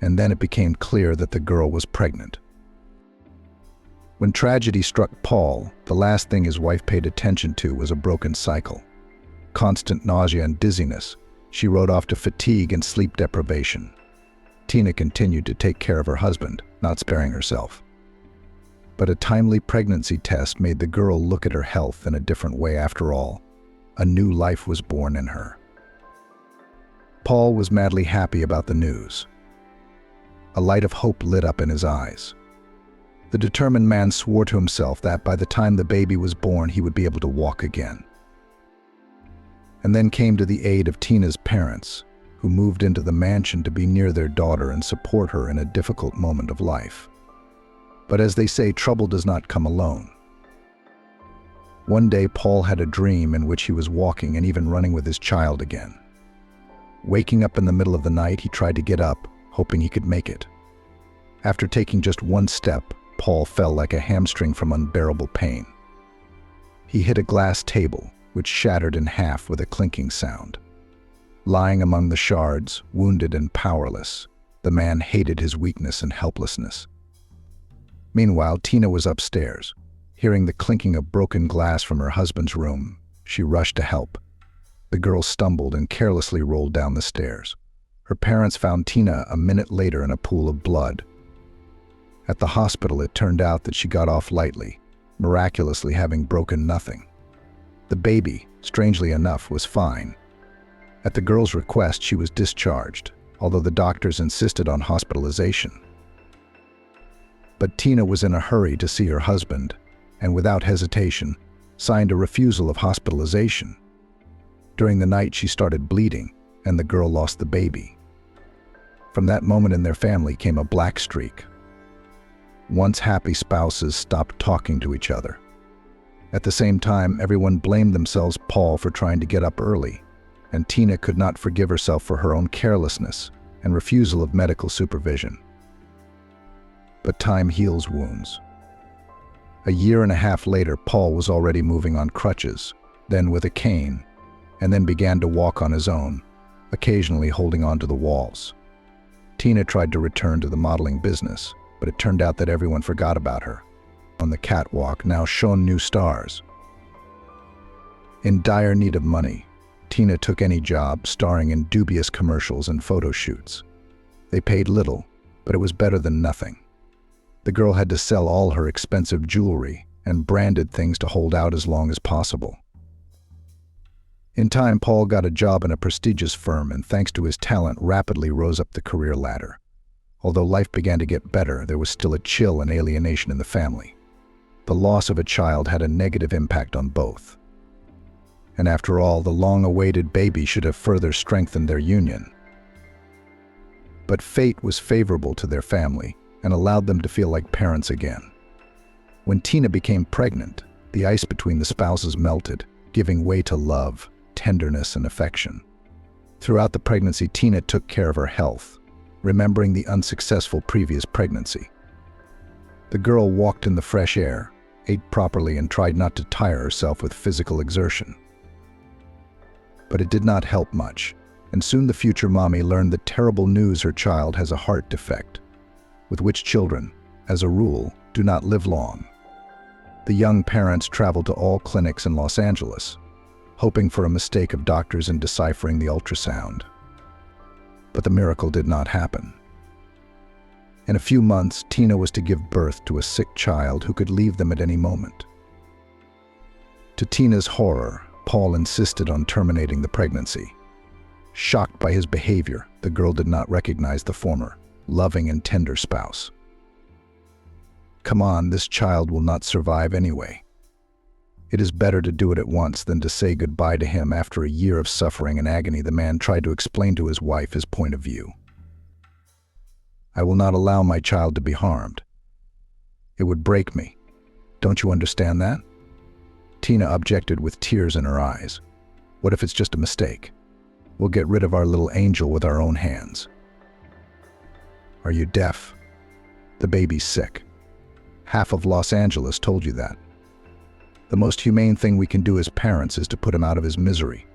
And then it became clear that the girl was pregnant. When tragedy struck Paul, the last thing his wife paid attention to was a broken cycle. Constant nausea and dizziness, she wrote off to fatigue and sleep deprivation. Tina continued to take care of her husband, not sparing herself. But a timely pregnancy test made the girl look at her health in a different way after all. A new life was born in her. Paul was madly happy about the news. A light of hope lit up in his eyes. The determined man swore to himself that by the time the baby was born, he would be able to walk again. And then came to the aid of Tina's parents, who moved into the mansion to be near their daughter and support her in a difficult moment of life. But as they say, trouble does not come alone. One day, Paul had a dream in which he was walking and even running with his child again. Waking up in the middle of the night, he tried to get up, hoping he could make it. After taking just one step, Paul fell like a hamstring from unbearable pain. He hit a glass table, which shattered in half with a clinking sound. Lying among the shards, wounded and powerless, the man hated his weakness and helplessness. Meanwhile, Tina was upstairs. Hearing the clinking of broken glass from her husband's room, she rushed to help. The girl stumbled and carelessly rolled down the stairs. Her parents found Tina a minute later in a pool of blood. At the hospital, it turned out that she got off lightly, miraculously having broken nothing. The baby, strangely enough, was fine. At the girl's request, she was discharged, although the doctors insisted on hospitalization. But Tina was in a hurry to see her husband, and without hesitation, signed a refusal of hospitalization. During the night, she started bleeding, and the girl lost the baby. From that moment in their family came a black streak. Once happy spouses stopped talking to each other. At the same time, everyone blamed themselves Paul for trying to get up early, and Tina could not forgive herself for her own carelessness and refusal of medical supervision. But time heals wounds. A year and a half later, Paul was already moving on crutches, then with a cane, and then began to walk on his own, occasionally holding onto the walls. Tina tried to return to the modeling business, but it turned out that everyone forgot about her. On the catwalk now shone new stars. In dire need of money, Tina took any job starring in dubious commercials and photo shoots. They paid little, but it was better than nothing. The girl had to sell all her expensive jewelry and branded things to hold out as long as possible. In time, Paul got a job in a prestigious firm and, thanks to his talent, rapidly rose up the career ladder. Although life began to get better, there was still a chill and alienation in the family. The loss of a child had a negative impact on both. And after all, the long-awaited baby should have further strengthened their union. But fate was favorable to their family and allowed them to feel like parents again. When Tina became pregnant, the ice between the spouses melted, giving way to love, tenderness, and affection. Throughout the pregnancy, Tina took care of her health, remembering the unsuccessful previous pregnancy. The girl walked in the fresh air, ate properly, and tried not to tire herself with physical exertion. But it did not help much, and soon the future mommy learned the terrible news: her child has a heart defect, with which children, as a rule, do not live long. The young parents traveled to all clinics in Los Angeles, hoping for a mistake of doctors in deciphering the ultrasound. But the miracle did not happen. In a few months, Tina was to give birth to a sick child who could leave them at any moment. To Tina's horror, Paul insisted on terminating the pregnancy. Shocked by his behavior, the girl did not recognize the former, loving and tender spouse. "Come on, this child will not survive anyway. It is better to do it at once than to say goodbye to him." After a year of suffering and agony, the man tried to explain to his wife his point of view. "I will not allow my child to be harmed. It would break me. Don't you understand that?" Tina objected with tears in her eyes. "What if it's just a mistake? We'll get rid of our little angel with our own hands." "Are you deaf? The baby's sick. Half of Los Angeles told you that. The most humane thing we can do as parents is to put him out of his misery.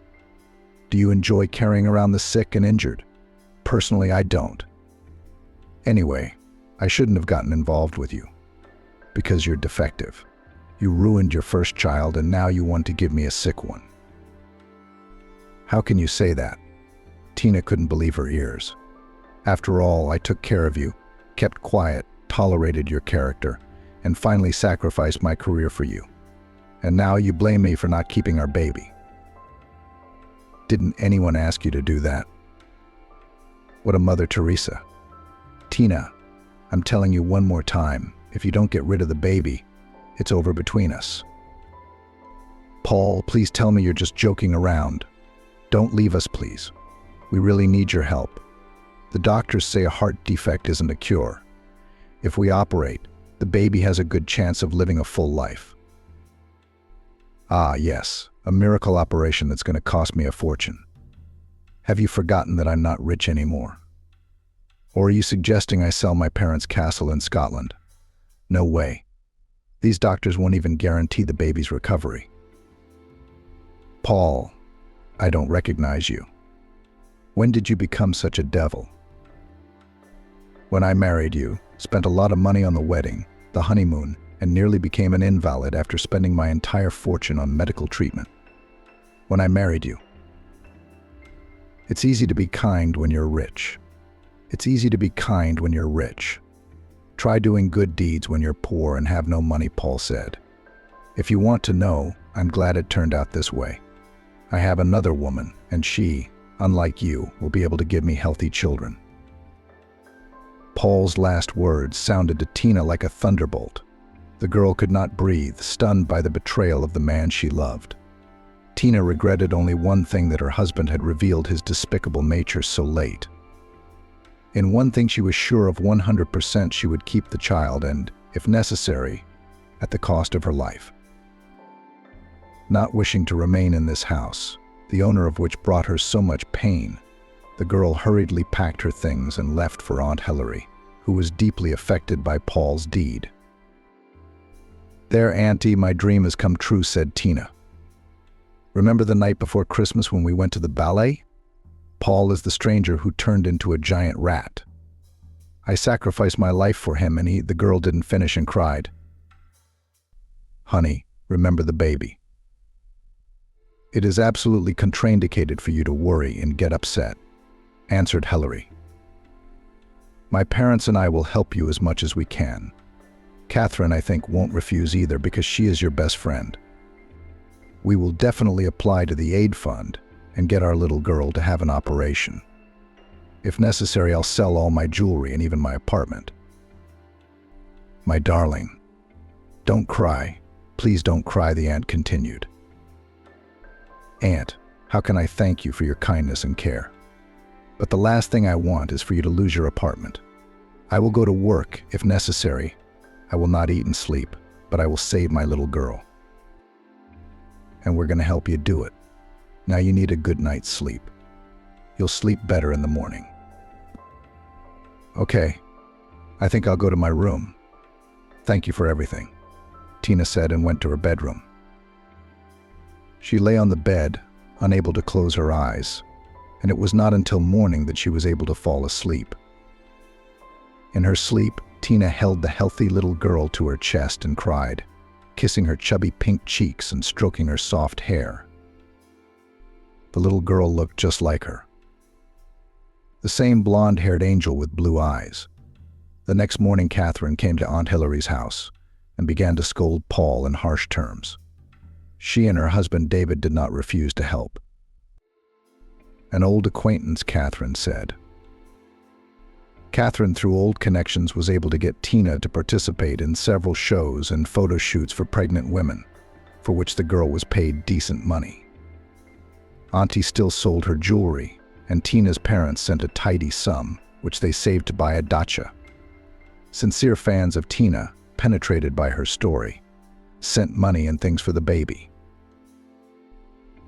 Do you enjoy carrying around the sick and injured? Personally, I don't. Anyway, I shouldn't have gotten involved with you. Because you're defective. You ruined your first child and now you want to give me a sick one." "How can you say that?" Tina couldn't believe her ears. "After all, I took care of you, kept quiet, tolerated your character, and finally sacrificed my career for you. And now you blame me for not keeping our baby. Didn't anyone ask you to do that? What a Mother Teresa. Tina, I'm telling you one more time, if you don't get rid of the baby, it's over between us." "Paul, please tell me you're just joking around. Don't leave us, please. We really need your help. The doctors say a heart defect isn't a cure. If we operate, the baby has a good chance of living a full life." "Ah, yes, a miracle operation that's going to cost me a fortune. Have you forgotten that I'm not rich anymore? Or are you suggesting I sell my parents' castle in Scotland? No way. These doctors won't even guarantee the baby's recovery." "Paul, I don't recognize you. When did you become such a devil?" "When I married you, spent a lot of money on the wedding, the honeymoon, and nearly became an invalid after spending my entire fortune on medical treatment. When I married you." "It's easy to be kind when you're rich. It's easy to be kind when you're rich. Try doing good deeds when you're poor and have no money," Paul said. "If you want to know, I'm glad it turned out this way. I have another woman, and she, unlike you, will be able to give me healthy children." Paul's last words sounded to Tina like a thunderbolt. The girl could not breathe, stunned by the betrayal of the man she loved. Tina regretted only one thing: that her husband had revealed his despicable nature so late. In one thing she was sure of 100%: she would keep the child and, if necessary, at the cost of her life. Not wishing to remain in this house, the owner of which brought her so much pain, the girl hurriedly packed her things and left for Aunt Hilary, who was deeply affected by Paul's deed. "There, Auntie, my dream has come true," said Tina. "Remember the night before Christmas when we went to the ballet? Paul is the stranger who turned into a giant rat. I sacrificed my life for him and the girl didn't finish and cried. Honey, remember the baby. It is absolutely contraindicated for you to worry and get upset," answered Hilary. "My parents and I will help you as much as we can. Catherine, I think, won't refuse either because she is your best friend. We will definitely apply to the aid fund and get our little girl to have an operation. If necessary, I'll sell all my jewelry and even my apartment." "My darling, don't cry. Please don't cry," the aunt continued. "Aunt, how can I thank you for your kindness and care? But the last thing I want is for you to lose your apartment. I will go to work if necessary. I will not eat and sleep, but I will save my little girl. And we're going to help you do it. Now you need a good night's sleep. You'll sleep better in the morning." "Okay, I think I'll go to my room. Thank you for everything," Tina said and went to her bedroom. She lay on the bed, unable to close her eyes, and it was not until morning that she was able to fall asleep. In her sleep, Tina held the healthy little girl to her chest and cried, kissing her chubby pink cheeks and stroking her soft hair. The little girl looked just like her. The same blonde-haired angel with blue eyes. The next morning, Catherine came to Aunt Hilary's house and began to scold Paul in harsh terms. She and her husband David did not refuse to help. "An old acquaintance," Catherine said. Catherine, through old connections, was able to get Tina to participate in several shows and photo shoots for pregnant women, for which the girl was paid decent money. Auntie still sold her jewelry, and Tina's parents sent a tidy sum, which they saved to buy a dacha. Sincere fans of Tina, penetrated by her story, sent money and things for the baby.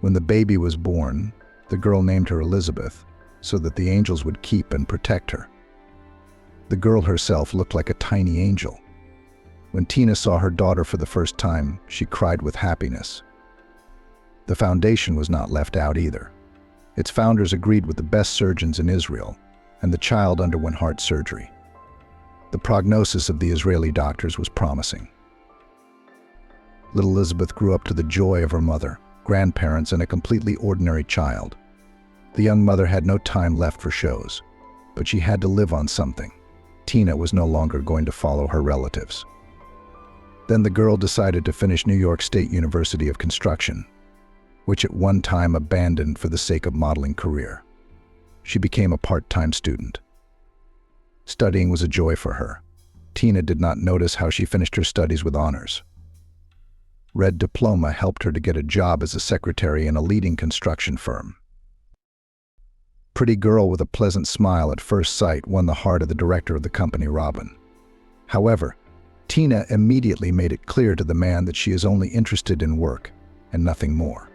When the baby was born, the girl named her Elizabeth, so that the angels would keep and protect her. The girl herself looked like a tiny angel. When Tina saw her daughter for the first time, she cried with happiness. The foundation was not left out either. Its founders agreed with the best surgeons in Israel, and the child underwent heart surgery. The prognosis of the Israeli doctors was promising. Little Elizabeth grew up to the joy of her mother, grandparents, and a completely ordinary child. The young mother had no time left for shows, but she had to live on something. Tina was no longer going to follow her relatives. Then the girl decided to finish New York State University of Construction, which at one time abandoned for the sake of modeling career. She became a part-time student. Studying was a joy for her. Tina did not notice how she finished her studies with honors. Red diploma helped her to get a job as a secretary in a leading construction firm. Pretty girl with a pleasant smile at first sight won the heart of the director of the company, Robin. However, Tina immediately made it clear to the man that she is only interested in work and nothing more.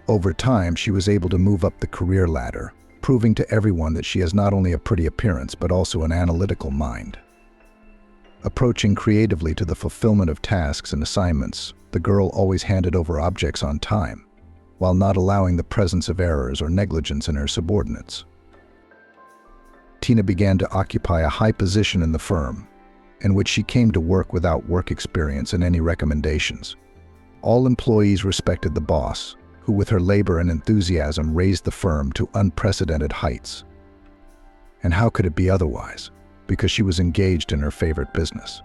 Over time, she was able to move up the career ladder, proving to everyone that she has not only a pretty appearance but also an analytical mind. Approaching creatively to the fulfillment of tasks and assignments, the girl always handed over objects on time, while not allowing the presence of errors or negligence in her subordinates. Tina began to occupy a high position in the firm, in which she came to work without work experience and any recommendations. All employees respected the boss, who with her labor and enthusiasm raised the firm to unprecedented heights. And how could it be otherwise? Because she was engaged in her favorite business.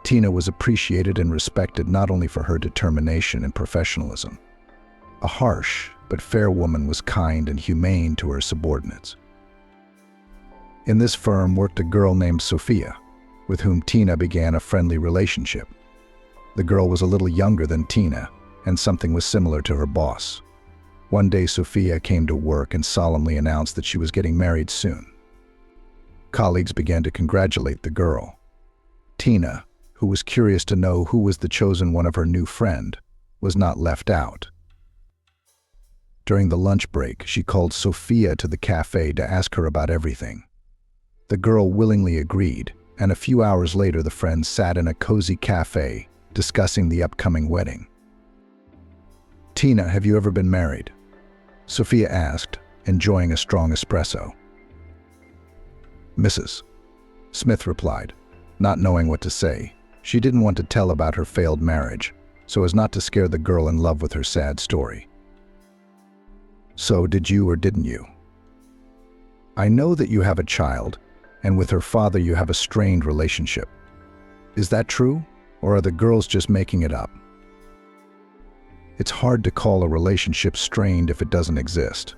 Tina was appreciated and respected not only for her determination and professionalism. A harsh but fair woman was kind and humane to her subordinates. In this firm worked a girl named Sophia, with whom Tina began a friendly relationship. The girl was a little younger than Tina, and something was similar to her boss. One day Sophia came to work and solemnly announced that she was getting married soon. Colleagues began to congratulate the girl. Tina, who was curious to know who was the chosen one of her new friend, was not left out. During the lunch break, she called Sophia to the cafe to ask her about everything. The girl willingly agreed, and a few hours later the friends sat in a cozy cafe, discussing the upcoming wedding. "Tina, have you ever been married?" Sophia asked, enjoying a strong espresso. "Mrs. Smith replied, not knowing what to say. She didn't want to tell about her failed marriage, so as not to scare the girl in love with her sad story. "So, did you or didn't you? I know that you have a child, and with her father you have a strained relationship. Is that true, or are the girls just making it up? It's hard to call a relationship strained if it doesn't exist.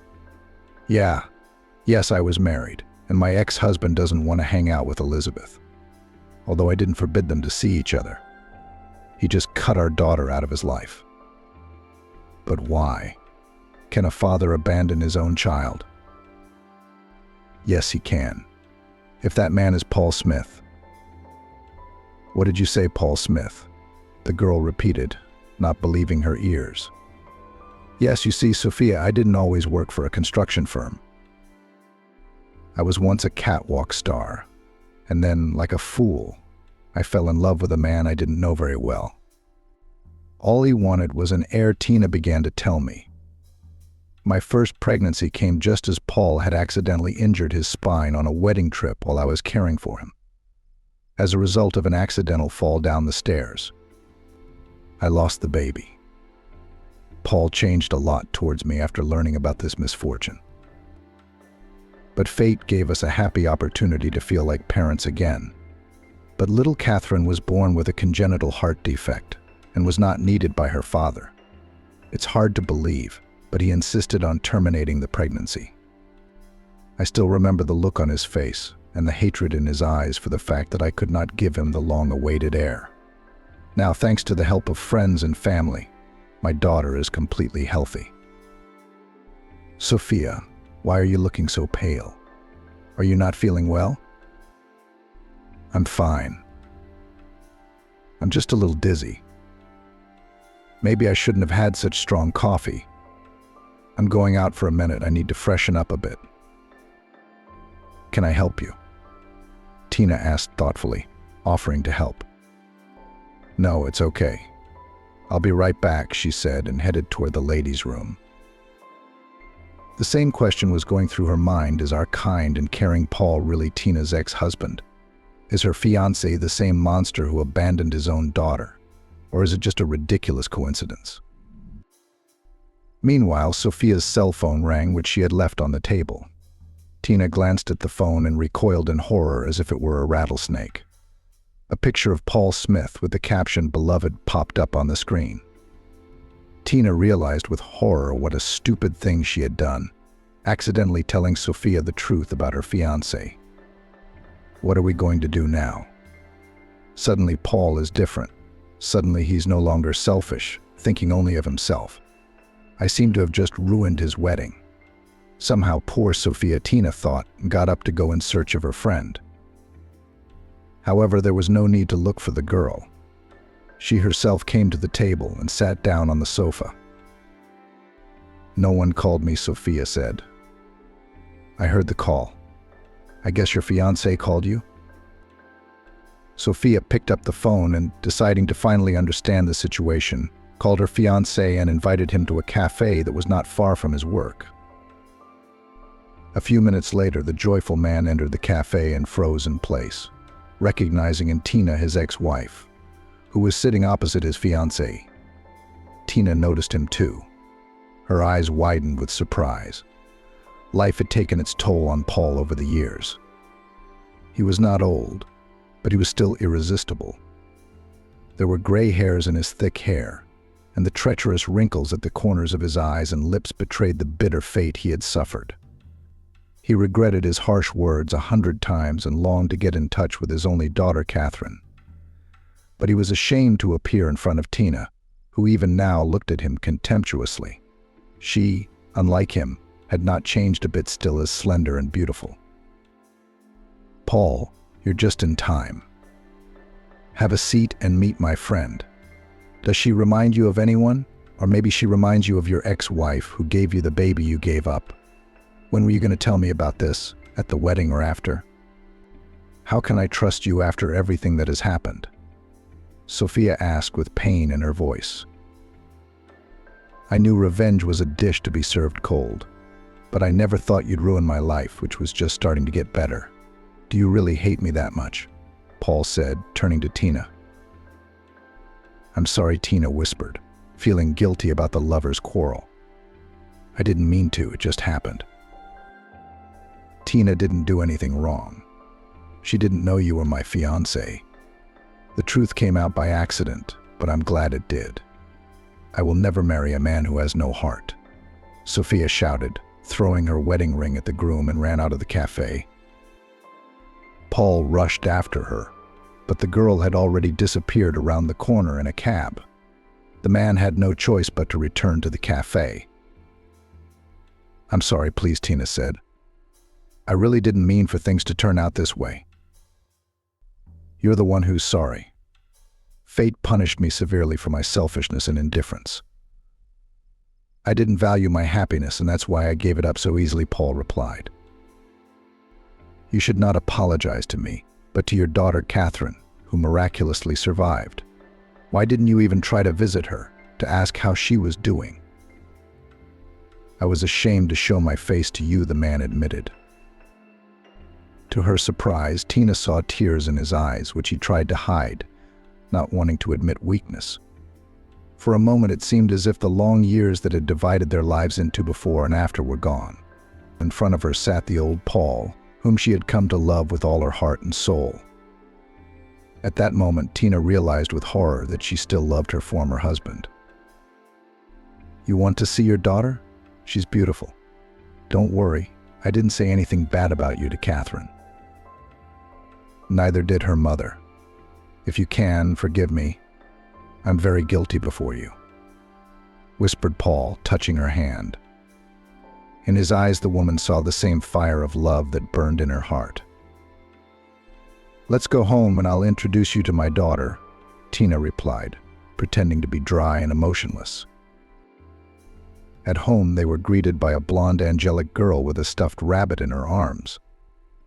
Yes, I was married, and my ex-husband doesn't want to hang out with Elizabeth. Although I didn't forbid them to see each other. He just cut our daughter out of his life." "But why? Can a father abandon his own child?" "Yes, he can. If that man is Paul Smith." "What did you say, Paul Smith?" the girl repeated, not believing her ears. "Yes, you see, Sophia, I didn't always work for a construction firm. I was once a catwalk star, and then, like a fool, I fell in love with a man I didn't know very well. All he wanted was an heir, Tina began to tell me. My first pregnancy came just as Paul had accidentally injured his spine on a wedding trip while I was caring for him, as a result of an accidental fall down the stairs. I lost the baby. Paul changed a lot towards me after learning about this misfortune. But fate gave us a happy opportunity to feel like parents again. But little Catherine was born with a congenital heart defect and was not needed by her father. It's hard to believe, but he insisted on terminating the pregnancy. I still remember the look on his face and the hatred in his eyes for the fact that I could not give him the long-awaited heir. Now, thanks to the help of friends and family, my daughter is completely healthy." "Sophia, why are you looking so pale? Are you not feeling well?" "I'm fine. I'm just a little dizzy. Maybe I shouldn't have had such strong coffee. I'm going out for a minute. I need to freshen up a bit." "Can I help you?" Tina asked thoughtfully, offering to help. "No, it's okay. I'll be right back," she said, and headed toward the ladies' room. The same question was going through her mind. Is our kind and caring Paul really Tina's ex-husband? Is her fiancé the same monster who abandoned his own daughter? Or is it just a ridiculous coincidence? Meanwhile, Sophia's cell phone rang, which she had left on the table. Tina glanced at the phone and recoiled in horror as if it were a rattlesnake. A picture of Paul Smith with the caption "Beloved" popped up on the screen. Tina realized with horror what a stupid thing she had done, accidentally telling Sophia the truth about her fiancé. What are we going to do now? Suddenly Paul is different. Suddenly he's no longer selfish, thinking only of himself. I seem to have just ruined his wedding. Somehow poor Sophia, Tina thought, got up to go in search of her friend. However, there was no need to look for the girl. She herself came to the table and sat down on the sofa. "No one called me," Sophia said. "I heard the call. I guess your fiancé called you?" Sophia picked up the phone and, deciding to finally understand the situation, called her fiancé and invited him to a cafe that was not far from his work. A few minutes later, the joyful man entered the cafe and froze in place, recognizing in Tina his ex-wife, who was sitting opposite his fiancé. Tina noticed him too. Her eyes widened with surprise. Life had taken its toll on Paul over the years. He was not old, but he was still irresistible. There were gray hairs in his thick hair, and the treacherous wrinkles at the corners of his eyes and lips betrayed the bitter fate he had suffered. He regretted his harsh words 100 times and longed to get in touch with his only daughter, Catherine. But he was ashamed to appear in front of Tina, who even now looked at him contemptuously. She, unlike him, had not changed a bit, still as slender and beautiful. "Paul, you're just in time. Have a seat and meet my friend. Does she remind you of anyone? Or maybe she reminds you of your ex-wife who gave you the baby you gave up. When were you going to tell me about this? At the wedding or after? How can I trust you after everything that has happened?" Sophia asked with pain in her voice. I knew revenge was a dish to be served cold, but I never thought you'd ruin my life, which was just starting to get better. Do you really hate me that much? Paul said, turning to Tina. I'm sorry, Tina whispered, feeling guilty about the lovers' quarrel. I didn't mean to, it just happened. Tina didn't do anything wrong. She didn't know you were my fiancé. The truth came out by accident, but I'm glad it did. I will never marry a man who has no heart, Sophia shouted, throwing her wedding ring at the groom, and ran out of the cafe. Paul rushed after her, but the girl had already disappeared around the corner in a cab. The man had no choice but to return to the cafe. I'm sorry, please, Tina said. I really didn't mean for things to turn out this way. You're the one who's sorry. Fate punished me severely for my selfishness and indifference. I didn't value my happiness, and that's why I gave it up so easily, Paul replied. You should not apologize to me, but to your daughter Catherine, who miraculously survived. Why didn't you even try to visit her, to ask how she was doing? I was ashamed to show my face to you, the man admitted. To her surprise, Tina saw tears in his eyes, which he tried to hide, not wanting to admit weakness. For a moment it seemed as if the long years that had divided their lives into before and after were gone. In front of her sat the old Paul, whom she had come to love with all her heart and soul. At that moment, Tina realized with horror that she still loved her former husband. You want to see your daughter? She's beautiful. Don't worry, I didn't say anything bad about you to Catherine. Neither did her mother. If you can, forgive me. I'm very guilty before you, whispered Paul, touching her hand. In his eyes, the woman saw the same fire of love that burned in her heart. Let's go home and I'll introduce you to my daughter, Tina replied, pretending to be dry and emotionless. At home, they were greeted by a blonde, angelic girl with a stuffed rabbit in her arms.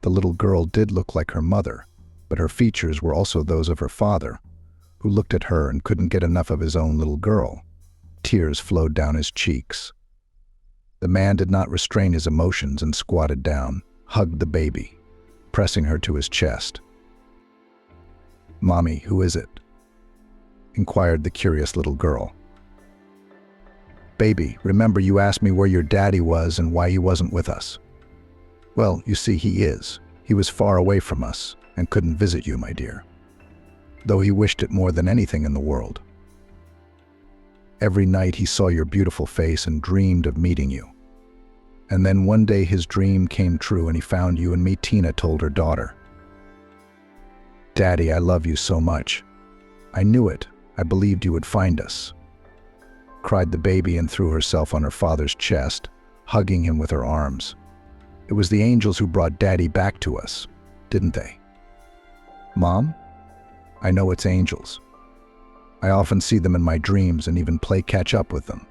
The little girl did look like her mother, but her features were also those of her father, who looked at her and couldn't get enough of his own little girl. Tears flowed down his cheeks. The man did not restrain his emotions and squatted down, hugged the baby, pressing her to his chest. Mommy, who is it? Inquired the curious little girl. Baby, remember you asked me where your daddy was and why he wasn't with us. Well, you see, he is. He was far away from us and couldn't visit you, my dear, though he wished it more than anything in the world. Every night he saw your beautiful face and dreamed of meeting you. And then one day his dream came true and he found you and me, Tina told her daughter. Daddy, I love you so much. I knew it. I believed you would find us, cried the baby and threw herself on her father's chest, hugging him with her arms. It was the angels who brought Daddy back to us, didn't they? Mom? I know it's angels. I often see them in my dreams and even play catch-up with them.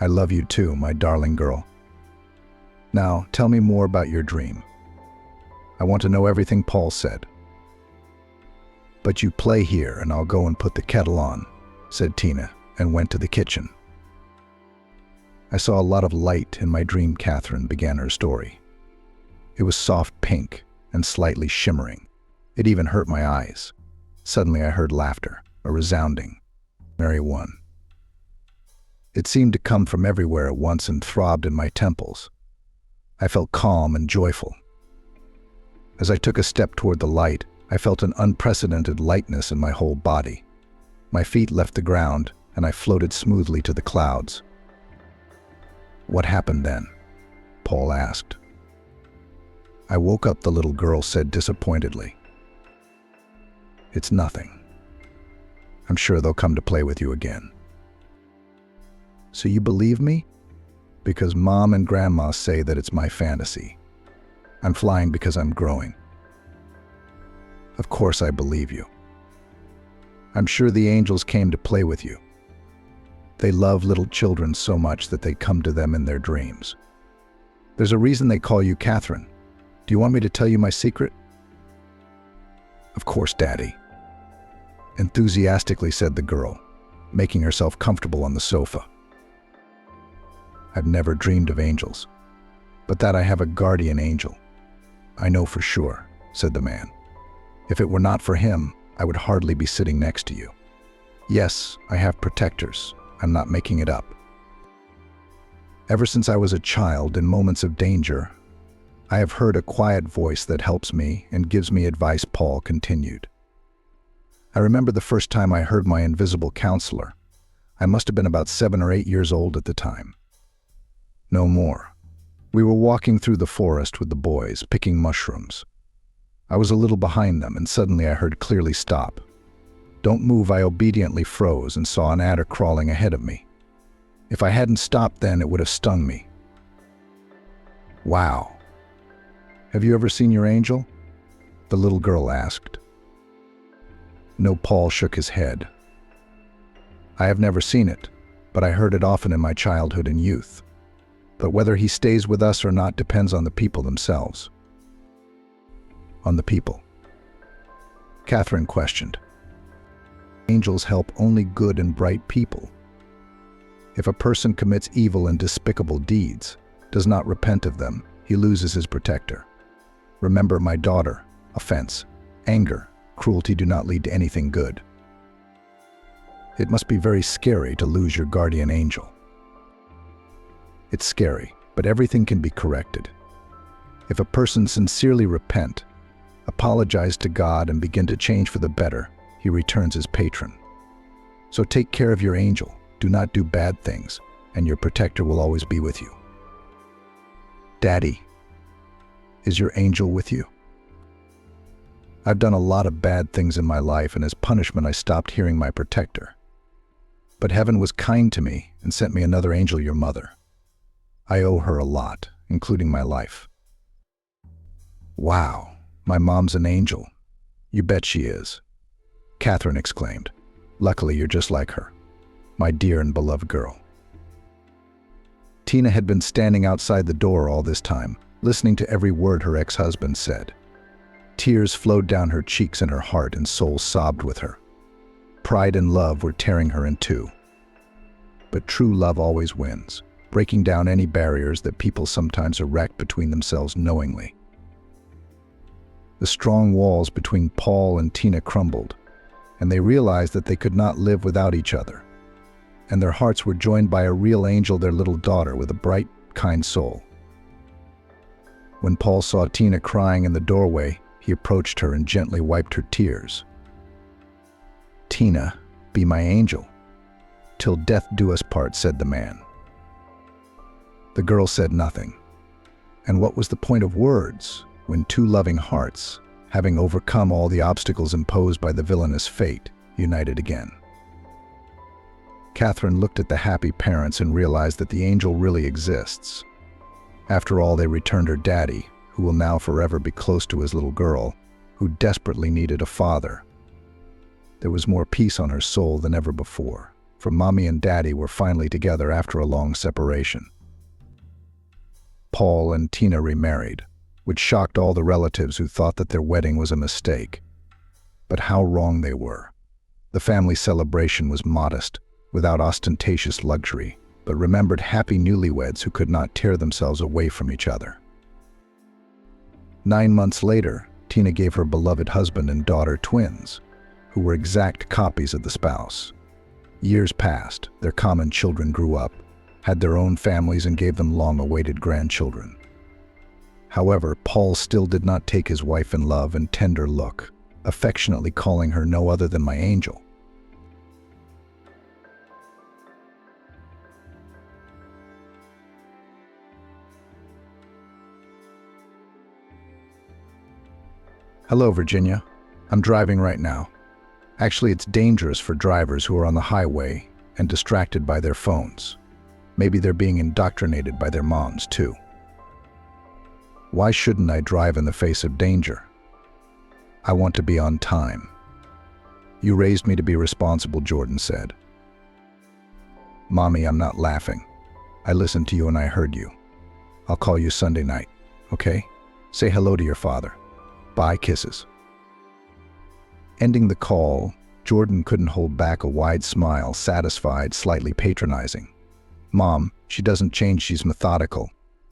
I love you too, my darling girl. Now, tell me more about your dream. I want to know everything, Paul said. But you play here and I'll go and put the kettle on, said Tina, and went to the kitchen. I saw a lot of light in my dream, Catherine began her story. It was soft pink and slightly shimmering. It even hurt my eyes. Suddenly I heard laughter, a resounding, merry one. It seemed to come from everywhere at once and throbbed in my temples. I felt calm and joyful. As I took a step toward the light, I felt an unprecedented lightness in my whole body. My feet left the ground, and I floated smoothly to the clouds. What happened then? Paul asked. I woke up, the little girl said disappointedly. It's nothing. I'm sure they'll come to play with you again. So you believe me? Because Mom and Grandma say that it's my fantasy. I'm flying because I'm growing. Of course I believe you. I'm sure the angels came to play with you. They love little children so much that they come to them in their dreams. There's a reason they call you Catherine. Do you want me to tell you my secret? Of course, Daddy. enthusiastically said the girl, making herself comfortable on the sofa. I've never dreamed of angels, but that I have a guardian angel, I know for sure, said the man. If it were not for him, I would hardly be sitting next to you. Yes, I have protectors. I'm not making it up. Ever since I was a child, in moments of danger, I have heard a quiet voice that helps me and gives me advice, Paul continued. I remember the first time I heard my invisible counselor. I must have been about 7 or 8 years old at the time. No more. We were walking through the forest with the boys, picking mushrooms. I was a little behind them, and suddenly I heard clearly, "Stop." "Don't move." I obediently froze and saw an adder crawling ahead of me. If I hadn't stopped then, it would have stung me. Wow. Have you ever seen your angel? The little girl asked. No, Paul shook his head. I have never seen it, but I heard it often in my childhood and youth. But whether he stays with us or not depends on the people themselves. On the people? Catherine questioned. Angels help only good and bright people. If a person commits evil and despicable deeds, does not repent of them, he loses his protector. Remember, my daughter, offense, anger, cruelty do not lead to anything good. It must be very scary to lose your guardian angel. It's scary, but everything can be corrected. If a person sincerely repent, apologize to God, and begin to change for the better, he returns his patron. So take care of your angel, do not do bad things, and your protector will always be with you. Daddy, is your angel with you? I've done a lot of bad things in my life, and as punishment I stopped hearing my protector. But heaven was kind to me and sent me another angel, your mother. I owe her a lot, including my life. Wow, my mom's an angel. You bet she is, Catherine exclaimed. Luckily, you're just like her, my dear and beloved girl. Tina had been standing outside the door all this time, listening to every word her ex-husband said. Tears flowed down her cheeks, and her heart and soul sobbed with her. Pride and love were tearing her in two. But true love always wins, breaking down any barriers that people sometimes erect between themselves knowingly. The strong walls between Paul and Tina crumbled, and they realized that they could not live without each other. And their hearts were joined by a real angel, their little daughter, with a bright, kind soul. When Paul saw Tina crying in the doorway, he approached her and gently wiped her tears. Tina, be my angel. Till death do us part, said the man. The girl said nothing. And what was the point of words when two loving hearts, having overcome all the obstacles imposed by the villainous fate, united again? Catherine looked at the happy parents and realized that the angel really exists. After all, they returned her daddy, who will now forever be close to his little girl, who desperately needed a father. There was more peace on her soul than ever before, for Mommy and Daddy were finally together after a long separation. Paul and Tina remarried, which shocked all the relatives who thought that their wedding was a mistake. But how wrong they were. The family celebration was modest, without ostentatious luxury, but remembered happy newlyweds who could not tear themselves away from each other. 9 months later, Tina gave her beloved husband and daughter twins, who were exact copies of the spouse. Years passed, their common children grew up, had their own families, and gave them long-awaited grandchildren. However, Paul still did not take his wife in love and tender look, affectionately calling her no other than my angel. Hello, Virginia. I'm driving right now. Actually, it's dangerous for drivers who are on the highway and distracted by their phones. Maybe they're being indoctrinated by their moms, too. Why shouldn't I drive in the face of danger? I want to be on time. You raised me to be responsible, Jordan said. Mommy, I'm not laughing. I listened to you and I heard you. I'll call you Sunday night, okay? Say hello to your father. Bye, kisses. Ending the call, Jordan couldn't hold back a wide smile, satisfied, slightly patronizing. Mom, she doesn't change, she's methodical,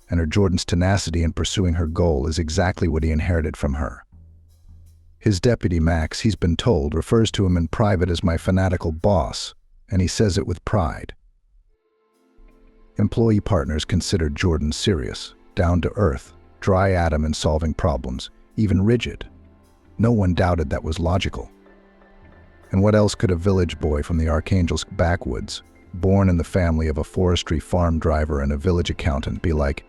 and her Jordan's tenacity in pursuing her goal is exactly what he inherited from her. His deputy, Max, he's been told, refers to him in private as my fanatical boss, and he says it with pride. Employee partners considered Jordan serious, down to earth, dry atom in solving problems, even rigid. No one doubted that was logical. And what else could a village boy from the Archangelsk backwoods, born in the family of a forestry farm driver and a village accountant, be like?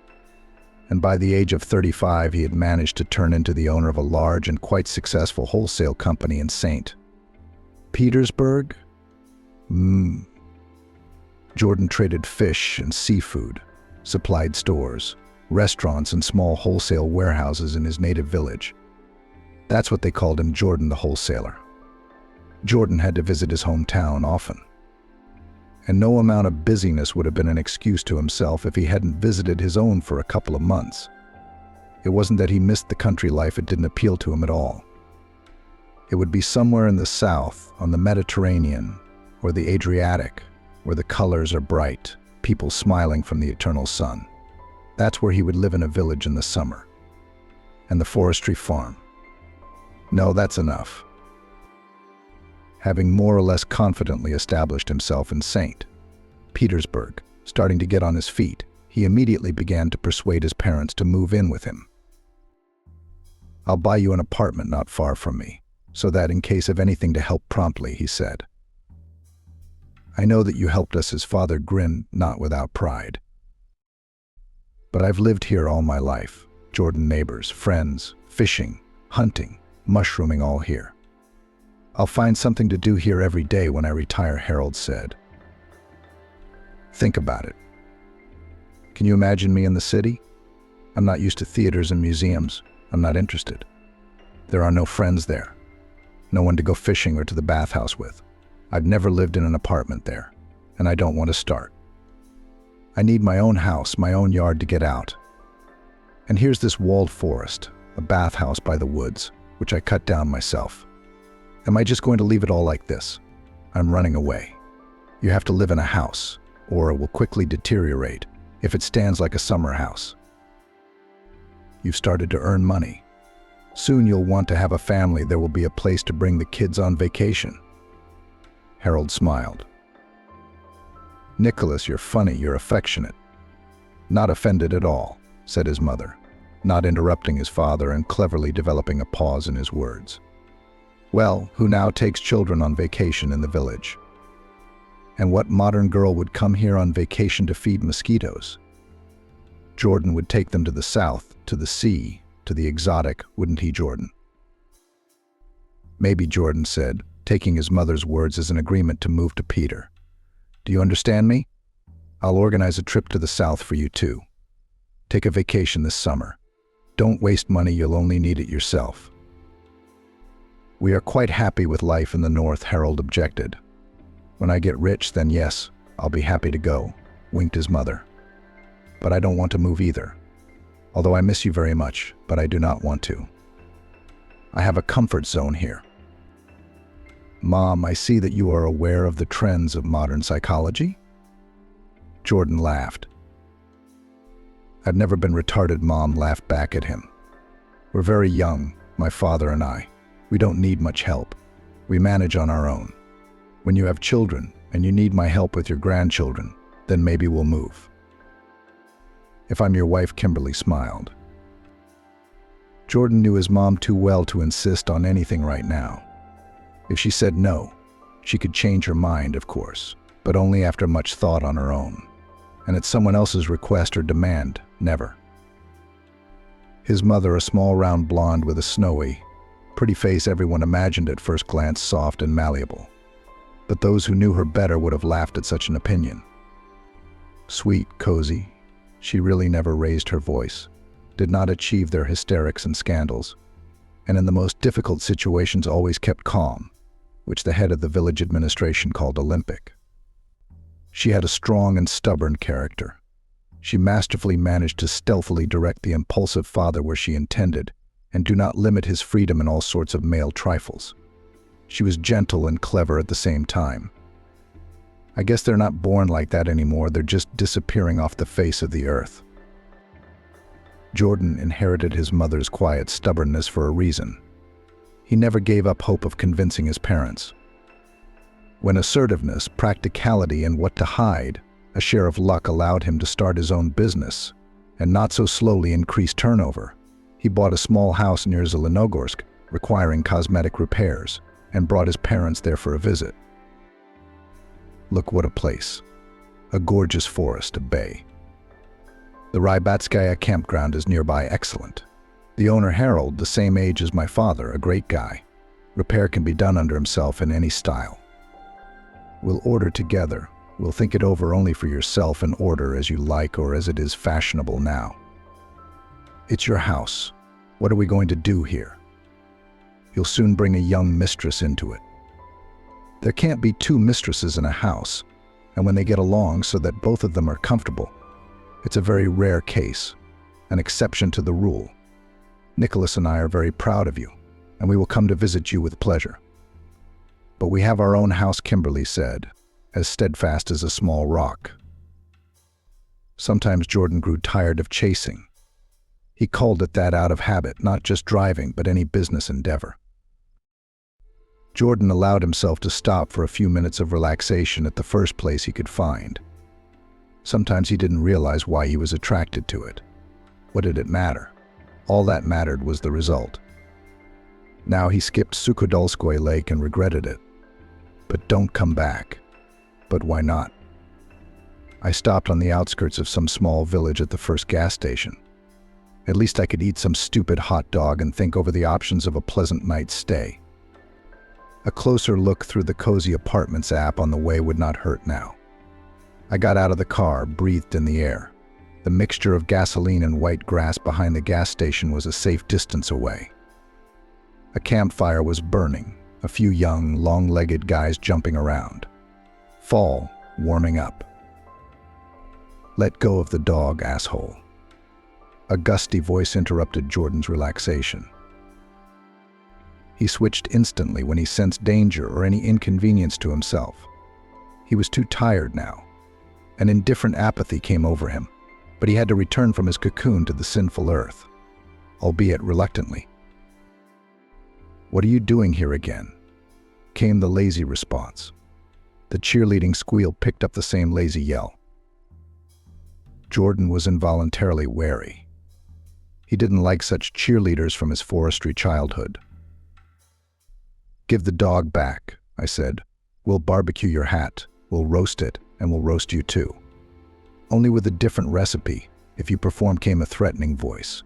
And by the age of 35, he had managed to turn into the owner of a large and quite successful wholesale company in St. Petersburg? Jordan traded fish and seafood, supplied stores, restaurants, and small wholesale warehouses in his native village. That's what they called him, Jordan the wholesaler. Jordan had to visit his hometown often. And no amount of busyness would have been an excuse to himself if he hadn't visited his own for a couple of months. It wasn't that he missed the country life, it didn't appeal to him at all. It would be somewhere in the south, on the Mediterranean, or the Adriatic, where the colors are bright, people smiling from the eternal sun. That's where he would live in a village in the summer. And the forestry farm. No, that's enough. Having more or less confidently established himself in St. Petersburg, starting to get on his feet, he immediately began to persuade his parents to move in with him. I'll buy you an apartment not far from me, so that in case of anything to help promptly, he said. I know that you helped us, his father grinned, not without pride. But I've lived here all my life. Jordan neighbors, friends, fishing, hunting, mushrooming, all here. I'll find something to do here every day when I retire, Harold said. Think about it. Can you imagine me in the city? I'm not used to theaters and museums. I'm not interested. There are no friends there. No one to go fishing or to the bathhouse with. I've never lived in an apartment there, and I don't want to start. I need my own house, my own yard to get out. And here's this walled forest, a bathhouse by the woods, which I cut down myself. Am I just going to leave it all like this? I'm running away. You have to live in a house, or it will quickly deteriorate if it stands like a summer house. You've started to earn money. Soon you'll want to have a family. There will be a place to bring the kids on vacation. Harold smiled. Nicholas, you're funny, you're affectionate. Not offended at all, said his mother, not interrupting his father and cleverly developing a pause in his words. Well, who now takes children on vacation in the village? And what modern girl would come here on vacation to feed mosquitoes? Jordan would take them to the south, to the sea, to the exotic, wouldn't he, Jordan? Maybe, Jordan said, taking his mother's words as an agreement to move to Peter. Do you understand me? I'll organize a trip to the south for you too. Take a vacation this summer. Don't waste money, you'll only need it yourself. We are quite happy with life in the north, Harold objected. When I get rich, then yes, I'll be happy to go, winked his mother. But I don't want to move either. Although I miss you very much, but I do not want to. I have a comfort zone here. Mom, I see that you are aware of the trends of modern psychology? Jordan laughed. I've never been retarded, Mom laughed back at him. We're very young, my father and I. We don't need much help. We manage on our own. When you have children and you need my help with your grandchildren, then maybe we'll move. If I'm your wife, Kimberly smiled. Jordan knew his mom too well to insist on anything right now. If she said no, she could change her mind, of course, but only after much thought on her own. And at someone else's request or demand, never. His mother, a small round blonde with a snowy, pretty face everyone imagined at first glance soft and malleable. But those who knew her better would have laughed at such an opinion. Sweet, cozy, she really never raised her voice, did not achieve their hysterics and scandals, and in the most difficult situations always kept calm, which the head of the village administration called Olympic. She had a strong and stubborn character. She masterfully managed to stealthily direct the impulsive father where she intended, and do not limit his freedom in all sorts of male trifles. She was gentle and clever at the same time. I guess they're not born like that anymore, they're just disappearing off the face of the earth. Jordan inherited his mother's quiet stubbornness for a reason. He never gave up hope of convincing his parents. When assertiveness, practicality, and what to hide, a share of luck allowed him to start his own business, and not so slowly increase turnover. He bought a small house near Zelenogorsk, requiring cosmetic repairs, and brought his parents there for a visit. Look what a place. A gorgeous forest, a bay. The Rybatskaya campground is nearby, excellent. The owner, Harold, the same age as my father, a great guy. Repair can be done under himself in any style. We'll order together. We'll think it over only for yourself and order as you like or as it is fashionable now. It's your house. What are we going to do here? You'll soon bring a young mistress into it. There can't be two mistresses in a house, and when they get along so that both of them are comfortable, it's a very rare case, an exception to the rule. Nicholas and I are very proud of you, and we will come to visit you with pleasure. But we have our own house, Kimberly said, as steadfast as a small rock. Sometimes Jordan grew tired of chasing. He called it that out of habit, not just driving, but any business endeavor. Jordan allowed himself to stop for a few minutes of relaxation at the first place he could find. Sometimes he didn't realize why he was attracted to it. What did it matter? All that mattered was the result. Now he skipped Sukhodolskoye Lake and regretted it. But don't come back. But why not? I stopped on the outskirts of some small village at the first gas station. At least I could eat some stupid hot dog and think over the options of a pleasant night's stay. A closer look through the Cozy Apartments app on the way would not hurt now. I got out of the car, breathed in the air. The mixture of gasoline and white grass behind the gas station was a safe distance away. A campfire was burning, a few young, long-legged guys jumping around. Fall, warming up. Let go of the dog, asshole. A gusty voice interrupted Jordan's relaxation. He switched instantly when he sensed danger or any inconvenience to himself. He was too tired now. An indifferent apathy came over him, but he had to return from his cocoon to the sinful earth, albeit reluctantly. "What are you doing here again?" came the lazy response. The cheerleading squeal picked up the same lazy yell. Jordan was involuntarily wary. He didn't like such cheerleaders from his forestry childhood. "Give the dog back," I said. "We'll barbecue your hat, we'll roast it, and we'll roast you too. Only with a different recipe," if you perform, came a threatening voice.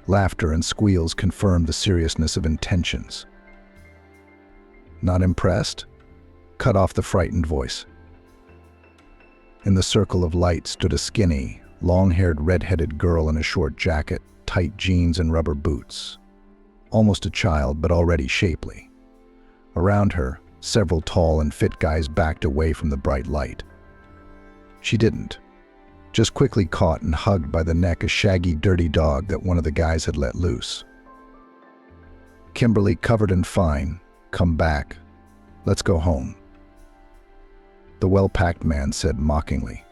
Laughter and squeals confirmed the seriousness of intentions. "Not impressed?" cut off the frightened voice. In the circle of light stood a skinny, long-haired, red-headed girl in a short jacket, tight jeans, and rubber boots. Almost a child, but already shapely. Around her, several tall and fit guys backed away from the bright light. She didn't. Just quickly caught and hugged by the neck a shaggy, dirty dog that one of the guys had let loose. "Kimberly, covered in fine. Come back. Let's go home," the well-packed man said mockingly,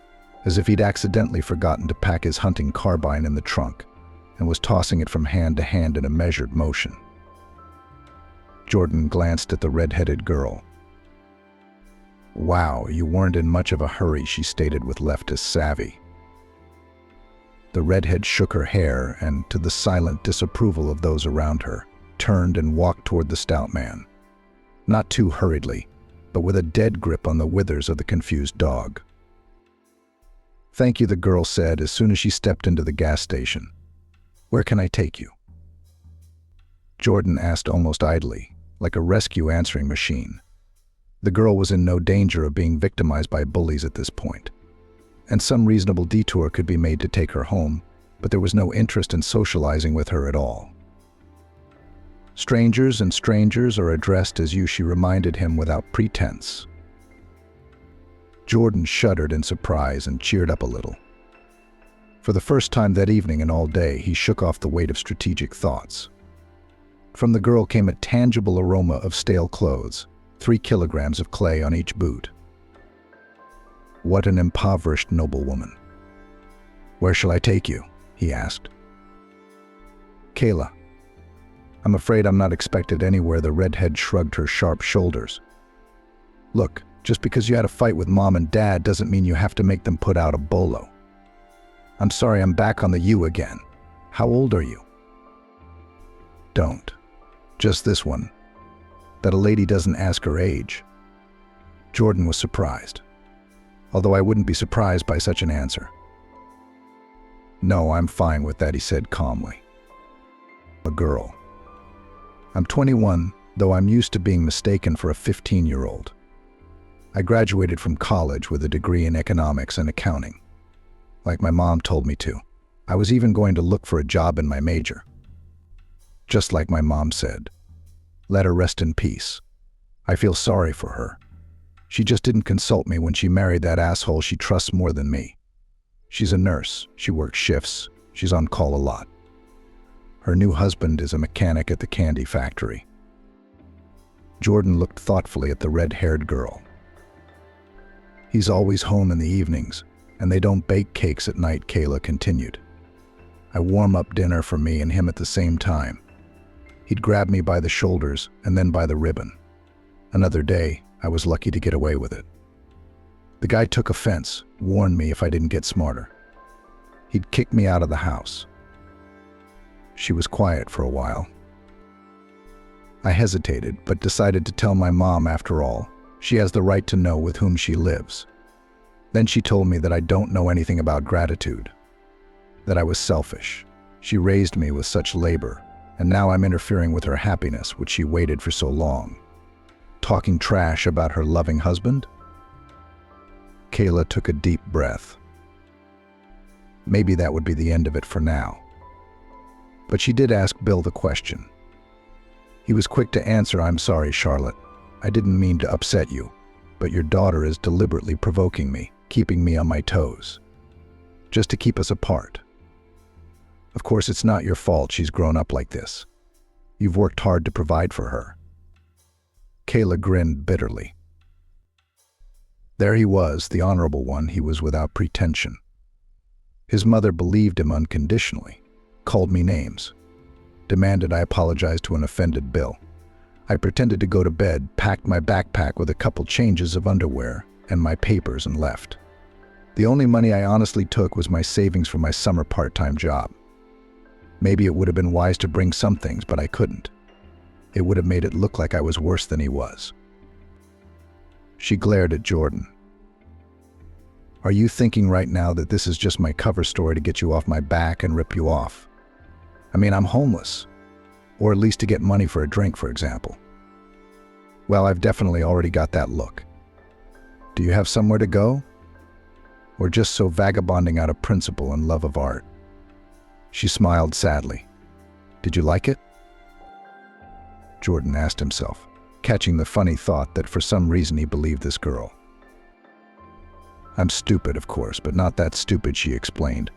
as if he'd accidentally forgotten to pack his hunting carbine in the trunk and was tossing it from hand to hand in a measured motion. Jordan glanced at the red-headed girl. "Wow, you weren't in much of a hurry," she stated with leftist savvy. The redhead shook her hair and, to the silent disapproval of those around her, turned and walked toward the stout man. Not too hurriedly, but with a dead grip on the withers of the confused dog. "Thank you," the girl said as soon as she stepped into the gas station. "Where can I take you?" Jordan asked almost idly, like a rescue answering machine. The girl was in no danger of being victimized by bullies at this point, and some reasonable detour could be made to take her home, but there was no interest in socializing with her at all. "Strangers and strangers are addressed as you," she reminded him without pretense. Jordan shuddered in surprise and cheered up a little. For the first time that evening and all day, he shook off the weight of strategic thoughts. From the girl came a tangible aroma of stale clothes, 3 kilograms of clay on each boot. What an impoverished noblewoman. "Where shall I take you?" he asked. "Kayla, I'm afraid I'm not expected anywhere." The redhead shrugged her sharp shoulders. "Look, just because you had a fight with Mom and Dad doesn't mean you have to make them put out a bolo. I'm sorry I'm back on the you again. How old are you?" "Don't. Just this one. That a lady doesn't ask her age." Jordan was surprised, although I wouldn't be surprised by such an answer. "No, I'm fine with that," he said calmly. "A girl. I'm 21, though I'm used to being mistaken for a 15-year-old. I graduated from college with a degree in economics and accounting, like my mom told me to. I was even going to look for a job in my major. Just like my mom said. Let her rest in peace. I feel sorry for her. She just didn't consult me when she married that asshole she trusts more than me. She's a nurse. She works shifts. She's on call a lot. Her new husband is a mechanic at the candy factory." Jordan looked thoughtfully at the red-haired girl. "He's always home in the evenings, and they don't bake cakes at night," Kayla continued. "I warm up dinner for me and him at the same time. He'd grab me by the shoulders and then by the ribbon. Another day, I was lucky to get away with it. The guy took offense, warned me if I didn't get smarter. He'd kick me out of the house." She was quiet for a while. I hesitated, but decided to tell my mom after all. She has the right to know with whom she lives. Then she told me that I don't know anything about gratitude, that I was selfish. She raised me with such labor, and now I'm interfering with her happiness, which she waited for so long. Talking trash about her loving husband? Kayla took a deep breath. Maybe that would be the end of it for now. But she did ask Bill the question. He was quick to answer, "I'm sorry, Charlotte. I didn't mean to upset you, but your daughter is deliberately provoking me, keeping me on my toes, just to keep us apart. Of course, it's not your fault she's grown up like this. You've worked hard to provide for her." Kayla grinned bitterly. There he was, the honorable one. He was without pretension. His mother believed him unconditionally, called me names, demanded I apologize to an offended Bill. I pretended to go to bed, packed my backpack with a couple changes of underwear and my papers and left. The only money I honestly took was my savings from my summer part-time job. Maybe it would have been wise to bring some things, but I couldn't. It would have made it look like I was worse than he was. She glared at Jordan. "Are you thinking right now that this is just my cover story to get you off my back and rip you off? I mean, I'm homeless. Or at least to get money for a drink, for example. Well, I've definitely already got that look. Do you have somewhere to go? Or just so vagabonding out of principle and love of art?" She smiled sadly. "Did you like it?" Jordan asked himself, catching the funny thought that for some reason he believed this girl. "I'm stupid, of course, but not that stupid," she explained.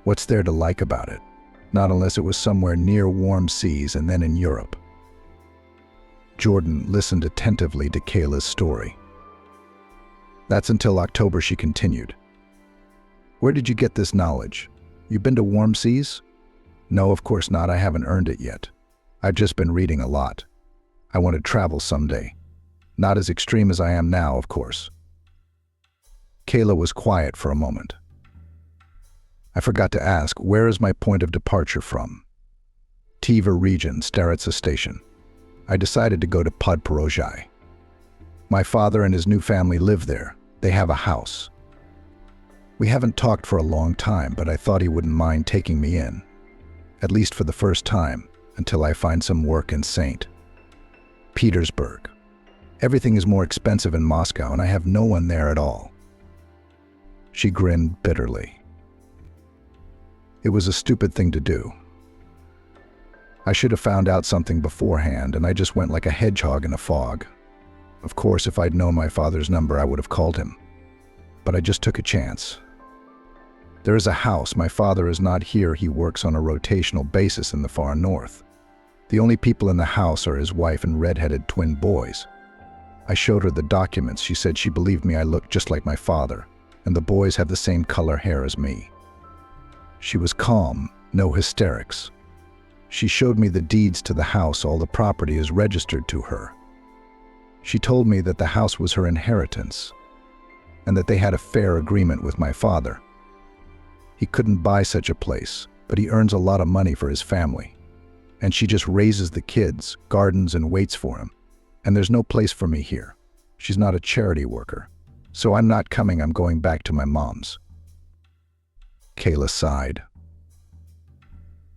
"What's there to like about it? Not unless it was somewhere near warm seas and then in Europe." Jordan listened attentively to Kayla's story. "That's until October," she continued. "Where did you get this knowledge? You've been to warm seas?" "No, of course not. I haven't earned it yet. I've just been reading a lot. I want to travel someday. Not as extreme as I am now, of course." Kayla was quiet for a moment. "I forgot to ask, where is my point of departure from?" "Tiva region, Staritsa station. I decided to go to Podporozhye. My father and his new family live there. They have a house. We haven't talked for a long time, but I thought he wouldn't mind taking me in, at least for the first time, until I find some work in St. Petersburg. Everything is more expensive in Moscow, and I have no one there at all." She grinned bitterly. "It was a stupid thing to do. I should have found out something beforehand, and I just went like a hedgehog in a fog. Of course, if I'd known my father's number, I would have called him. But I just took a chance. There is a house. My father is not here. He works on a rotational basis in the far north. The only people in the house are his wife and red-headed twin boys. I showed her the documents. She said she believed me. I looked just like my father, and the boys have the same color hair as me. She was calm, no hysterics. She showed me the deeds to the house. All the property is registered to her. She told me that the house was her inheritance, and that they had a fair agreement with my father. He couldn't buy such a place, but he earns a lot of money for his family. And she just raises the kids, gardens, and waits for him. And there's no place for me here. She's not a charity worker. So I'm not coming. I'm going back to my mom's. Kayla sighed.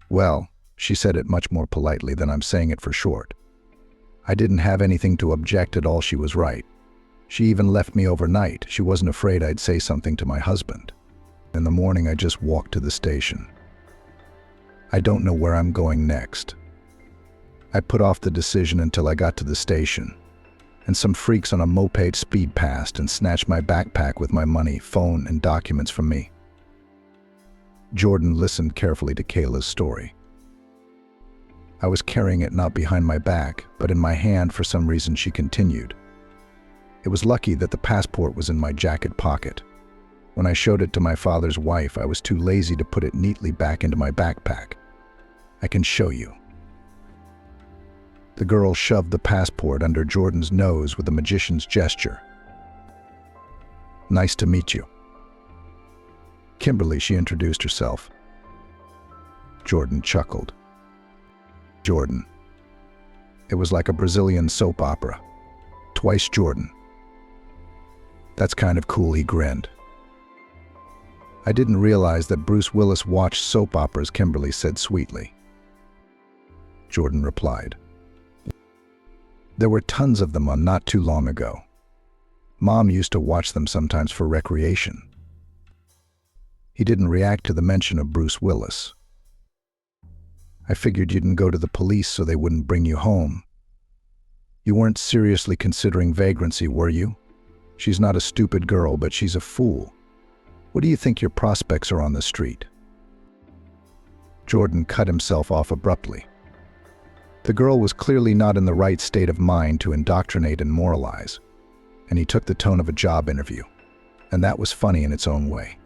Well, she said it much more politely than I'm saying it for short. I didn't have anything to object at all. She was right. She even left me overnight. She wasn't afraid I'd say something to my husband. In the morning, I just walked to the station. I don't know where I'm going next. I put off the decision until I got to the station, and some freaks on a moped speed past and snatched my backpack with my money, phone, and documents from me. Jordan listened carefully to Kayla's story. I was carrying it not behind my back, but in my hand. For some reason, she continued. It was lucky that the passport was in my jacket pocket. When I showed it to my father's wife, I was too lazy to put it neatly back into my backpack. I can show you. The girl shoved the passport under Jordan's nose with a magician's gesture. Nice to meet you. Kimberly, she introduced herself. Jordan chuckled. Jordan. It was like a Brazilian soap opera. Twice Jordan. That's kind of cool, he grinned. I didn't realize that Bruce Willis watched soap operas, Kimberly said sweetly. Jordan replied. There were tons of them on not too long ago. Mom used to watch them sometimes for recreation. He didn't react to the mention of Bruce Willis. I figured you didn't go to the police so they wouldn't bring you home. You weren't seriously considering vagrancy, were you? She's not a stupid girl, but she's a fool. What do you think your prospects are on the street? Jordan cut himself off abruptly. The girl was clearly not in the right state of mind to indoctrinate and moralize, and he took the tone of a job interview, and that was funny in its own way.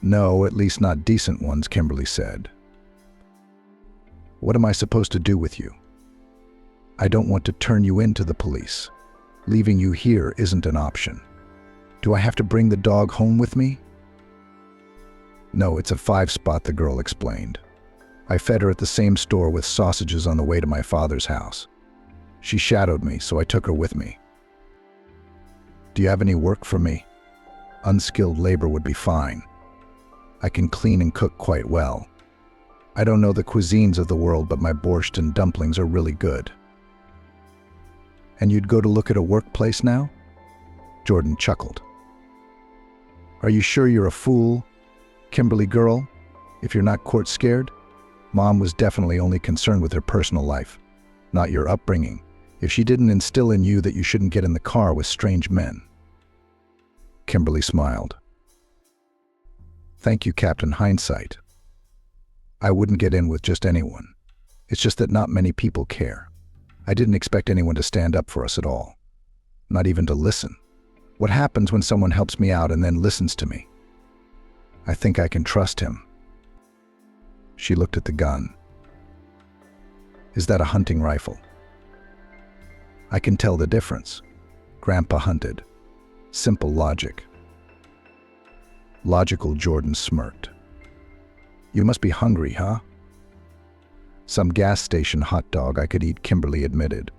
No, at least not decent ones, Kimberly said. What am I supposed to do with you? I don't want to turn you into the police. Leaving you here isn't an option. Do I have to bring the dog home with me? No, it's a 5-spot, the girl explained. I fed her at the same store with sausages on the way to my father's house. She shadowed me, so I took her with me. Do you have any work for me? Unskilled labor would be fine. I can clean and cook quite well. I don't know the cuisines of the world, but my borscht and dumplings are really good. And you'd go to look at a workplace now? Jordan chuckled. Are you sure you're a fool, Kimberly girl, if you're not court scared? Mom was definitely only concerned with her personal life, not your upbringing, if she didn't instill in you that you shouldn't get in the car with strange men. Kimberly smiled. Thank you, Captain Hindsight. I wouldn't get in with just anyone. It's just that not many people care. I didn't expect anyone to stand up for us at all. Not even to listen. What happens when someone helps me out and then listens to me? I think I can trust him. She looked at the gun. Is that a hunting rifle? I can tell the difference. Grandpa hunted. Simple logic. Logical, Jordan smirked. You must be hungry, huh? Some gas station hot dog I could eat, Kimberly admitted.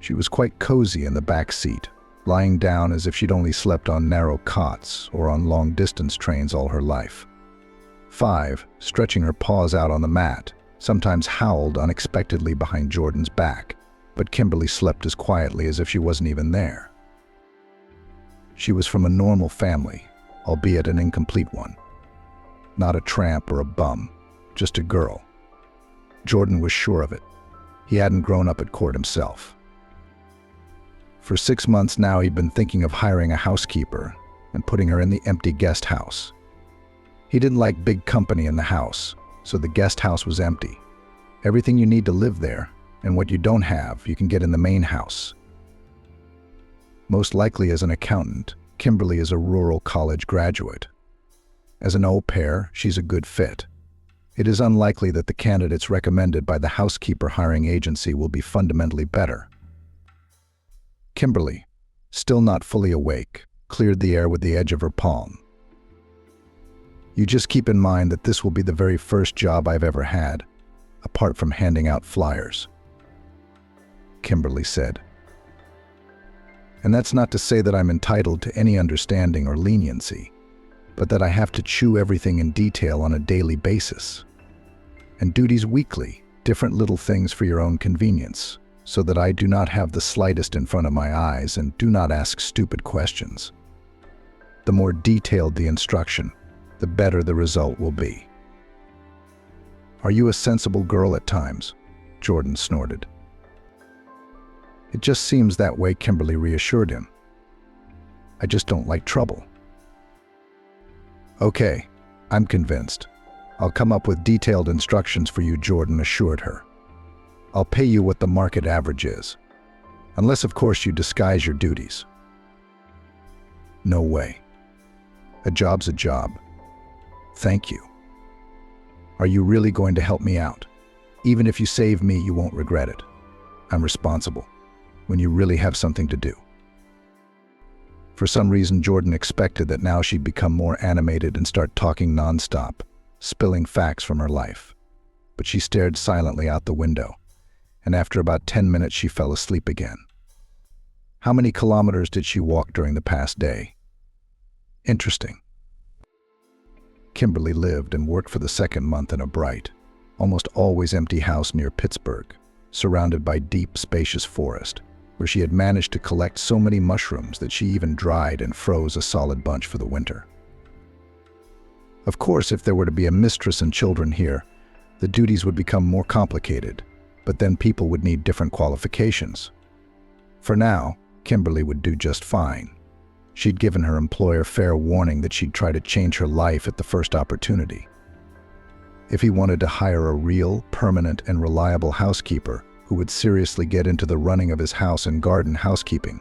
She was quite cozy in the back seat, lying down as if she'd only slept on narrow cots or on long-distance trains all her life. 5, stretching her paws out on the mat, sometimes howled unexpectedly behind Jordan's back, but Kimberly slept as quietly as if she wasn't even there. She was from a normal family, albeit an incomplete one. Not a tramp or a bum, just a girl. Jordan was sure of it. He hadn't grown up at court himself. For 6 months now, he'd been thinking of hiring a housekeeper and putting her in the empty guest house. He didn't like big company in the house, so the guest house was empty, Everything you need to live there, and what you don't have, you can get in the main house. Most likely as an accountant, Kimberly is a rural college graduate. As an au pair, she's a good fit. It is unlikely that the candidates recommended by the housekeeper hiring agency will be fundamentally better. Kimberly, still not fully awake, cleared the air with the edge of her palm. You just keep in mind that this will be the very first job I've ever had, apart from handing out flyers, Kimberly said. And that's not to say that I'm entitled to any understanding or leniency, but that I have to chew everything in detail on a daily basis. And duties weekly, different little things for your own convenience, so that I do not have the slightest in front of my eyes and do not ask stupid questions. The more detailed the instruction, the better the result will be. Are you a sensible girl at times? Jordan snorted. It just seems that way, Kimberly reassured him. I just don't like trouble. Okay, I'm convinced. I'll come up with detailed instructions for you, Jordan assured her. I'll pay you what the market average is. Unless, of course, you disguise your duties. No way. A job's a job. Thank you. Are you really going to help me out? Even if you save me, you won't regret it. I'm responsible when you really have something to do. For some reason, Jordan expected that now she'd become more animated and start talking nonstop, spilling facts from her life. But she stared silently out the window, and after about 10 minutes she fell asleep again. How many kilometers did she walk during the past day? Interesting. Kimberly lived and worked for the second month in a bright, almost always empty house near Pittsburgh, surrounded by deep, spacious forest, where she had managed to collect so many mushrooms that she even dried and froze a solid bunch for the winter. Of course, if there were to be a mistress and children here, the duties would become more complicated, but then people would need different qualifications. For now, Kimberly would do just fine. She'd given her employer fair warning that she'd try to change her life at the first opportunity. If he wanted to hire a real, permanent, and reliable housekeeper who would seriously get into the running of his house and garden housekeeping,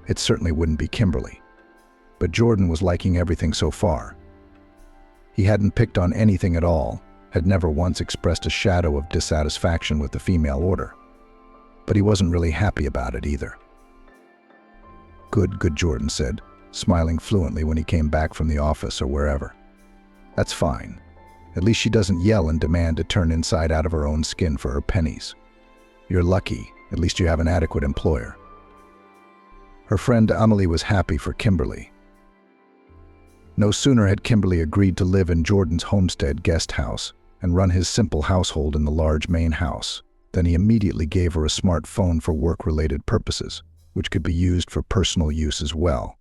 it certainly wouldn't be Kimberly. But Jordan was liking everything so far. He hadn't picked on anything at all, had never once expressed a shadow of dissatisfaction with the female order. But he wasn't really happy about it either. Good, Jordan said, smiling fluently when he came back from the office or wherever. That's fine. At least she doesn't yell and demand to turn inside out of her own skin for her pennies. You're lucky. At least you have an adequate employer. Her friend Amelie was happy for Kimberly. No sooner had Kimberly agreed to live in Jordan's homestead guest house and run his simple household in the large main house than he immediately gave her a smartphone for work-related purposes, which could be used for personal use as well.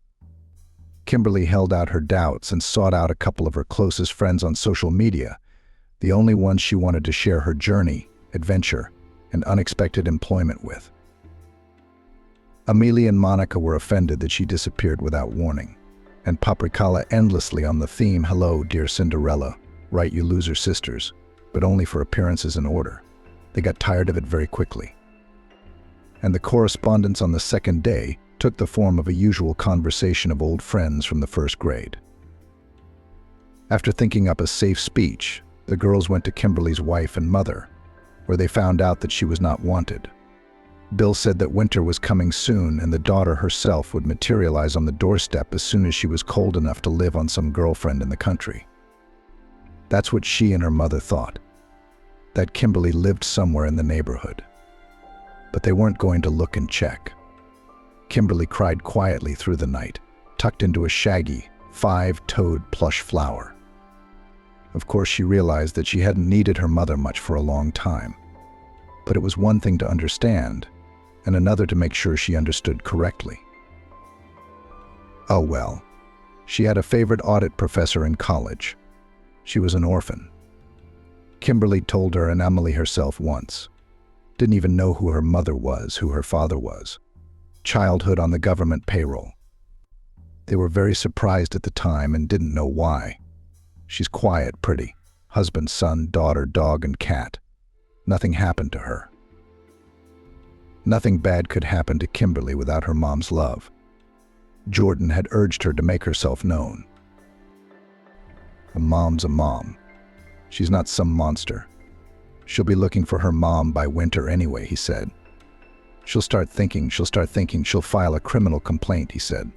Kimberly held out her doubts and sought out a couple of her closest friends on social media, the only ones she wanted to share her journey, adventure, and unexpected employment with. Amelie and Monica were offended that she disappeared without warning, and Paprikala endlessly on the theme, "Hello, dear Cinderella, right you loser sisters," but only for appearances in order. They got tired of it very quickly. And the correspondence on the second day took the form of a usual conversation of old friends from the first grade. After thinking up a safe speech, the girls went to Kimberly's wife and mother, where they found out that she was not wanted. Bill said that winter was coming soon and the daughter herself would materialize on the doorstep as soon as she was cold enough to live on some girlfriend in the country. That's what she and her mother thought, that Kimberly lived somewhere in the neighborhood. But they weren't going to look and check. Kimberly cried quietly through the night, tucked into a shaggy, 5-toed plush flower. Of course, she realized that she hadn't needed her mother much for a long time. But it was one thing to understand, and another to make sure she understood correctly. Oh well, she had a favorite audit professor in college. She was an orphan. Kimberly told her and Amelie herself once. Didn't even know who her mother was, who her father was. Childhood on the government payroll. They were very surprised at the time and didn't know why. She's quiet, pretty. Husband, son, daughter, dog, and cat. Nothing happened to her. Nothing bad could happen to Kimberly without her mom's love. Jordan had urged her to make herself known. A mom's a mom. She's not some monster. She'll be looking for her mom by winter anyway, he said. She'll start thinking, she'll file a criminal complaint, he said.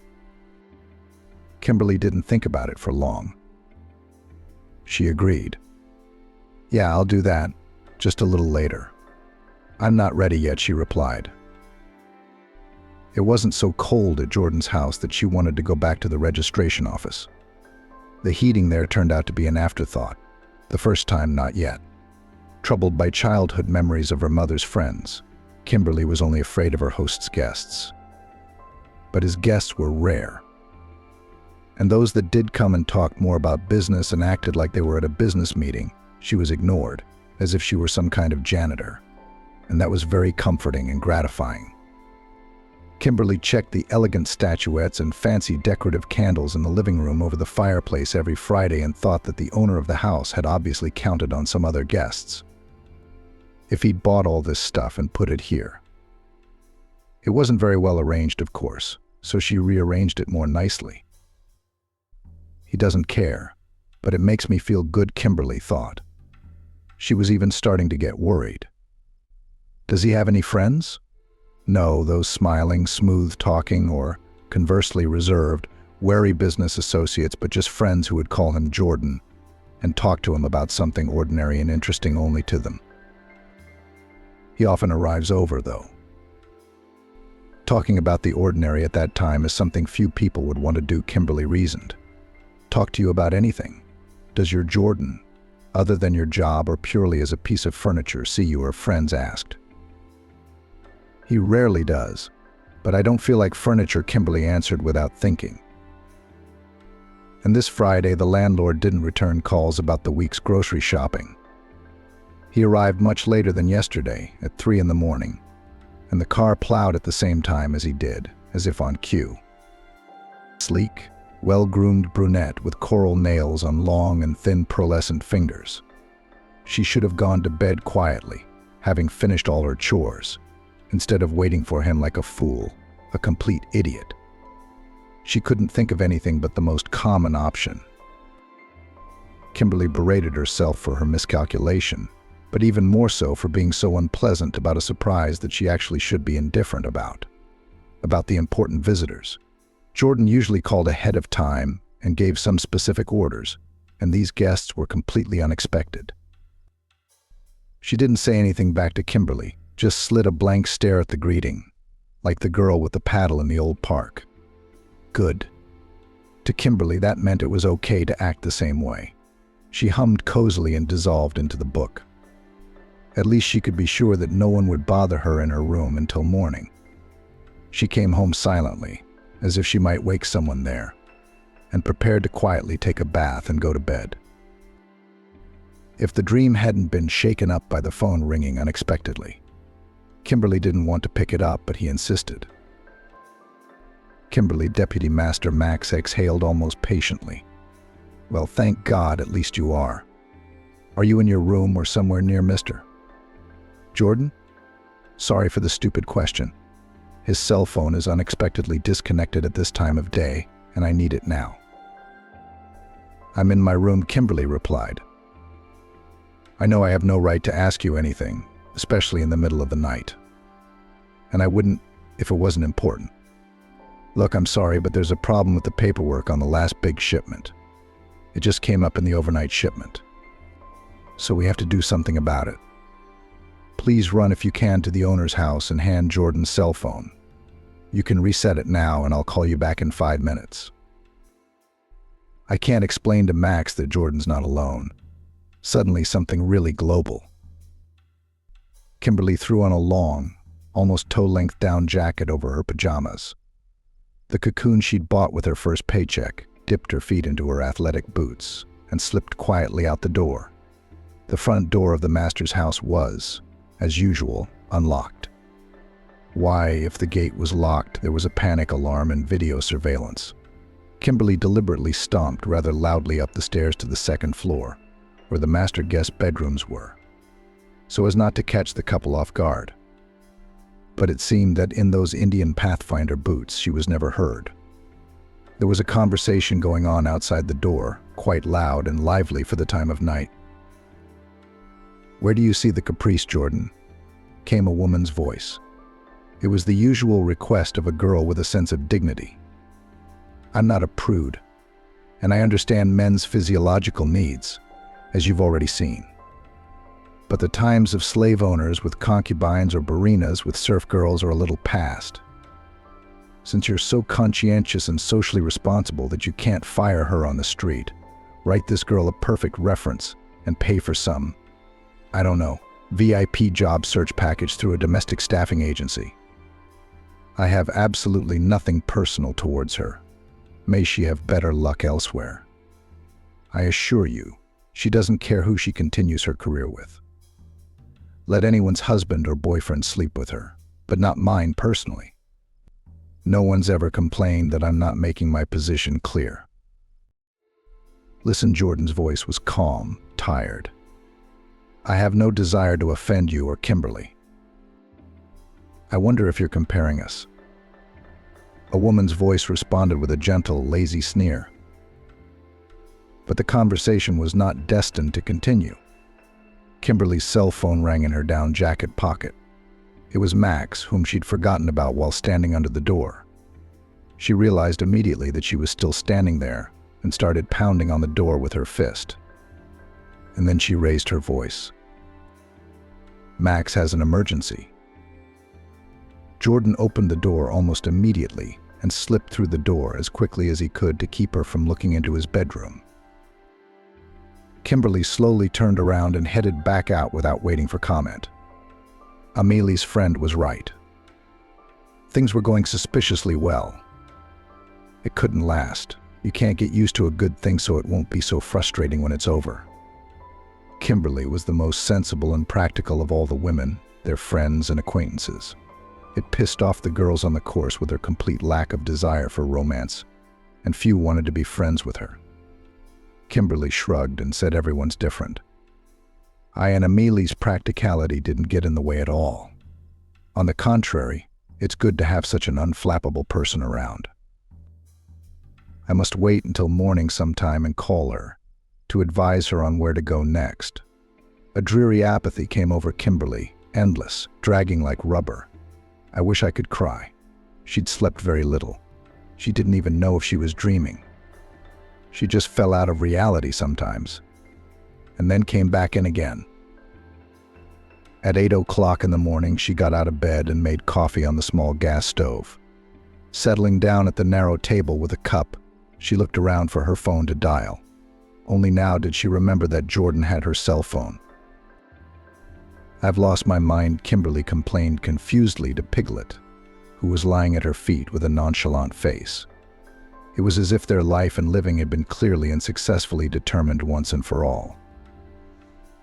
Kimberly didn't think about it for long. She agreed. Yeah, I'll do that, just a little later. I'm not ready yet, she replied. It wasn't so cold at Jordan's house that she wanted to go back to the registration office. The heating there turned out to be an afterthought. The first time, not yet. Troubled by childhood memories of her mother's friends, Kimberly was only afraid of her host's guests. But his guests were rare. And those that did come and talked more about business and acted like they were at a business meeting, she was ignored, as if she were some kind of janitor. And that was very comforting and gratifying. Kimberly checked the elegant statuettes and fancy decorative candles in the living room over the fireplace every Friday and thought that the owner of the house had obviously counted on some other guests. If he'd bought all this stuff and put it here. It wasn't very well arranged, of course, so she rearranged it more nicely. He doesn't care, but it makes me feel good, Kimberly thought. She was even starting to get worried. Does he have any friends? No, those smiling, smooth-talking, or conversely reserved, wary business associates, but just friends who would call him Jordan and talk to him about something ordinary and interesting only to them. He often arrives over, though. Talking about the ordinary at that time is something few people would want to do, Kimberly reasoned. Talk to you about anything. Does your Jordan, other than your job or purely as a piece of furniture, see you? Her friends asked. He rarely does, but I don't feel like furniture, Kimberly answered without thinking. And this Friday, the landlord didn't return calls about the week's grocery shopping. He arrived much later than yesterday, at 3 in the morning, and the car plowed at the same time as he did, as if on cue. Sleek, well-groomed brunette with coral nails on long and thin pearlescent fingers. She should have gone to bed quietly, having finished all her chores, instead of waiting for him like a fool, a complete idiot. She couldn't think of anything but the most common option. Kimberly berated herself for her miscalculation, but even more so for being so unpleasant about a surprise that she actually should be indifferent about the important visitors. Jordan usually called ahead of time and gave some specific orders, and these guests were completely unexpected. She didn't say anything back to Kimberly, just slid a blank stare at the greeting, like the girl with the paddle in the old park. Good. To Kimberly, that meant it was okay to act the same way. She hummed cozily and dissolved into the book. At least she could be sure that no one would bother her in her room until morning. She came home silently, as if she might wake someone there, and prepared to quietly take a bath and go to bed. If the dream hadn't been shaken up by the phone ringing unexpectedly. Kimberly didn't want to pick it up, but he insisted. Kimberly, Deputy Master Max exhaled almost patiently. Well, thank God, at least you are. Are you in your room or somewhere near, Mr. Jordan? Sorry for the stupid question. His cell phone is unexpectedly disconnected at this time of day, and I need it now. I'm in my room, Kimberly replied. I know I have no right to ask you anything, especially in the middle of the night. And I wouldn't if it wasn't important. Look, I'm sorry, but there's a problem with the paperwork on the last big shipment. It just came up in the overnight shipment. So we have to do something about it. Please run if you can to the owner's house and hand Jordan's cell phone. You can reset it now and I'll call you back in 5 minutes. I can't explain to Max that Jordan's not alone. Suddenly something really global. Kimberly threw on a long, almost toe-length down jacket over her pajamas. The cocoon she'd bought with her first paycheck, dipped her feet into her athletic boots, and slipped quietly out the door. The front door of the master's house was, as usual, unlocked. Why, if the gate was locked, there was a panic alarm and video surveillance. Kimberly deliberately stomped rather loudly up the stairs to the second floor, where the master guest bedrooms were. so as not to catch the couple off guard. But it seemed that in those Indian Pathfinder boots she was never heard. There was a conversation going on outside the door, quite loud and lively for the time of night. "Where do you see the caprice, Jordan?" came a woman's voice. It was the usual request of a girl with a sense of dignity. "I'm not a prude, and I understand men's physiological needs, as you've already seen. But the times of slave owners with concubines or barinas with serf girls are a little past. Since you're so conscientious and socially responsible that you can't fire her on the street, write this girl a perfect reference and pay for some, I don't know, VIP job search package through a domestic staffing agency. I have absolutely nothing personal towards her. May she have better luck elsewhere. I assure you, she doesn't care who she continues her career with. Let anyone's husband or boyfriend sleep with her, but not mine personally. No one's ever complained that I'm not making my position clear." Listen, Jordan's voice was calm, tired. "I have no desire to offend you or Kimberly. I wonder if you're comparing us." A woman's voice responded with a gentle, lazy sneer. But the conversation was not destined to continue. Kimberly's cell phone rang in her down jacket pocket. It was Max, whom she'd forgotten about while standing under the door. She realized immediately that she was still standing there and started pounding on the door with her fist. And then she raised her voice. "Max has an emergency." Jordan opened the door almost immediately and slipped through the door as quickly as he could to keep her from looking into his bedroom. Kimberly slowly turned around and headed back out without waiting for comment. Ameli's friend was right. Things were going suspiciously well. It couldn't last. You can't get used to a good thing so it won't be so frustrating when it's over. Kimberly was the most sensible and practical of all the women, their friends and acquaintances. It pissed off the girls on the course with their complete lack of desire for romance, and few wanted to be friends with her. Kimberly shrugged and said everyone's different. And Ameli's practicality didn't get in the way at all. On the contrary, it's good to have such an unflappable person around. I must wait until morning sometime and call her, to advise her on where to go next. A dreary apathy came over Kimberly, endless, dragging like rubber. I wish I could cry. She'd slept very little. She didn't even know if she was dreaming. She just fell out of reality sometimes, and then came back in again. At 8 o'clock in the morning, she got out of bed and made coffee on the small gas stove. Settling down at the narrow table with a cup, she looked around for her phone to dial. Only now did she remember that Jordan had her cell phone. "I've lost my mind," Kimberly complained confusedly to Piglet, who was lying at her feet with a nonchalant face. It was as if their life and living had been clearly and successfully determined once and for all.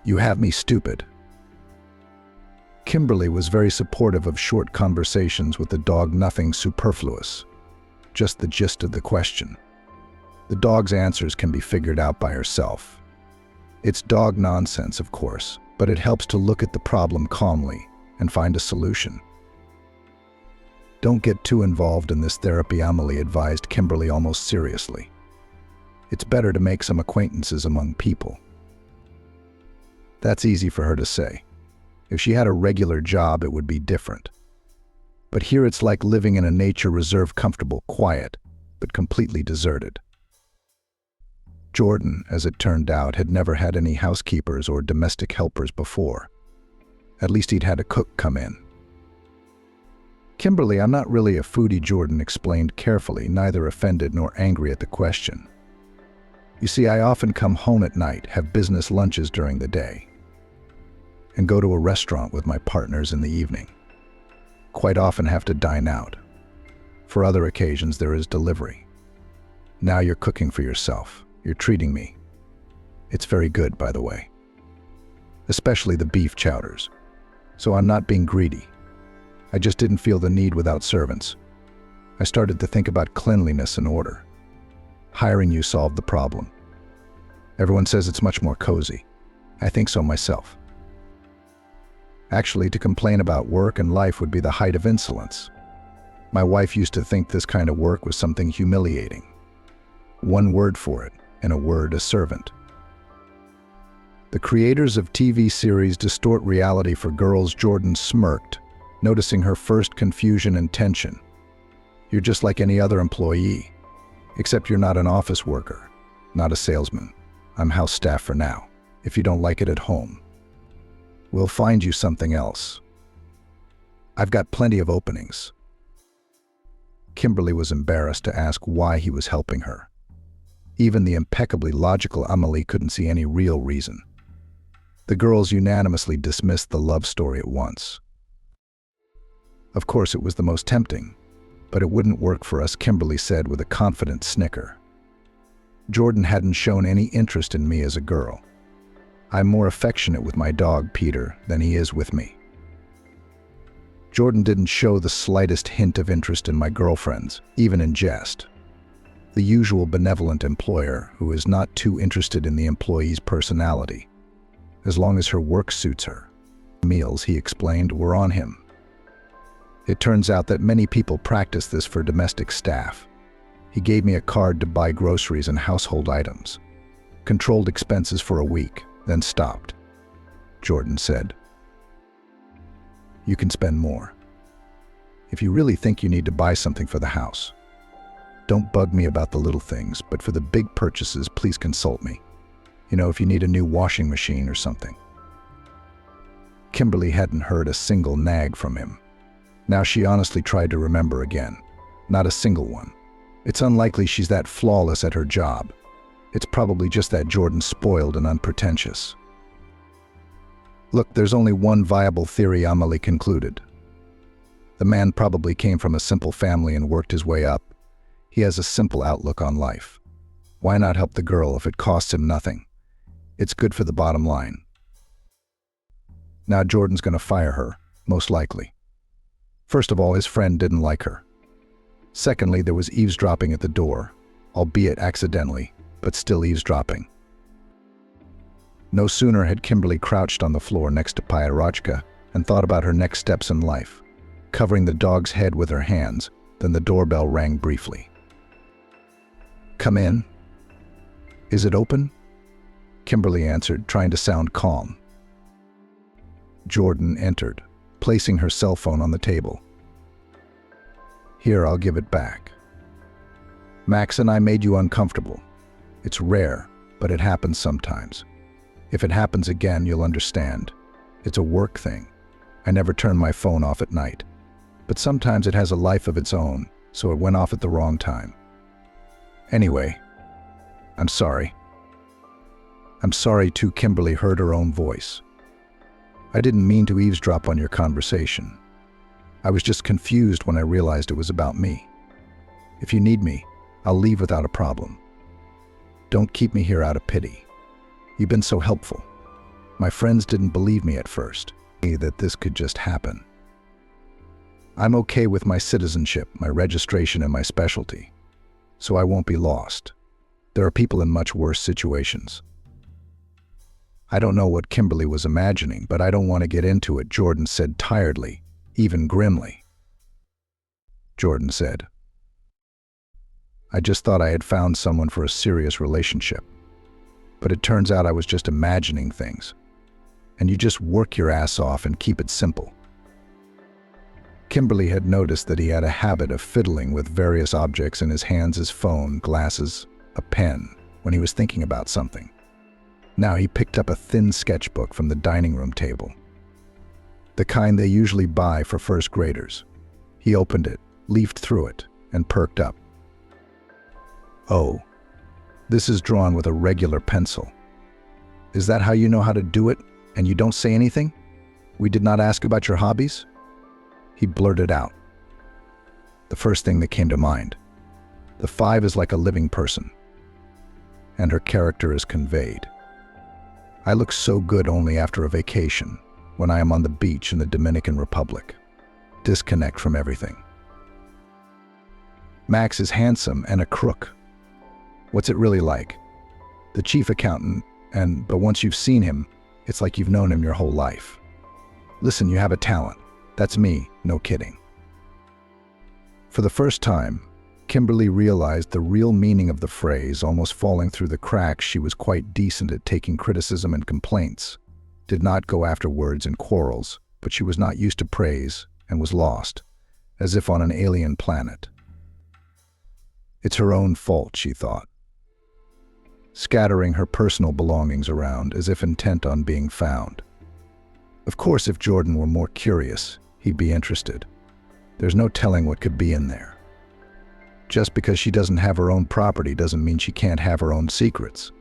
"You have me stupid." Kimberly was very supportive of short conversations with the dog, nothing superfluous, just the gist of the question. The dog's answers can be figured out by herself. It's dog nonsense, of course, but it helps to look at the problem calmly and find a solution. "Don't get too involved in this therapy," Amelie advised Kimberly almost seriously. "It's better to make some acquaintances among people." That's easy for her to say. If she had a regular job, it would be different. But here it's like living in a nature reserve, comfortable, quiet, but completely deserted. Jordan, as it turned out, had never had any housekeepers or domestic helpers before. At least he'd had a cook come in. "Kimberly, I'm not really a foodie," Jordan explained carefully, neither offended nor angry at the question. "You see, I often come home at night, have business lunches during the day, and go to a restaurant with my partners in the evening. Quite often have to dine out. For other occasions, there is delivery. Now you're cooking for yourself. You're treating me. It's very good, by the way. Especially the beef chowders. So I'm not being greedy. I just didn't feel the need without servants. I started to think about cleanliness and order. Hiring you solved the problem. Everyone says it's much more cozy. I think so myself." Actually, to complain about work and life would be the height of insolence. My wife used to think this kind of work was something humiliating. One word for it, and a word, a servant. The creators of TV series distort reality for girls. Jordan smirked, noticing her first confusion and tension. You're just like any other employee, except you're not an office worker, not a salesman. I'm house staff for now. If you don't like it at home, we'll find you something else. I've got plenty of openings. Kimberly was embarrassed to ask why he was helping her. Even the impeccably logical Amelie couldn't see any real reason. The girls unanimously dismissed the love story at once. Of course, it was the most tempting, but it wouldn't work for us, Kimberly said with a confident snicker. Jordan hadn't shown any interest in me as a girl. I'm more affectionate with my dog, Peter, than he is with me. Jordan didn't show the slightest hint of interest in my girlfriends, even in jest. The usual benevolent employer who is not too interested in the employee's personality, as long as her work suits her. Meals, he explained, were on him. It turns out that many people practice this for domestic staff. He gave me a card to buy groceries and household items. Controlled expenses for a week, then stopped. Jordan said, "You can spend more. If you really think you need to buy something for the house, don't bug me about the little things, but for the big purchases, please consult me. You know, if you need a new washing machine or something." Kimberly hadn't heard a single nag from him. Now she honestly tried to remember again. Not a single one. It's unlikely she's that flawless at her job. It's probably just that Jordan's spoiled and unpretentious. Look, there's only one viable theory, Amelie concluded. The man probably came from a simple family and worked his way up. He has a simple outlook on life. Why not help the girl if it costs him nothing? It's good for the bottom line. Now Jordan's going to fire her, most likely. First of all, his friend didn't like her. Secondly, there was eavesdropping at the door, albeit accidentally, but still eavesdropping. No sooner had Kimberly crouched on the floor next to Pyrochka and thought about her next steps in life, covering the dog's head with her hands, than the doorbell rang briefly. "Come in." "Is it open?" Kimberly answered, trying to sound calm. Jordan entered, placing her cell phone on the table. "Here, I'll give it back. Max and I made you uncomfortable. It's rare, but it happens sometimes. If it happens again, you'll understand. It's a work thing. I never turn my phone off at night. But sometimes it has a life of its own, so it went off at the wrong time. Anyway, I'm sorry." "I'm sorry too," Kimberly heard her own voice. "I didn't mean to eavesdrop on your conversation. I was just confused when I realized it was about me. If you need me, I'll leave without a problem. Don't keep me here out of pity. You've been so helpful. My friends didn't believe me at first, that this could just happen. I'm okay with my citizenship, my registration, and my specialty, so I won't be lost. There are people in much worse situations." "I don't know what Kimberly was imagining, but I don't want to get into it," Jordan said tiredly, even grimly. Jordan said, "I just thought I had found someone for a serious relationship. But it turns out I was just imagining things. And you just work your ass off and keep it simple." Kimberly had noticed that he had a habit of fiddling with various objects in his hands, his phone, glasses, a pen, when he was thinking about something. Now he picked up a thin sketchbook from the dining room table, the kind they usually buy for first graders. He opened it, leafed through it, and perked up. "Oh, this is drawn with a regular pencil. Is that how you know how to do it, and you don't say anything? We did not ask about your hobbies?" He blurted out. The first thing that came to mind. The 5 is like a living person, and her character is conveyed. I look so good only after a vacation, when I am on the beach in the Dominican Republic. Disconnect from everything. Max is handsome and a crook. What's it really like? The chief accountant, but once you've seen him, it's like you've known him your whole life. Listen, you have a talent. That's me, no kidding. For the first time, Kimberly realized the real meaning of the phrase. Almost falling through the cracks, she was quite decent at taking criticism and complaints, did not go after words and quarrels, but she was not used to praise and was lost, as if on an alien planet. It's her own fault, she thought, scattering her personal belongings around as if intent on being found. Of course, if Jordan were more curious, he'd be interested. There's no telling what could be in there. Just because she doesn't have her own property doesn't mean she can't have her own secrets.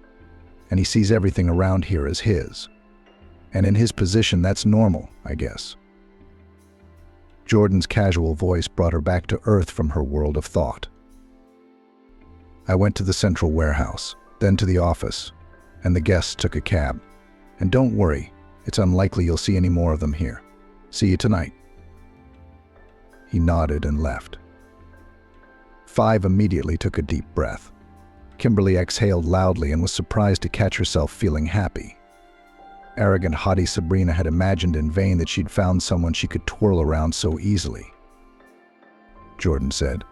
And he sees everything around here as his. And in his position, that's normal, I guess. Jordan's casual voice brought her back to earth from her world of thought. I went to the central warehouse, then to the office, and the guests took a cab. And don't worry, it's unlikely you'll see any more of them here. See you tonight. He nodded and left. Five immediately took a deep breath. Kimberly exhaled loudly and was surprised to catch herself feeling happy. Arrogant, haughty Sabrina had imagined in vain that she'd found someone she could twirl around so easily. Jordan said,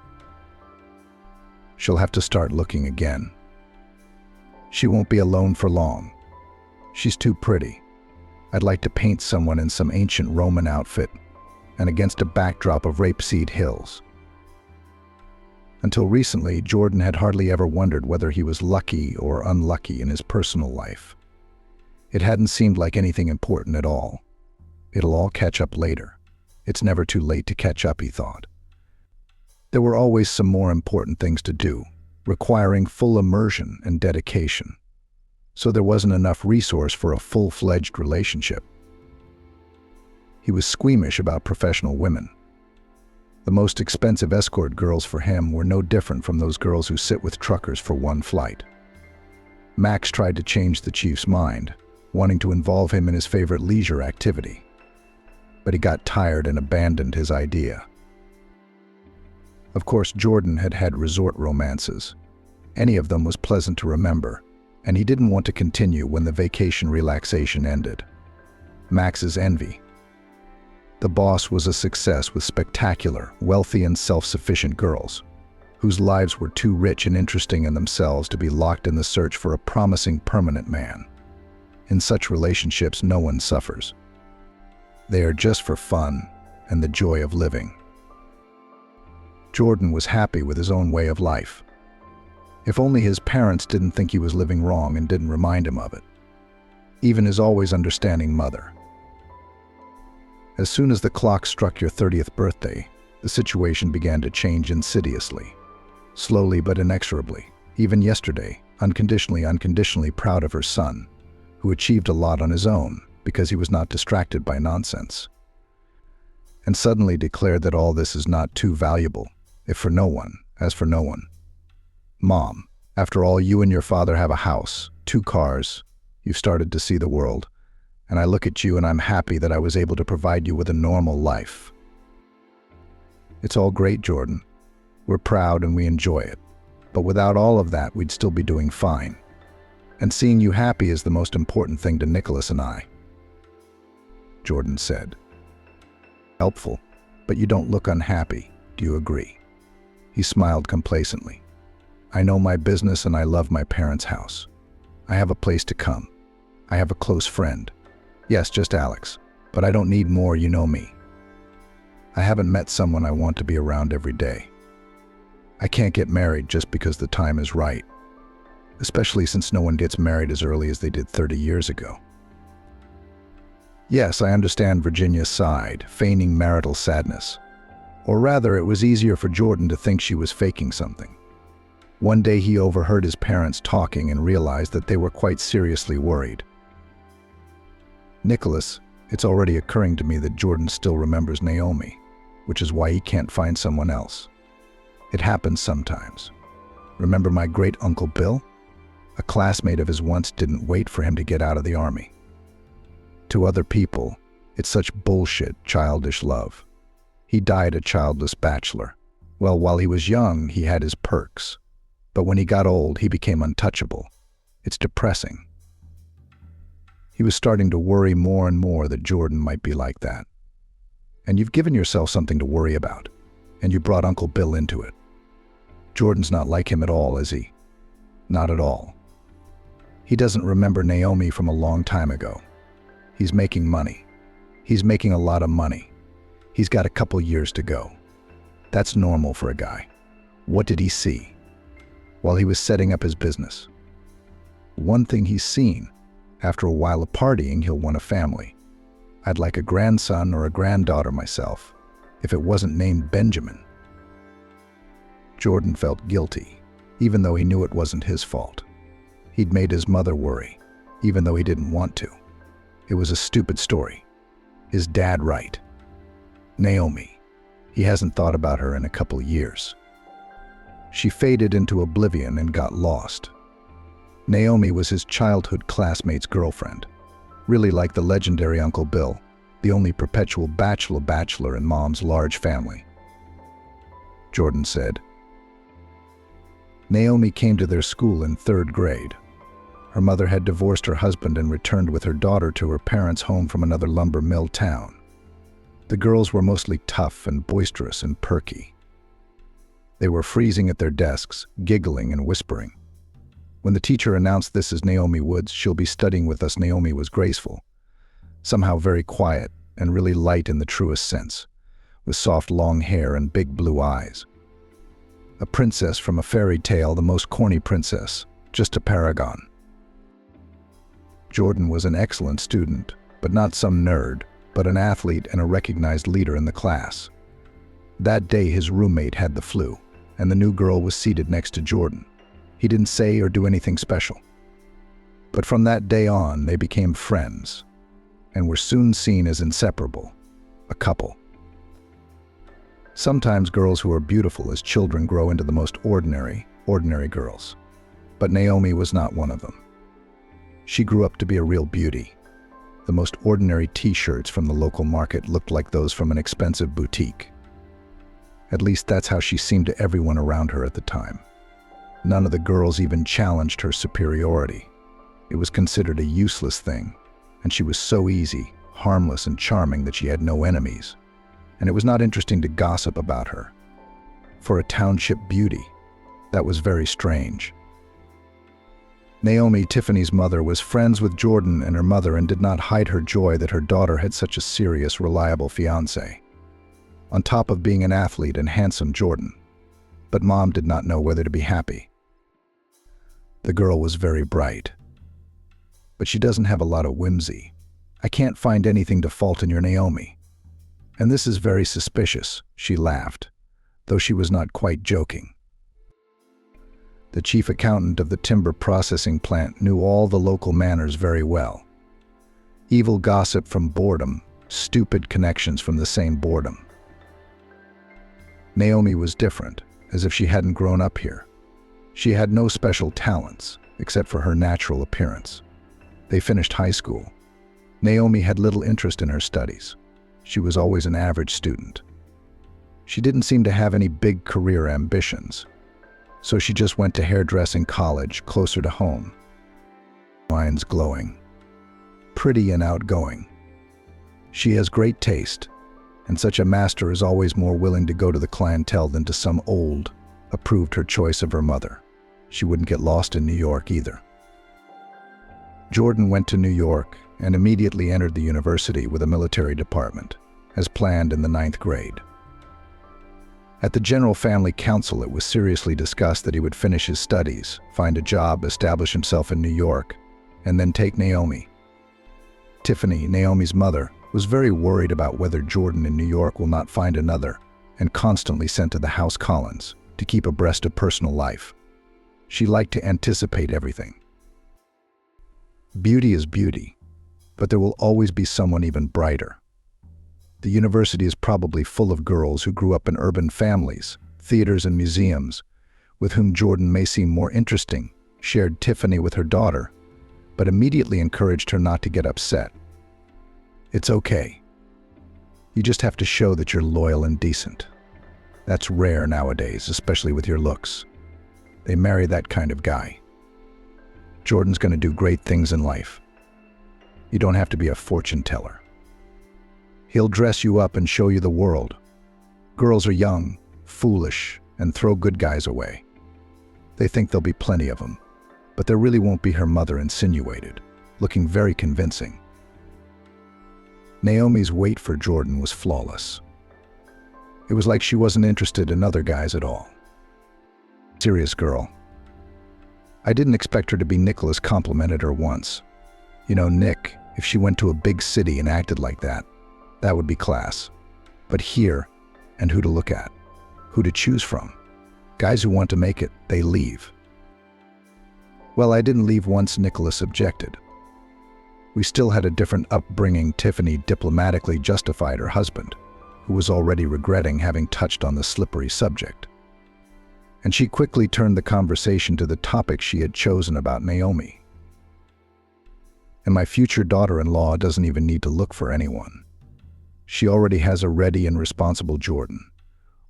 "She'll have to start looking again. She won't be alone for long. She's too pretty. I'd like to paint someone in some ancient Roman outfit and against a backdrop of rapeseed hills." Until recently, Jordan had hardly ever wondered whether he was lucky or unlucky in his personal life. It hadn't seemed like anything important at all. It'll all catch up later. It's never too late to catch up, he thought. There were always some more important things to do, requiring full immersion and dedication. So there wasn't enough resource for a full-fledged relationship. He was squeamish about professional women. The most expensive escort girls for him were no different from those girls who sit with truckers for one flight. Max tried to change the chief's mind, wanting to involve him in his favorite leisure activity. But he got tired and abandoned his idea. Of course, Jordan had had resort romances. Any of them was pleasant to remember, and he didn't want to continue when the vacation relaxation ended. Max's envy. The boss was a success with spectacular, wealthy and self-sufficient girls, whose lives were too rich and interesting in themselves to be locked in the search for a promising permanent man. In such relationships, no one suffers. They are just for fun and the joy of living. Jordan was happy with his own way of life. If only his parents didn't think he was living wrong and didn't remind him of it. Even his always understanding mother. As soon as the clock struck your 30th birthday, the situation began to change insidiously. Slowly but inexorably. Even yesterday, unconditionally proud of her son, who achieved a lot on his own because he was not distracted by nonsense. And suddenly declared that all this is not too valuable, if for no one, as for no one. Mom, after all, you and your father have a house, 2 cars, you've started to see the world, and I look at you and I'm happy that I was able to provide you with a normal life. It's all great, Jordan. We're proud and we enjoy it. But without all of that, we'd still be doing fine. And seeing you happy is the most important thing to Nicholas and I. Jordan said. Helpful, but you don't look unhappy. Do you agree? He smiled complacently. I know my business and I love my parents' house. I have a place to come. I have a close friend. Yes, just Alex, but I don't need more, you know me. I haven't met someone I want to be around every day. I can't get married just because the time is right, especially since no one gets married as early as they did 30 years ago. Yes, I understand, Virginia sighed, feigning marital sadness. Or rather, it was easier for Jordan to think she was faking something. One day he overheard his parents talking and realized that they were quite seriously worried. Nicholas, it's already occurring to me that Jordan still remembers Naomi, which is why he can't find someone else. It happens sometimes. Remember my great-uncle Bill? A classmate of his once didn't wait for him to get out of the army. To other people, it's such bullshit, childish love. He died a childless bachelor. Well, while he was young, he had his perks. But when he got old, he became untouchable. It's depressing. He was starting to worry more and more that Jordan might be like that. And you've given yourself something to worry about, and you brought Uncle Bill into it. Jordan's not like him at all, is he? Not at all. He doesn't remember Naomi from a long time ago. He's making money. He's making a lot of money. He's got a couple years to go. That's normal for a guy. What did he see while he was setting up his business? One thing he's seen: after a while of partying, he'll want a family. I'd like a grandson or a granddaughter myself, if it wasn't named Benjamin. Jordan felt guilty, even though he knew it wasn't his fault. He'd made his mother worry, even though he didn't want to. It was a stupid story. Is Dad right? Naomi. He hasn't thought about her in a couple years. She faded into oblivion and got lost. Naomi was his childhood classmate's girlfriend, really like the legendary Uncle Bill, the only perpetual bachelor in Mom's large family. Jordan said. Naomi came to their school in 3rd grade. Her mother had divorced her husband and returned with her daughter to her parents' home from another lumber mill town. The girls were mostly tough and boisterous and perky. They were freezing at their desks, giggling and whispering. When the teacher announced, "This is Naomi Woods, she'll be studying with us," Naomi was graceful, somehow very quiet and really light in the truest sense, with soft long hair and big blue eyes. A princess from a fairy tale, the most corny princess, just a paragon. Jordan was an excellent student, but not some nerd, but an athlete and a recognized leader in the class. That day his roommate had the flu, and the new girl was seated next to Jordan. He didn't say or do anything special. But from that day on, they became friends, and were soon seen as inseparable, a couple. Sometimes girls who are beautiful as children grow into the most ordinary girls. But Naomi was not one of them. She grew up to be a real beauty. The most ordinary t-shirts from the local market looked like those from an expensive boutique. At least that's how she seemed to everyone around her at the time. None of the girls even challenged her superiority. It was considered a useless thing, and she was so easy, harmless, and charming that she had no enemies. And it was not interesting to gossip about her. For a township beauty, that was very strange. Naomi, Tiffany's mother, was friends with Jordan and her mother and did not hide her joy that her daughter had such a serious, reliable fiancé, on top of being an athlete and handsome Jordan. But Mom did not know whether to be happy. The girl was very bright, but she doesn't have a lot of whimsy. I can't find anything to fault in your Naomi. And this is very suspicious, she laughed, though she was not quite joking. The chief accountant of the timber processing plant knew all the local manners very well. Evil gossip from boredom, stupid connections from the same boredom. Naomi was different, as if she hadn't grown up here. She had no special talents, except for her natural appearance. They finished high school. Naomi had little interest in her studies. She was always an average student. She didn't seem to have any big career ambitions, so she just went to hairdressing college closer to home. Eyes glowing. Pretty and outgoing. She has great taste, and such a master is always more willing to go to the clientele than to some old, approved her choice of her mother. She wouldn't get lost in New York either. Jordan went to New York and immediately entered the university with a military department, as planned in the 9th grade. At the General Family Council, it was seriously discussed that he would finish his studies, find a job, establish himself in New York, and then take Naomi. Tiffany, Naomi's mother, was very worried about whether Jordan in New York will not find another, and constantly sent to the House Collins to keep abreast of personal life. She liked to anticipate everything. Beauty is beauty, but there will always be someone even brighter. The university is probably full of girls who grew up in urban families, theaters and museums, with whom Jordan may seem more interesting, shared Tiffany with her daughter, but immediately encouraged her not to get upset. It's okay. You just have to show that you're loyal and decent. That's rare nowadays, especially with your looks. They marry that kind of guy. Jordan's going to do great things in life. You don't have to be a fortune teller. He'll dress you up and show you the world. Girls are young, foolish, and throw good guys away. They think there'll be plenty of them, but there really won't be, her mother insinuated, looking very convincing. Naomi's wait for Jordan was flawless. It was like she wasn't interested in other guys at all. Serious girl. I didn't expect her to be. Nicholas complimented her once. You know, Nick, if she went to a big city and acted like that, that would be class. But here, and who to look at, who to choose from. Guys who want to make it, they leave. Well, I didn't leave once, Nicholas objected. We still had a different upbringing. Tiffany diplomatically justified her husband, who was already regretting having touched on the slippery subject. And she quickly turned the conversation to the topic she had chosen about Naomi. And my future daughter-in-law doesn't even need to look for anyone. She already has a ready and responsible Jordan.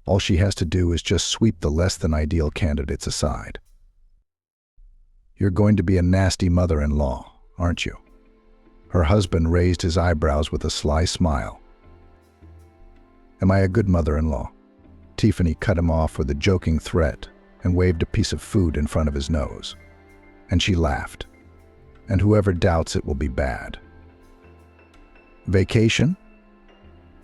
All she has to do is just sweep the less than ideal candidates aside. You're going to be a nasty mother-in-law, aren't you? Her husband raised his eyebrows with a sly smile. Am I a good mother-in-law? Tiffany cut him off with a joking threat and waved a piece of food in front of his nose. And she laughed. And whoever doubts it will be bad. Vacation?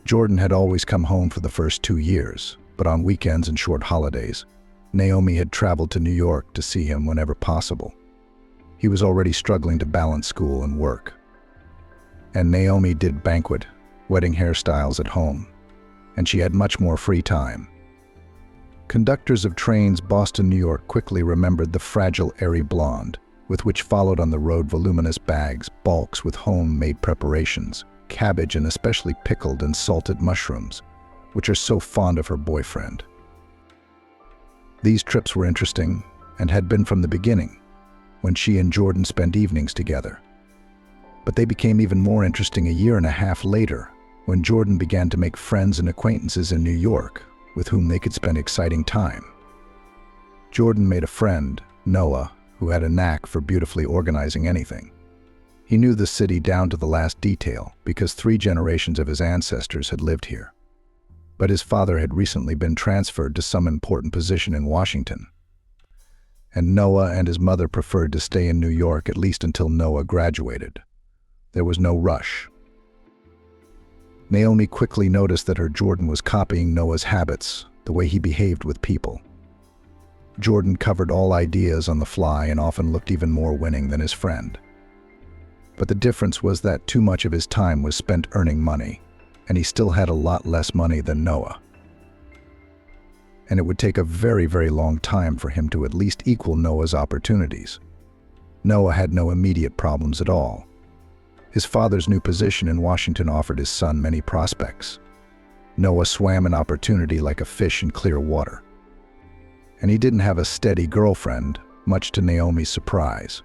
Jordan had always come home for the first 2 years, but on weekends and short holidays, Naomi had traveled to New York to see him whenever possible. He was already struggling to balance school and work. And Naomi did banquet, wedding hairstyles at home, and she had much more free time. Conductors of trains Boston, New York quickly remembered the fragile, airy blonde, with which followed on the road voluminous bags, bulks with home-made preparations, cabbage and especially pickled and salted mushrooms, which are so fond of her boyfriend. These trips were interesting, and had been from the beginning, when she and Jordan spent evenings together. But they became even more interesting a year and a half later, when Jordan began to make friends and acquaintances in New York, with whom they could spend exciting time. Jordan made a friend, Noah, who had a knack for beautifully organizing anything. He knew the city down to the last detail because 3 generations of his ancestors had lived here. But his father had recently been transferred to some important position in Washington. And Noah and his mother preferred to stay in New York at least until Noah graduated. There was no rush. Naomi quickly noticed that her Jordan was copying Noah's habits, the way he behaved with people. Jordan covered all ideas on the fly and often looked even more winning than his friend. But the difference was that too much of his time was spent earning money, and he still had a lot less money than Noah. And it would take a very, very long time for him to at least equal Noah's opportunities. Noah had no immediate problems at all. His father's new position in Washington offered his son many prospects. Noah swam in opportunity like a fish in clear water. And he didn't have a steady girlfriend, much to Naomi's surprise.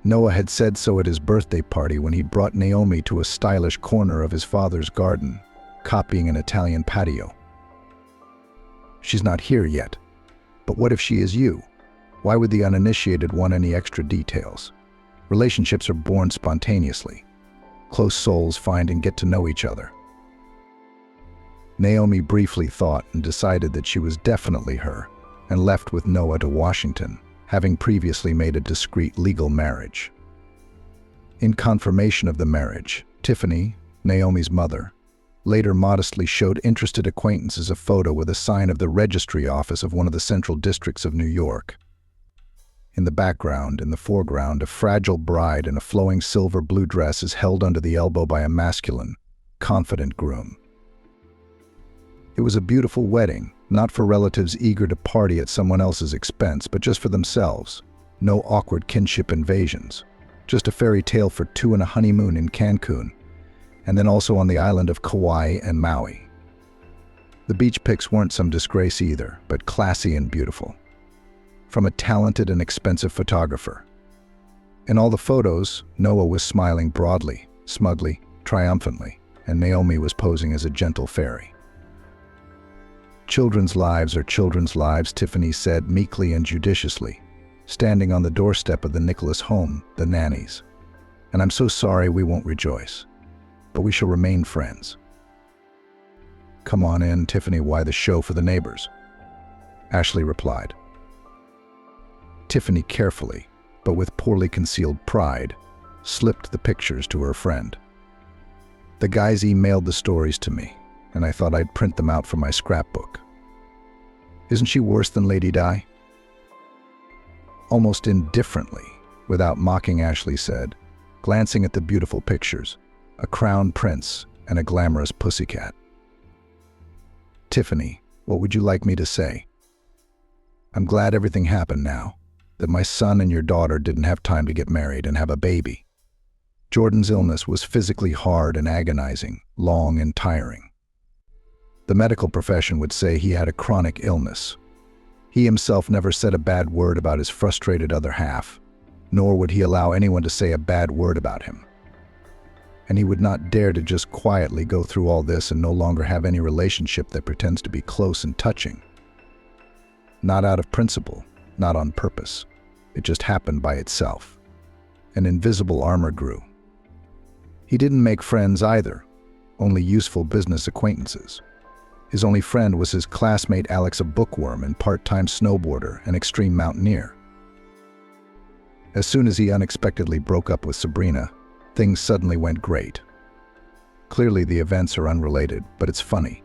Noah had said so at his birthday party when he'd brought Naomi to a stylish corner of his father's garden, copying an Italian patio. She's not here yet, but what if she is you? Why would the uninitiated want any extra details? Relationships are born spontaneously. Close souls find and get to know each other. Naomi briefly thought and decided that she was definitely her, and left with Noah to Washington, having previously made a discreet legal marriage. In confirmation of the marriage, Tiffany, Naomi's mother, later modestly showed interested acquaintances a photo with a sign of the registry office of one of the central districts of New York. In the background, in the foreground, a fragile bride in a flowing silver blue dress is held under the elbow by a masculine, confident groom. It was a beautiful wedding, not for relatives eager to party at someone else's expense, but just for themselves. No awkward kinship invasions. Just a fairy tale for 2 and a honeymoon in Cancun, and then also on the island of Kauai and Maui. The beach pics weren't some disgrace either, but classy and beautiful. From a talented and expensive photographer. In all the photos, Noah was smiling broadly, smugly, triumphantly, and Naomi was posing as a gentle fairy. Children's lives are children's lives, Tiffany said meekly and judiciously, standing on the doorstep of the Nicholas home, the nannies. and I'm so sorry we won't rejoice, but we shall remain friends. Come on in, Tiffany, why the show for the neighbors? Ashley replied. Tiffany carefully, but with poorly concealed pride, slipped the pictures to her friend. The guys emailed the stories to me, and I thought I'd print them out for my scrapbook. Isn't she worse than Lady Di? Almost indifferently, without mocking, Ashley said, glancing at the beautiful pictures, a crown prince and a glamorous pussycat. Tiffany, what would you like me to say? I'm glad everything happened now, that my son and your daughter didn't have time to get married and have a baby. Jordan's illness was physically hard and agonizing, long and tiring. The medical profession would say he had a chronic illness. He himself never said a bad word about his frustrated other half, nor would he allow anyone to say a bad word about him. And he would not dare to just quietly go through all this and no longer have any relationship that pretends to be close and touching. Not out of principle, not on purpose. It just happened by itself. An invisible armor grew. He didn't make friends either, only useful business acquaintances. His only friend was his classmate Alex, a bookworm and part-time snowboarder and extreme mountaineer. As soon as he unexpectedly broke up with Sabrina, things suddenly went great. Clearly the events are unrelated, but it's funny.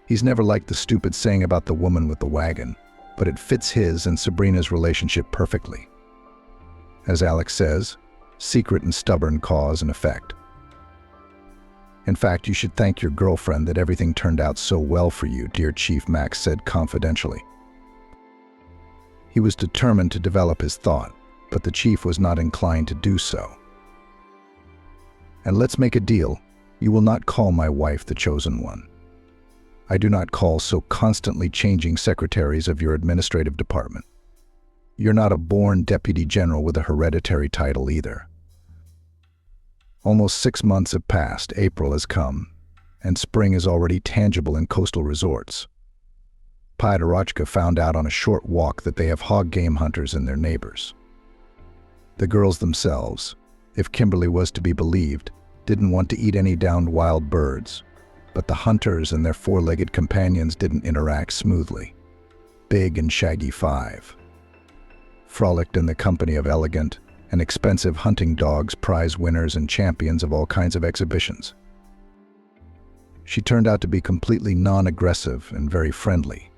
He's never liked the stupid saying about the woman with the wagon, but it fits his and Sabrina's relationship perfectly. As Alex says, secret and stubborn cause and effect. In fact, you should thank your girlfriend that everything turned out so well for you, dear Chief, Max said confidentially. He was determined to develop his thought, but the chief was not inclined to do so. And let's make a deal. You will not call my wife the chosen one. I do not call so constantly changing secretaries of your administrative department. You're not a born deputy general with a hereditary title either. Almost 6 months have passed, April has come, and spring is already tangible in coastal resorts. Pyatorochka found out on a short walk that they have hog game hunters in their neighbors. The girls themselves, if Kimberly was to be believed, didn't want to eat any downed wild birds, but the hunters and their four-legged companions didn't interact smoothly. Big and Shaggy 5 frolicked in the company of elegant and expensive hunting dogs, prize winners and champions of all kinds of exhibitions. She turned out to be completely non-aggressive and very friendly.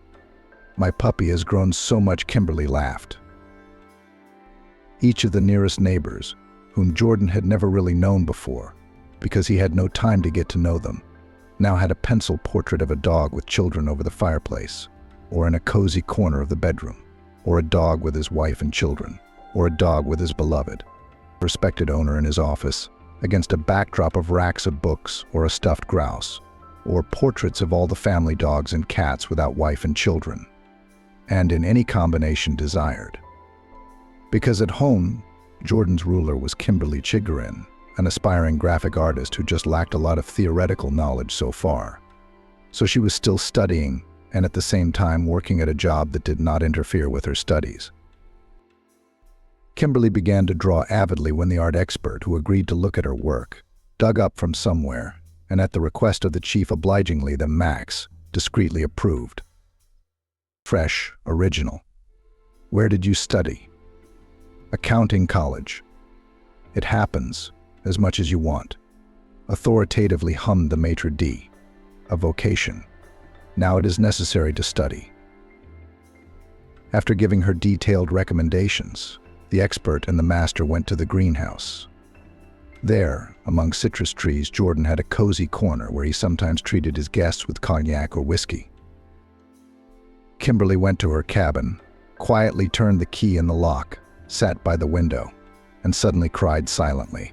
My puppy has grown so much, Kimberly laughed. Each of the nearest neighbors, whom Jordan had never really known before, because he had no time to get to know them, now had a pencil portrait of a dog with children over the fireplace, or in a cozy corner of the bedroom, or a dog with his wife and children, or a dog with his beloved, respected owner in his office, against a backdrop of racks of books or a stuffed grouse, or portraits of all the family dogs and cats without wife and children, and in any combination desired. Because at home, Jordan's ruler was Kimberly Chigarin, an aspiring graphic artist who just lacked a lot of theoretical knowledge so far. So she was still studying and at the same time working at a job that did not interfere with her studies. Kimberly began to draw avidly when the art expert, who agreed to look at her work, dug up from somewhere, and at the request of the chief obligingly, the Max, discreetly approved. Fresh, original. Where did you study? Accounting college. It happens, as much as you want. Authoritatively hummed the maitre d'. A vocation. Now it is necessary to study. After giving her detailed recommendations, the expert and the master went to the greenhouse. There, among citrus trees, Jordan had a cozy corner where he sometimes treated his guests with cognac or whiskey. Kimberly went to her cabin, quietly turned the key in the lock, sat by the window, and suddenly cried silently.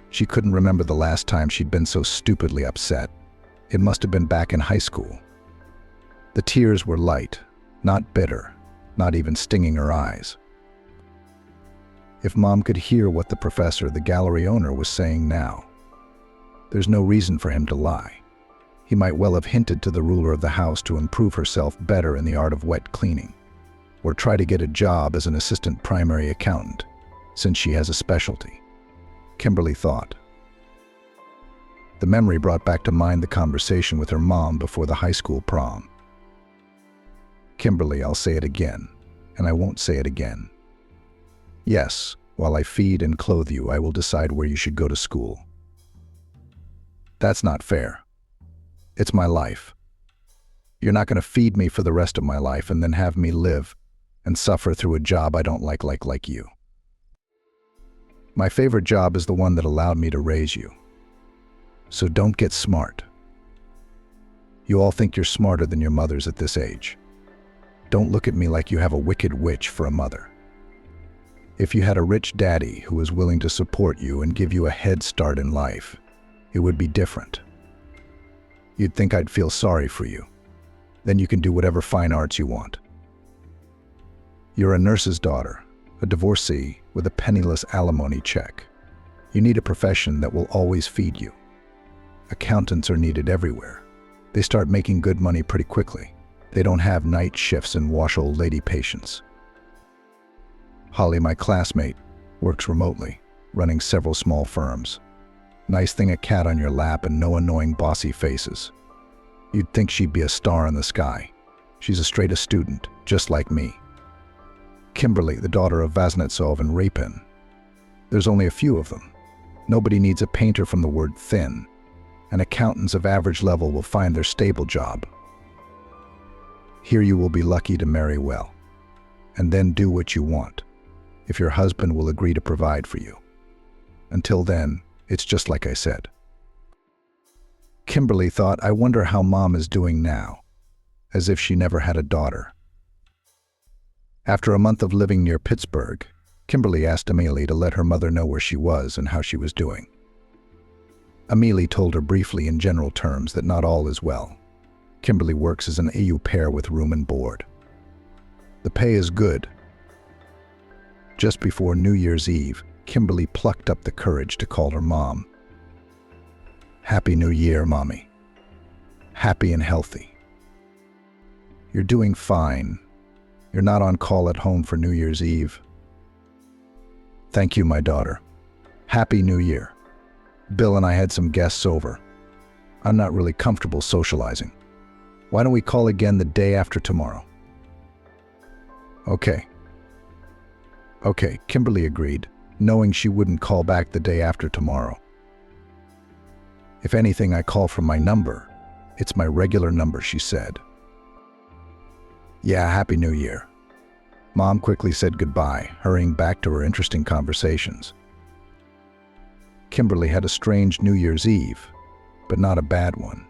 She couldn't remember the last time she'd been so stupidly upset. It must have been back in high school. The tears were light, not bitter, not even stinging her eyes. If Mom could hear what the professor, the gallery owner, was saying now. There's no reason for him to lie. He might well have hinted to the ruler of the house to improve herself better in the art of wet cleaning, or try to get a job as an assistant primary accountant, since she has a specialty. Kimberly thought. The memory brought back to mind the conversation with her mom before the high school prom. Kimberly, I'll say it again, and I won't say it again. Yes, while I feed and clothe you, I will decide where you should go to school. That's not fair. It's my life. You're not going to feed me for the rest of my life and then have me live and suffer through a job I don't like you. My favorite job is the one that allowed me to raise you. So don't get smart. You all think you're smarter than your mothers at this age. Don't look at me like you have a wicked witch for a mother. If you had a rich daddy who was willing to support you and give you a head start in life, it would be different. You'd think I'd feel sorry for you. Then you can do whatever fine arts you want. You're a nurse's daughter, a divorcee with a penniless alimony check. You need a profession that will always feed you. Accountants are needed everywhere. They start making good money pretty quickly. They don't have night shifts and wash old lady patients. Holly, my classmate, works remotely, running several small firms. Nice thing, a cat on your lap and no annoying bossy faces. You'd think she'd be a star in the sky. She's a straight A student, just like me. Kimberly, the daughter of Vaznetsov and Rapin. There's only a few of them. Nobody needs a painter from the word thin, and accountants of average level will find their stable job. Here you will be lucky to marry well, and then do what you want, if your husband will agree to provide for you. Until then, it's just like I said. Kimberly thought, I wonder how Mom is doing now, as if she never had a daughter. After a month of living near Pittsburgh, Kimberly asked Amelie to let her mother know where she was and how she was doing. Amelie told her briefly in general terms that not all is well. Kimberly works as an au pair with room and board. The pay is good. Just before New Year's Eve, Kimberly plucked up the courage to call her mom. Happy New Year, Mommy. Happy and healthy. You're doing fine. You're not on call at home for New Year's Eve. Thank you, my daughter. Happy New Year. Bill and I had some guests over. I'm not really comfortable socializing. Why don't we call again the day after tomorrow? Okay, Kimberly agreed, knowing she wouldn't call back the day after tomorrow. If anything, I call from my number. It's my regular number, she said. Yeah, Happy New Year. Mom quickly said goodbye, hurrying back to her interesting conversations. Kimberly had a strange New Year's Eve, but not a bad one.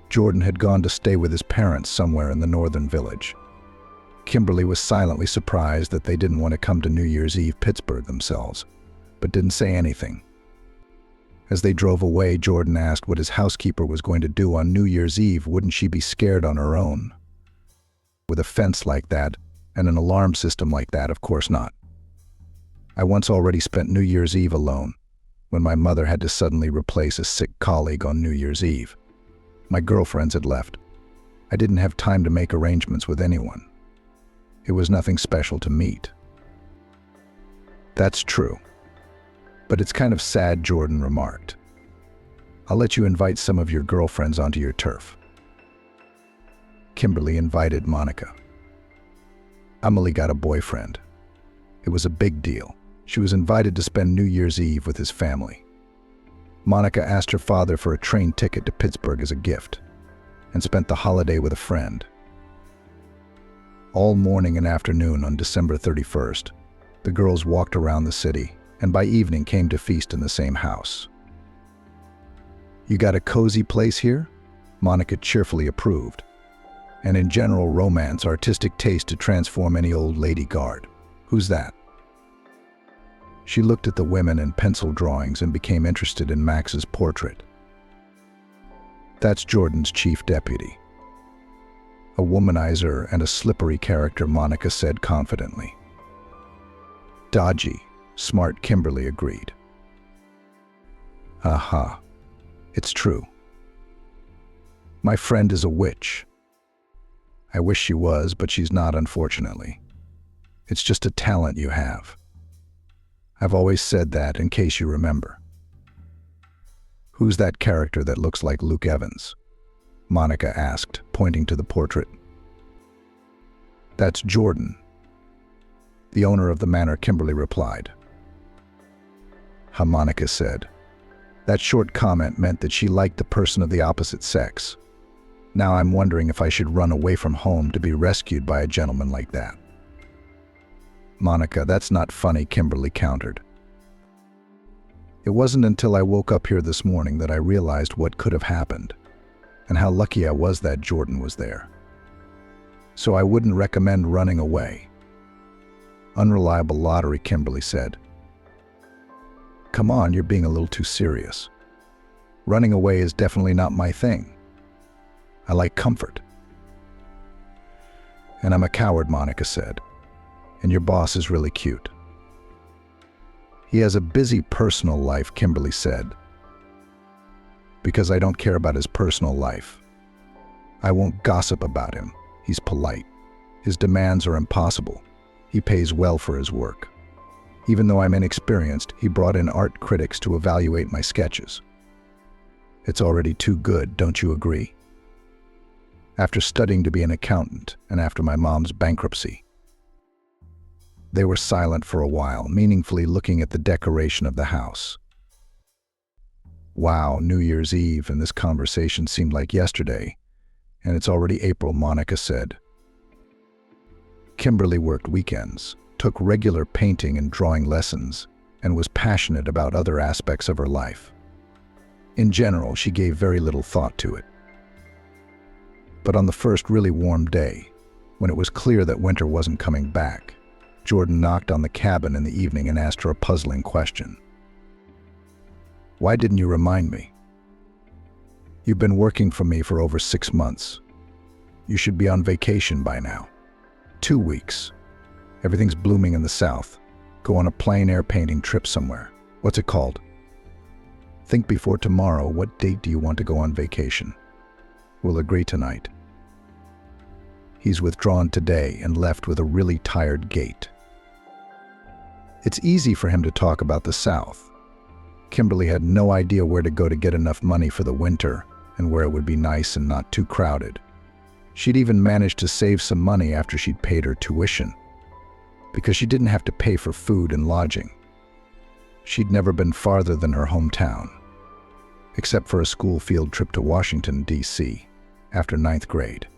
Jordan had gone to stay with his parents somewhere in the northern village. Kimberly was silently surprised that they didn't want to come to New Year's Eve Pittsburgh themselves, but didn't say anything. As they drove away, Jordan asked what his housekeeper was going to do on New Year's Eve. Wouldn't she be scared on her own? With a fence like that and an alarm system like that, of course not. I once already spent New Year's Eve alone, when my mother had to suddenly replace a sick colleague on New Year's Eve. My girlfriends had left. I didn't have time to make arrangements with anyone. It was nothing special to meet. That's true. But it's kind of sad, Jordan remarked. I'll let you invite some of your girlfriends onto your turf. Kimberly invited Monica. Amelie got a boyfriend. It was a big deal. She was invited to spend New Year's Eve with his family. Monica asked her father for a train ticket to Pittsburgh as a gift, and spent the holiday with a friend. All morning and afternoon on December 31st, the girls walked around the city, and by evening came to feast in the same house. You got a cozy place here? Monica cheerfully approved. And in general romance, artistic taste to transform any old lady guard. Who's that? She looked at the women and pencil drawings and became interested in Max's portrait. That's Jordan's chief deputy. A womanizer and a slippery character, Monica said confidently. Dodgy, smart, Kimberly agreed. Aha, it's true. My friend is a witch. I wish she was, but she's not, unfortunately. It's just a talent you have. I've always said that, in case you remember. Who's that character that looks like Luke Evans? Monica asked, pointing to the portrait. That's Jordan, the owner of the manor, Kimberly replied. Monica said. That short comment meant that she liked the person of the opposite sex. Now I'm wondering if I should run away from home to be rescued by a gentleman like that. Monica, that's not funny, Kimberly countered. It wasn't until I woke up here this morning that I realized what could have happened, and how lucky I was that Jordan was there. So I wouldn't recommend running away. Unreliable lottery, Kimberly said. Come on, you're being a little too serious. Running away is definitely not my thing. I like comfort. And I'm a coward, Monica said. And your boss is really cute. He has a busy personal life, Kimberly said. Because I don't care about his personal life. I won't gossip about him. He's polite. His demands are impossible. He pays well for his work. Even though I'm inexperienced, he brought in art critics to evaluate my sketches. It's already too good, don't you agree? After studying to be an accountant and after my mom's bankruptcy. They were silent for a while, meaningfully looking at the decoration of the house. Wow, New Year's Eve, and this conversation seemed like yesterday. And it's already April, Monica said. Kimberly worked weekends, took regular painting and drawing lessons, and was passionate about other aspects of her life. In general, she gave very little thought to it. But on the first really warm day, when it was clear that winter wasn't coming back, Jordan knocked on the cabin in the evening and asked her a puzzling question. Why didn't you remind me? You've been working for me for over 6 months. You should be on vacation by now. 2 weeks. Everything's blooming in the south. Go on a plein air painting trip somewhere. What's it called? Think before tomorrow, what date do you want to go on vacation? We'll agree tonight. He's withdrawn today and left with a really tired gait. It's easy for him to talk about the South. Kimberly had no idea where to go to get enough money for the winter and where it would be nice and not too crowded. She'd even managed to save some money after she'd paid her tuition, because she didn't have to pay for food and lodging. She'd never been farther than her hometown, except for a school field trip to Washington, D.C., after 9th grade.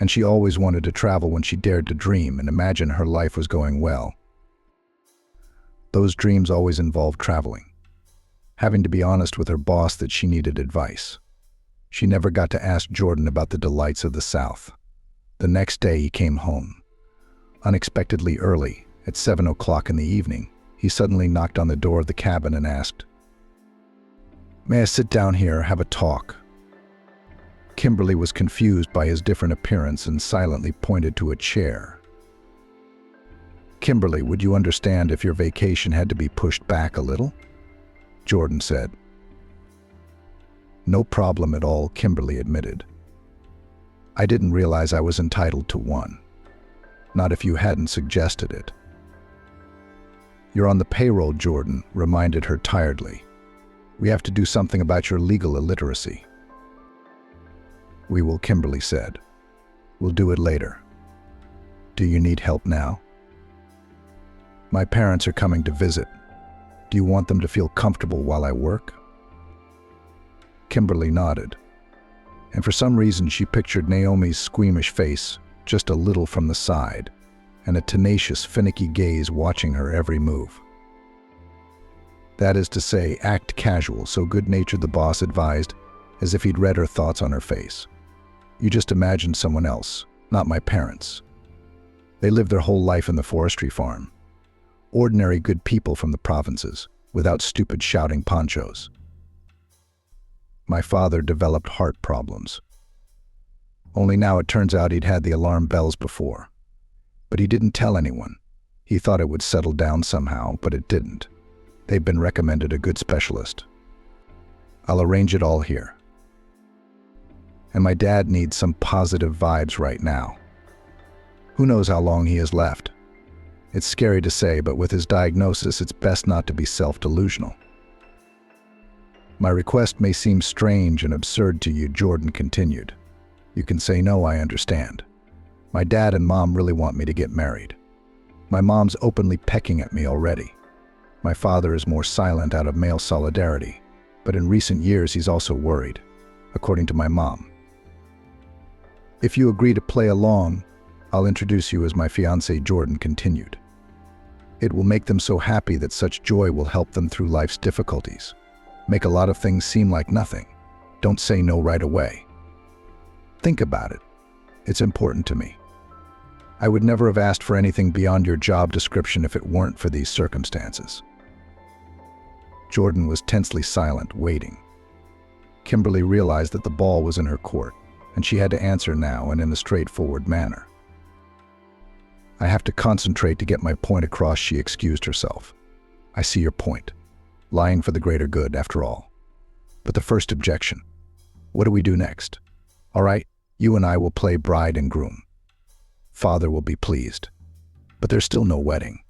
And she always wanted to travel when she dared to dream and imagine her life was going well. Those dreams always involved traveling, having to be honest with her boss that she needed advice. She never got to ask Jordan about the delights of the South. The next day he came home. Unexpectedly early, at 7 o'clock in the evening, he suddenly knocked on the door of the cabin and asked, "May I sit down here, have a talk?" Kimberly was confused by his different appearance and silently pointed to a chair. "Kimberly, would you understand if your vacation had to be pushed back a little?" Jordan said. "No problem at all," Kimberly admitted. "I didn't realize I was entitled to one. Not if you hadn't suggested it." "You're on the payroll," Jordan reminded her tiredly. "We have to do something about your legal illiteracy." "We will," Kimberly said. "We'll do it later. Do you need help now?" "My parents are coming to visit. Do you want them to feel comfortable while I work?" Kimberly nodded, and for some reason she pictured Naomi's squeamish face just a little from the side, and a tenacious, finicky gaze watching her every move. That is to say, act casual, so good-natured, the boss advised, as if he'd read her thoughts on her face. "You just imagine someone else, not my parents. They lived their whole life in the forestry farm. Ordinary good people from the provinces, without stupid shouting ponchos. My father developed heart problems. Only now it turns out he'd had the alarm bells before. But he didn't tell anyone. He thought it would settle down somehow, but it didn't. They've been recommended a good specialist. I'll arrange it all here. And my dad needs some positive vibes right now. Who knows how long he has left? It's scary to say, but with his diagnosis, it's best not to be self-delusional. My request may seem strange and absurd to you, Jordan continued. You can say no, I understand. My dad and mom really want me to get married. My mom's openly pecking at me already. My father is more silent out of male solidarity, but in recent years he's also worried, according to my mom. If you agree to play along, I'll introduce you as my fiancé, Jordan continued. It will make them so happy that such joy will help them through life's difficulties. Make a lot of things seem like nothing. Don't say no right away. Think about it. It's important to me. I would never have asked for anything beyond your job description if it weren't for these circumstances. Jordan was tensely silent, waiting. Kimberly realized that the ball was in her court, and she had to answer now and in a straightforward manner. I have to concentrate to get my point across, she excused herself. I see your point. Lying for the greater good, after all. But the first objection. What do we do next? All right, you and I will play bride and groom. Father will be pleased. But there's still no wedding.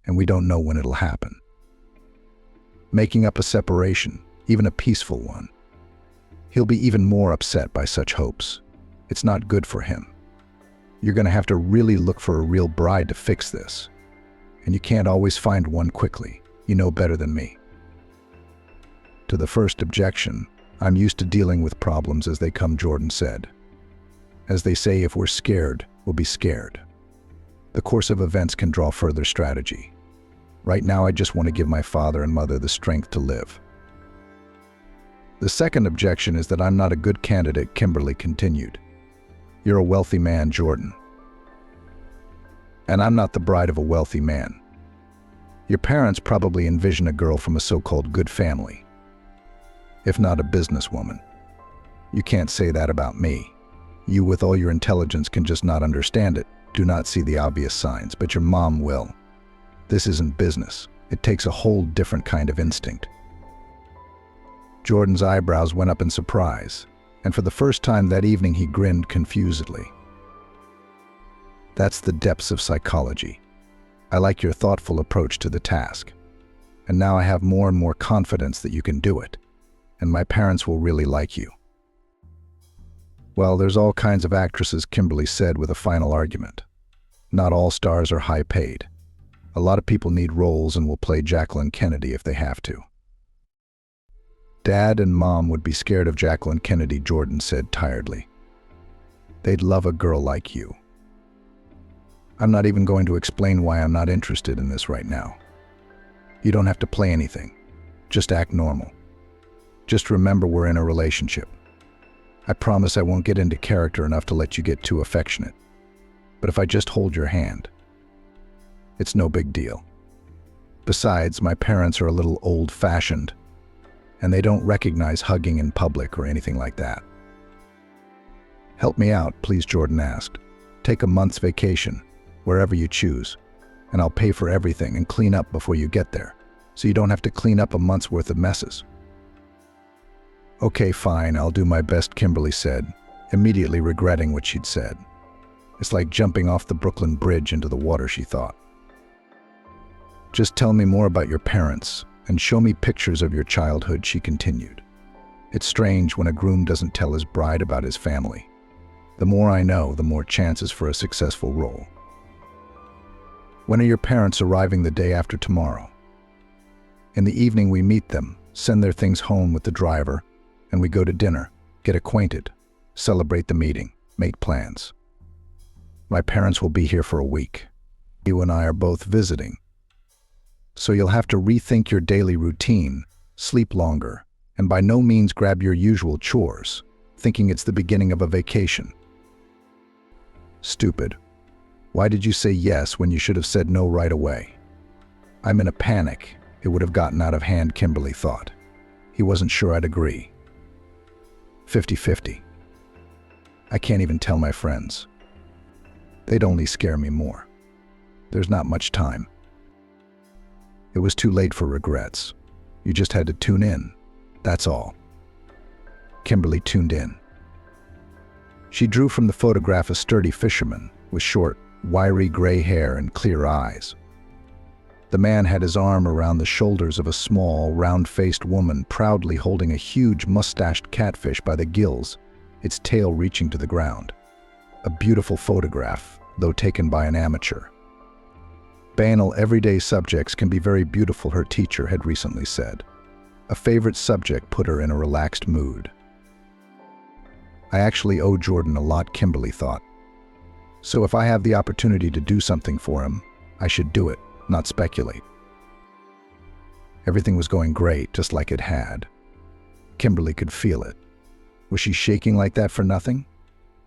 And we don't know when it'll happen. Making up a separation, even a peaceful one. He'll be even more upset by such hopes. It's not good for him. You're going to have to really look for a real bride to fix this. And you can't always find one quickly. You know better than me. To the first objection, I'm used to dealing with problems as they come, Jordan said. As they say, if we're scared, we'll be scared. The course of events can draw further strategy. Right now, I just want to give my father and mother the strength to live. The second objection is that I'm not a good candidate, Kimberly continued. You're a wealthy man, Jordan. And I'm not the bride of a wealthy man. Your parents probably envision a girl from a so-called good family, if not a businesswoman. You can't say that about me. You, with all your intelligence, can just not understand it, do not see the obvious signs, but your mom will. This isn't business. It takes a whole different kind of instinct. Jordan's eyebrows went up in surprise, and for the first time that evening he grinned confusedly. That's the depths of psychology. I like your thoughtful approach to the task. And now I have more and more confidence that you can do it, and my parents will really like you. Well, there's all kinds of actresses, Kimberly said with a final argument. Not all stars are high paid. A lot of people need roles and will play Jacqueline Kennedy if they have to. Dad and Mom would be scared of Jacqueline Kennedy, Jordan said tiredly. They'd love a girl like you. I'm not even going to explain why I'm not interested in this right now. You don't have to play anything. Just act normal. Just remember we're in a relationship. I promise I won't get into character enough to let you get too affectionate. But if I just hold your hand, it's no big deal. Besides, my parents are a little old-fashioned, and they don't recognize hugging in public or anything like that. Help me out, please, Jordan asked. Take a month's vacation, wherever you choose, and I'll pay for everything and clean up before you get there, so you don't have to clean up a month's worth of messes. Okay, fine, I'll do my best, Kimberly said, immediately regretting what she'd said. It's like jumping off the Brooklyn Bridge into the water, she thought. Just tell me more about your parents, and show me pictures of your childhood, she continued. It's strange when a groom doesn't tell his bride about his family. The more I know, the more chances for a successful role. When are your parents arriving? The day after tomorrow. In the evening we meet them, send their things home with the driver, and we go to dinner, get acquainted, celebrate the meeting, make plans. My parents will be here for a week. You and I are both visiting. So you'll have to rethink your daily routine, sleep longer, and by no means grab your usual chores, thinking it's the beginning of a vacation. Stupid. Why did you say yes when you should have said no right away? I'm in a panic. It would have gotten out of hand, Kimberly thought. He wasn't sure I'd agree. 50-50. I can't even tell my friends. They'd only scare me more. There's not much time. It was too late for regrets. You just had to tune in. That's all. Kimberly tuned in. She drew from the photograph a sturdy fisherman with short, wiry gray hair and clear eyes. The man had his arm around the shoulders of a small, round-faced woman proudly holding a huge mustached catfish by the gills, its tail reaching to the ground. A beautiful photograph, though taken by an amateur. Banal, everyday subjects can be very beautiful, her teacher had recently said. A favorite subject put her in a relaxed mood. I actually owe Jordan a lot, Kimberly thought. So if I have the opportunity to do something for him, I should do it, not speculate. Everything was going great, just like it had. Kimberly could feel it. Was she shaking like that for nothing?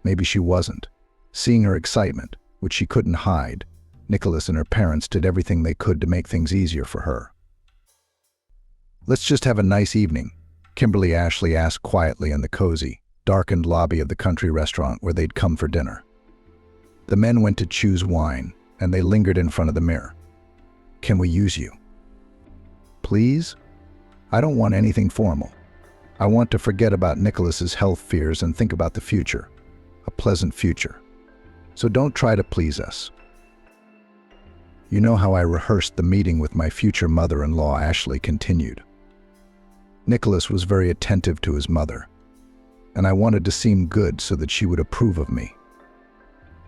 Maybe she wasn't. Seeing her excitement, which she couldn't hide, Nicholas and her parents did everything they could to make things easier for her. "Let's just have a nice evening," Kimberly Ashley asked quietly in the cozy, darkened lobby of the country restaurant where they'd come for dinner. The men went to choose wine, and they lingered in front of the mirror. "Can we use you?" "Please? I don't want anything formal. I want to forget about Nicholas's health fears and think about the future. A pleasant future. So don't try to please us." "You know how I rehearsed the meeting with my future mother-in-law," Ashley continued. "Nicholas was very attentive to his mother, and I wanted to seem good so that she would approve of me.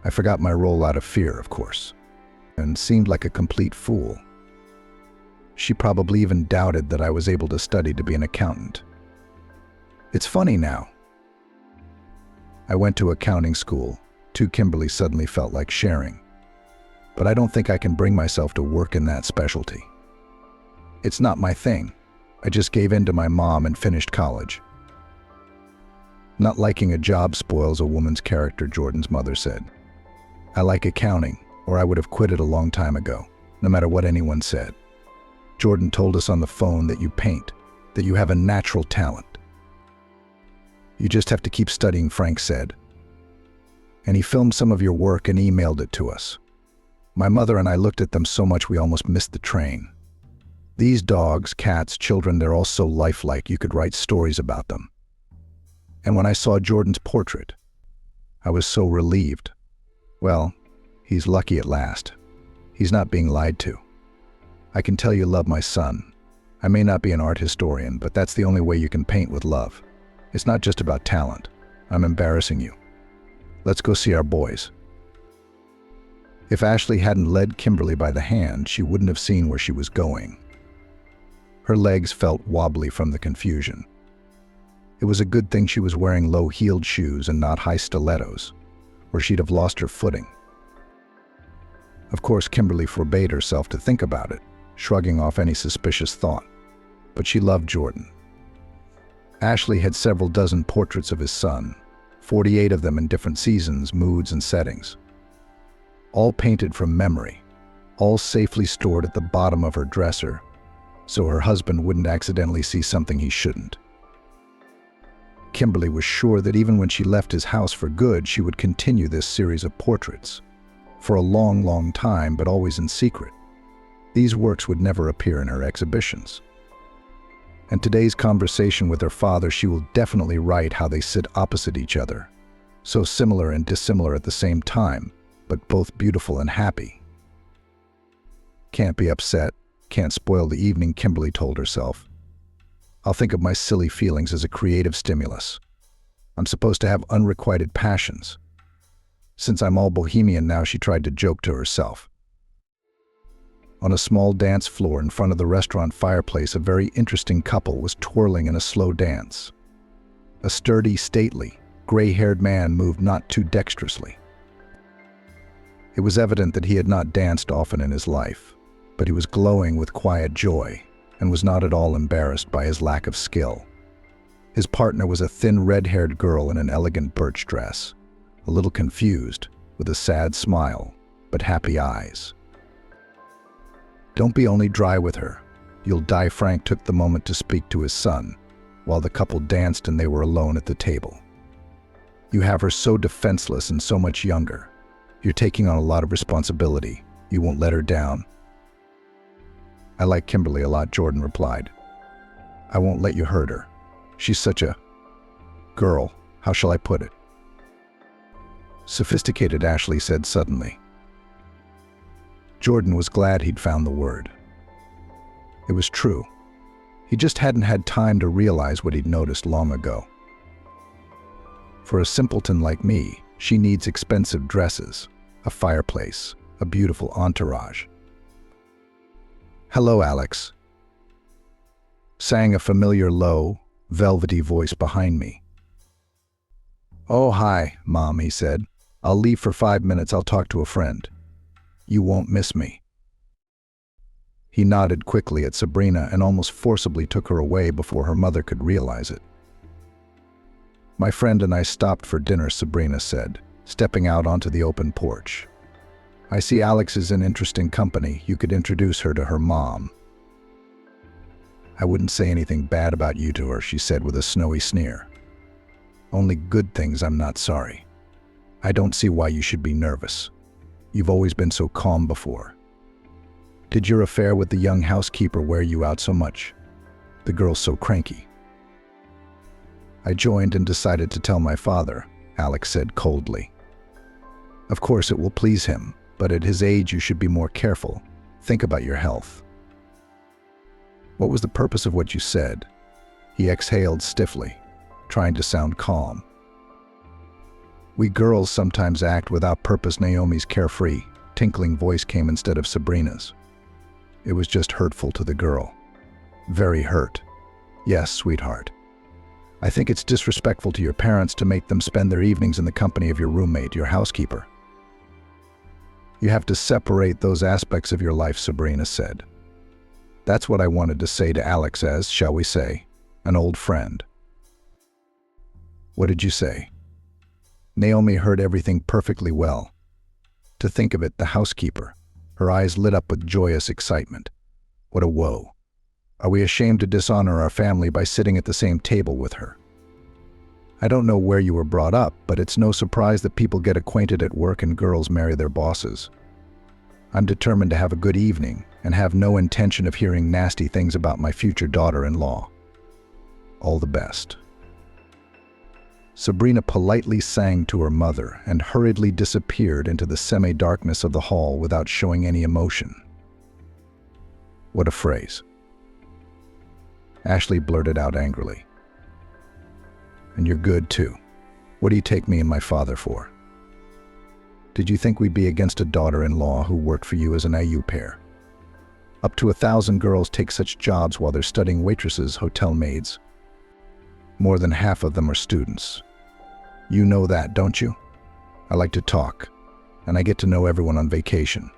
I forgot my role out of fear, of course, and seemed like a complete fool. She probably even doubted that I was able to study to be an accountant. It's funny now. I went to accounting school, too," Kimberly suddenly felt like sharing. "But I don't think I can bring myself to work in that specialty. It's not my thing. I just gave in to my mom and finished college." "Not liking a job spoils a woman's character," Jordan's mother said. "I like accounting, or I would have quit it a long time ago, no matter what anyone said. Jordan told us on the phone that you paint, that you have a natural talent. You just have to keep studying," Frank said. "And he filmed some of your work and emailed it to us. My mother and I looked at them so much we almost missed the train. These dogs, cats, children, they're all so lifelike you could write stories about them. And when I saw Jordan's portrait, I was so relieved. Well, he's lucky at last. He's not being lied to. I can tell you love my son. I may not be an art historian, but that's the only way you can paint with love. It's not just about talent. I'm embarrassing you. Let's go see our boys." If Ashley hadn't led Kimberly by the hand, she wouldn't have seen where she was going. Her legs felt wobbly from the confusion. It was a good thing she was wearing low-heeled shoes and not high stilettos, or she'd have lost her footing. Of course, Kimberly forbade herself to think about it, shrugging off any suspicious thought. But she loved Jordan. Ashley had several dozen portraits of his son, 48 of them in different seasons, moods, and settings. All painted from memory, all safely stored at the bottom of her dresser, so her husband wouldn't accidentally see something he shouldn't. Kimberly was sure that even when she left his house for good, she would continue this series of portraits. For a long, long time, but always in secret. These works would never appear in her exhibitions. And today's conversation with her father, she will definitely write how they sit opposite each other, so similar and dissimilar at the same time, but both beautiful and happy. Can't be upset, can't spoil the evening, Kimberly told herself. I'll think of my silly feelings as a creative stimulus. I'm supposed to have unrequited passions. Since I'm all bohemian now, she tried to joke to herself. On a small dance floor in front of the restaurant fireplace, a very interesting couple was twirling in a slow dance. A sturdy, stately, gray-haired man moved not too dexterously. It was evident that he had not danced often in his life, but he was glowing with quiet joy and was not at all embarrassed by his lack of skill. His partner was a thin, red-haired girl in an elegant birch dress, a little confused, with a sad smile, but happy eyes. Don't be only dry with her. You'll die. Frank took the moment to speak to his son, while the couple danced and they were alone at the table. You have her so defenseless and so much younger. You're taking on a lot of responsibility. You won't let her down. I like Kimberly a lot, Jordan replied. I won't let you hurt her. She's such a girl. How shall I put it? Sophisticated, Ashley said suddenly. Jordan was glad he'd found the word. It was true. He just hadn't had time to realize what he'd noticed long ago. For a simpleton like me, she needs expensive dresses, a fireplace, a beautiful entourage. "Hello, Alex," sang a familiar low, velvety voice behind me. "Oh, hi, Mom," he said. "I'll leave for 5 minutes. I'll talk to a friend. You won't miss me." He nodded quickly at Sabrina and almost forcibly took her away before her mother could realize it. "My friend and I stopped for dinner," Sabrina said, stepping out onto the open porch. "I see Alex is in interesting company. You could introduce her to her mom." "I wouldn't say anything bad about you to her," she said with a snowy sneer. "Only good things. I'm not sorry. I don't see why you should be nervous. You've always been so calm before. Did your affair with the young housekeeper wear you out so much? The girl's so cranky." "I joined and decided to tell my father," Alex said coldly. "Of course it will please him, but at his age you should be more careful. Think about your health." "What was the purpose of what you said?" He exhaled stiffly, trying to sound calm. "We girls sometimes act without purpose." Naomi's carefree, tinkling voice came instead of Sabrina's. "It was just hurtful to the girl. Very hurt. Yes, sweetheart. I think it's disrespectful to your parents to make them spend their evenings in the company of your roommate, your housekeeper. You have to separate those aspects of your life," Sabrina said. "That's what I wanted to say to Alex as, shall we say, an old friend." "What did you say?" Naomi heard everything perfectly well. To think of it, the housekeeper. Her eyes lit up with joyous excitement. What a woe. Are we ashamed to dishonor our family by sitting at the same table with her? I don't know where you were brought up, but it's no surprise that people get acquainted at work and girls marry their bosses. I'm determined to have a good evening and have no intention of hearing nasty things about my future daughter-in-law. All the best." Sabrina politely sang to her mother and hurriedly disappeared into the semi-darkness of the hall without showing any emotion. "What a phrase," Ashley blurted out angrily. "And you're good too. What do you take me and my father for? Did you think we'd be against a daughter-in-law who worked for you as an au pair? Up to 1,000 girls take such jobs while they're studying waitresses, hotel maids. More than half of them are students. You know that, don't you? I like to talk, and I get to know everyone on vacation,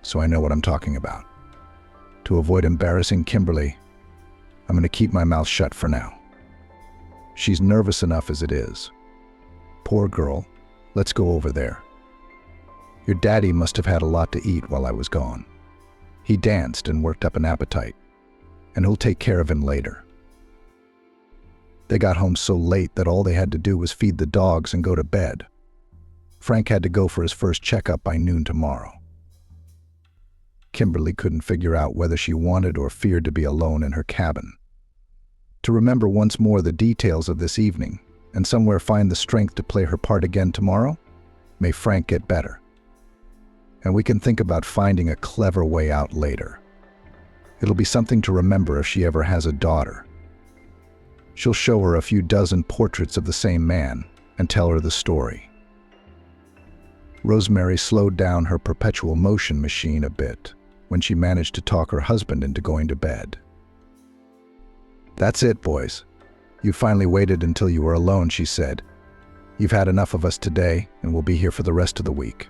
so I know what I'm talking about. To avoid embarrassing Kimberly, I'm going to keep my mouth shut for now. She's nervous enough as it is. Poor girl, let's go over there. Your daddy must have had a lot to eat while I was gone. He danced and worked up an appetite, and he'll take care of him later." They got home so late that all they had to do was feed the dogs and go to bed. Frank had to go for his first checkup by noon tomorrow. Kimberly couldn't figure out whether she wanted or feared to be alone in her cabin. To remember once more the details of this evening and somewhere find the strength to play her part again tomorrow? May Frank get better. And we can think about finding a clever way out later. It'll be something to remember if she ever has a daughter. She'll show her a few dozen portraits of the same man and tell her the story. Rosemary slowed down her perpetual motion machine a bit when she managed to talk her husband into going to bed. "That's it, boys. You finally waited until you were alone," she said. "You've had enough of us today, and we'll be here for the rest of the week.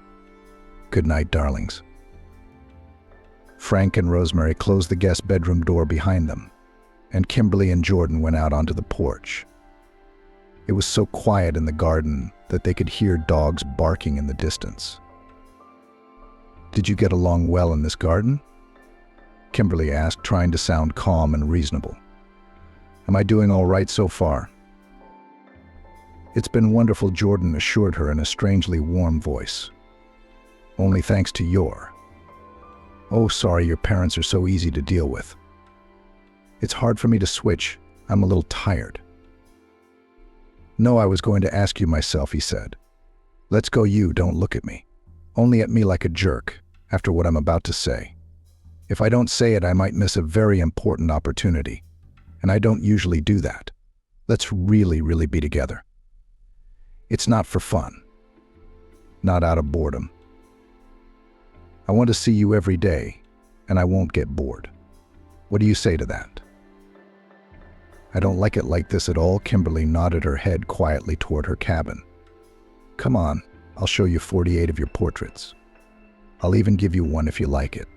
Good night, darlings." Frank and Rosemary closed the guest bedroom door behind them, and Kimberly and Jordan went out onto the porch. It was so quiet in the garden that they could hear dogs barking in the distance. "Did you get along well in this garden?" Kimberly asked, trying to sound calm and reasonable. "Am I doing all right so far?" "It's been wonderful," Jordan assured her in a strangely warm voice. "Only thanks to your... Oh, sorry, your parents are so easy to deal with. It's hard for me to switch. I'm a little tired." "No, I was going to ask you myself," he said. "Let's go. You don't look at me. Only at me like a jerk. after what I'm about to say. If I don't say it, I might miss a very important opportunity, and I don't usually do that. Let's really be together. It's not for fun, not out of boredom. I want to see you every day, and I won't get bored. What do you say to that? I don't like it like this at all. Kimberly nodded her head quietly toward her cabin. Come on, I'll show you 48 of your portraits. I'll even give you one if you like it.